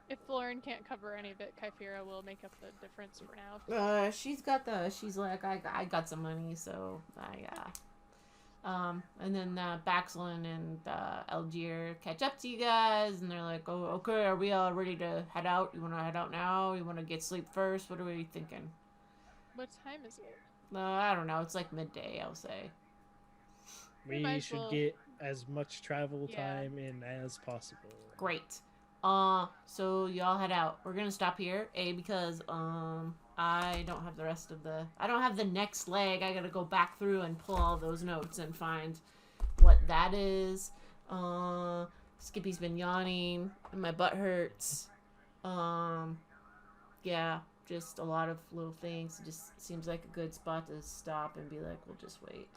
[SPEAKER 3] If Lauren can't cover any of it, Kyphera will make up the difference for now.
[SPEAKER 1] She's like, I got some money, so and then Baxlin and Algier catch up to you guys, and they're like, oh, okay, are we all ready to head out? You want to head out now? You want to get sleep first? What are we thinking?
[SPEAKER 3] What time is it?
[SPEAKER 1] I don't know. It's like midday, I'll say.
[SPEAKER 3] We might
[SPEAKER 2] We
[SPEAKER 3] as
[SPEAKER 2] should
[SPEAKER 3] well-
[SPEAKER 2] get as much travel
[SPEAKER 3] Yeah.
[SPEAKER 2] time in as possible.
[SPEAKER 1] Great. So y'all head out. We're gonna stop here, because I don't have the rest of I don't have the next leg. I gotta go back through and pull all those notes and find what that is. Skippy's been yawning and my butt hurts. Yeah, just a lot of little things. It just seems like a good spot to stop and be like, we'll just wait.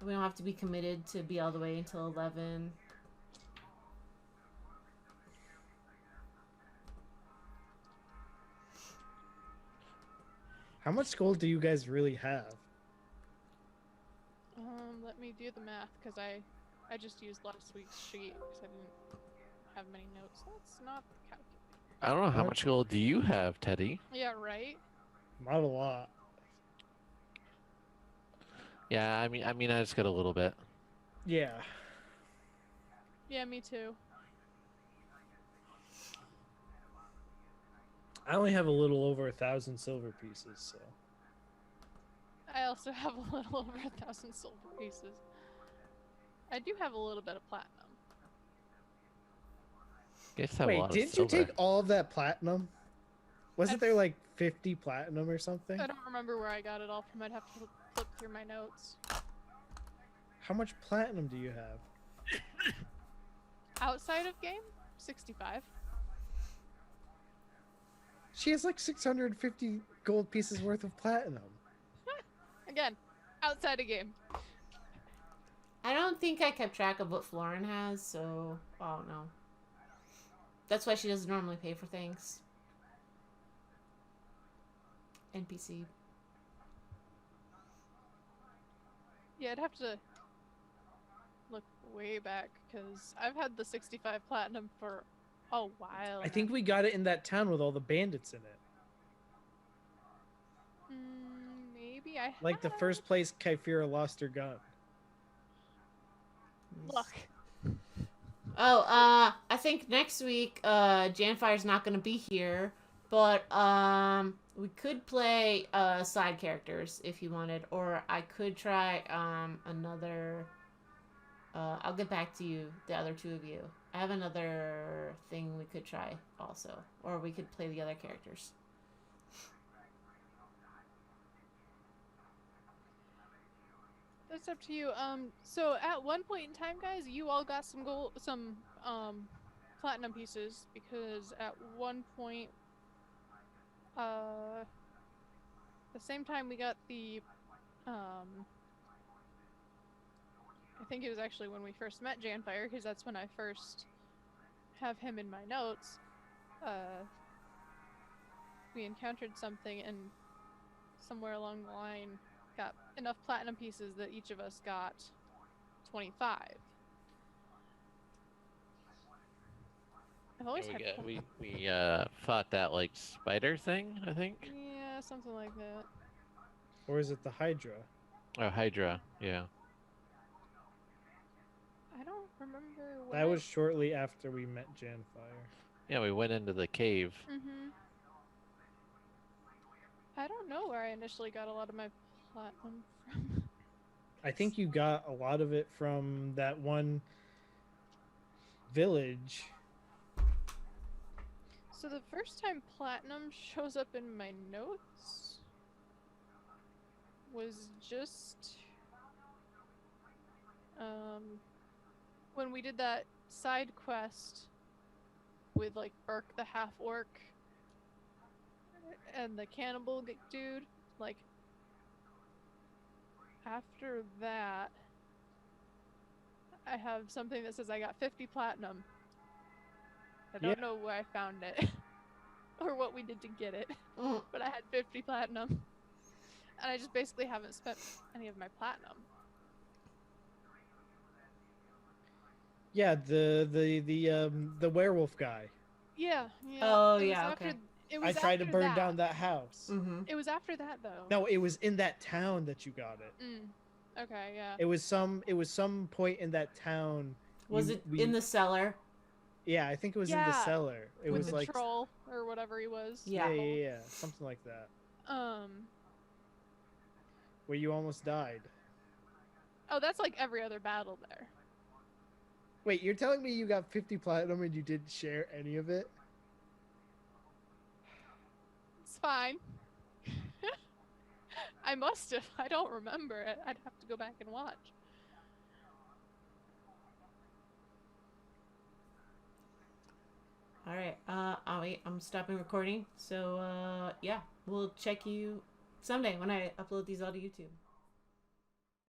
[SPEAKER 1] We don't have to be committed to be all the way until 11.
[SPEAKER 2] How much gold do you guys really have?
[SPEAKER 3] Let me do the math because I just used last week's sheet because I didn't have many notes. Let's not calculate.
[SPEAKER 4] I don't know how
[SPEAKER 2] What?
[SPEAKER 4] much gold do you have, Teddy?
[SPEAKER 3] Yeah, right.
[SPEAKER 2] Not a lot.
[SPEAKER 4] Yeah, I mean, I just got a little bit.
[SPEAKER 2] Yeah.
[SPEAKER 3] Yeah, me too.
[SPEAKER 2] I only have a little over 1,000 silver pieces, so.
[SPEAKER 3] I also have a little over 1,000 silver pieces. I do have a little bit of platinum.
[SPEAKER 4] Guess have a
[SPEAKER 2] Wait,
[SPEAKER 4] lot of
[SPEAKER 2] didn't you
[SPEAKER 4] silver.
[SPEAKER 2] take all of that platinum? Wasn't there like 50 platinum or something?
[SPEAKER 3] I don't remember where I got it all from. I'd have to flip through my notes.
[SPEAKER 2] How much platinum do you have?
[SPEAKER 3] Outside of game, 65.
[SPEAKER 2] She has like 650 gold pieces worth of platinum.
[SPEAKER 3] Again, outside of game.
[SPEAKER 1] I don't think I kept track of what Florin has, so I don't know. That's why she doesn't normally pay for things. NPC.
[SPEAKER 3] Yeah, I'd have to look way back because I've had the 65 platinum for a while.
[SPEAKER 2] I think we got it in that town with all the bandits in it.
[SPEAKER 3] Maybe I
[SPEAKER 2] Like the
[SPEAKER 3] have.
[SPEAKER 2] first place Kyphera lost her gun.
[SPEAKER 3] Look.
[SPEAKER 1] Oh, I think next week, Janfire's not gonna be here, but, we could play, side characters if you wanted, or I could try, another, I'll get back to you, the other two of you. I have another thing we could try also, or we could play the other characters.
[SPEAKER 3] That's up to you. So at one point in time, guys, you all got some platinum pieces because at one point, the same time we got the, I think it was actually when we first met Janfire, because that's when I first have him in my notes. We encountered something and somewhere along the line got enough platinum pieces that each of us got 25. I've always had
[SPEAKER 4] We fought that like spider thing, I think.
[SPEAKER 3] yeah, something like that.
[SPEAKER 2] Or is it the Hydra?
[SPEAKER 4] Oh, Hydra. Yeah.
[SPEAKER 3] I don't remember when
[SPEAKER 2] That was shortly after we met Janfire.
[SPEAKER 4] Yeah, we went into the cave.
[SPEAKER 3] I don't know where I initially got a lot of my platinum from.
[SPEAKER 2] I think you got a lot of it from that one village.
[SPEAKER 3] So the first time platinum shows up in my notes was just when we did that side quest with like Burke the half orc and the cannibal dude. Like after that, I have something that says I got 50 platinum. I don't know where I found it or what we did to get it,
[SPEAKER 1] Mm.
[SPEAKER 3] but I had 50 platinum. And I just basically haven't spent any of my platinum.
[SPEAKER 2] Yeah, the werewolf guy.
[SPEAKER 3] Yeah.
[SPEAKER 1] Oh,
[SPEAKER 3] it was
[SPEAKER 1] yeah,
[SPEAKER 3] after,
[SPEAKER 1] okay.
[SPEAKER 3] It
[SPEAKER 2] I
[SPEAKER 3] was
[SPEAKER 2] tried to
[SPEAKER 3] after
[SPEAKER 2] burn down that house.
[SPEAKER 1] Mm-hmm.
[SPEAKER 3] It was after that though.
[SPEAKER 2] No, it was in that town that you got it.
[SPEAKER 3] Okay, yeah.
[SPEAKER 2] It was some point in that town.
[SPEAKER 1] Was
[SPEAKER 2] you-
[SPEAKER 1] it
[SPEAKER 2] we-
[SPEAKER 1] in the cellar?
[SPEAKER 2] Yeah, I think it was in the
[SPEAKER 3] Yeah,
[SPEAKER 2] cellar. It
[SPEAKER 3] With
[SPEAKER 2] was
[SPEAKER 3] the
[SPEAKER 2] like
[SPEAKER 3] troll or whatever he was.
[SPEAKER 1] Yeah.
[SPEAKER 2] yeah, something like that. Where you almost died.
[SPEAKER 3] Oh, that's like every other battle there.
[SPEAKER 2] Wait, you're telling me you got 50 platinum and you didn't share any of it?
[SPEAKER 3] It's fine. I must have. I don't remember it. I'd have to go back and watch.
[SPEAKER 1] All right. I'm stopping recording. So, yeah, we'll check you someday when I upload these all to YouTube.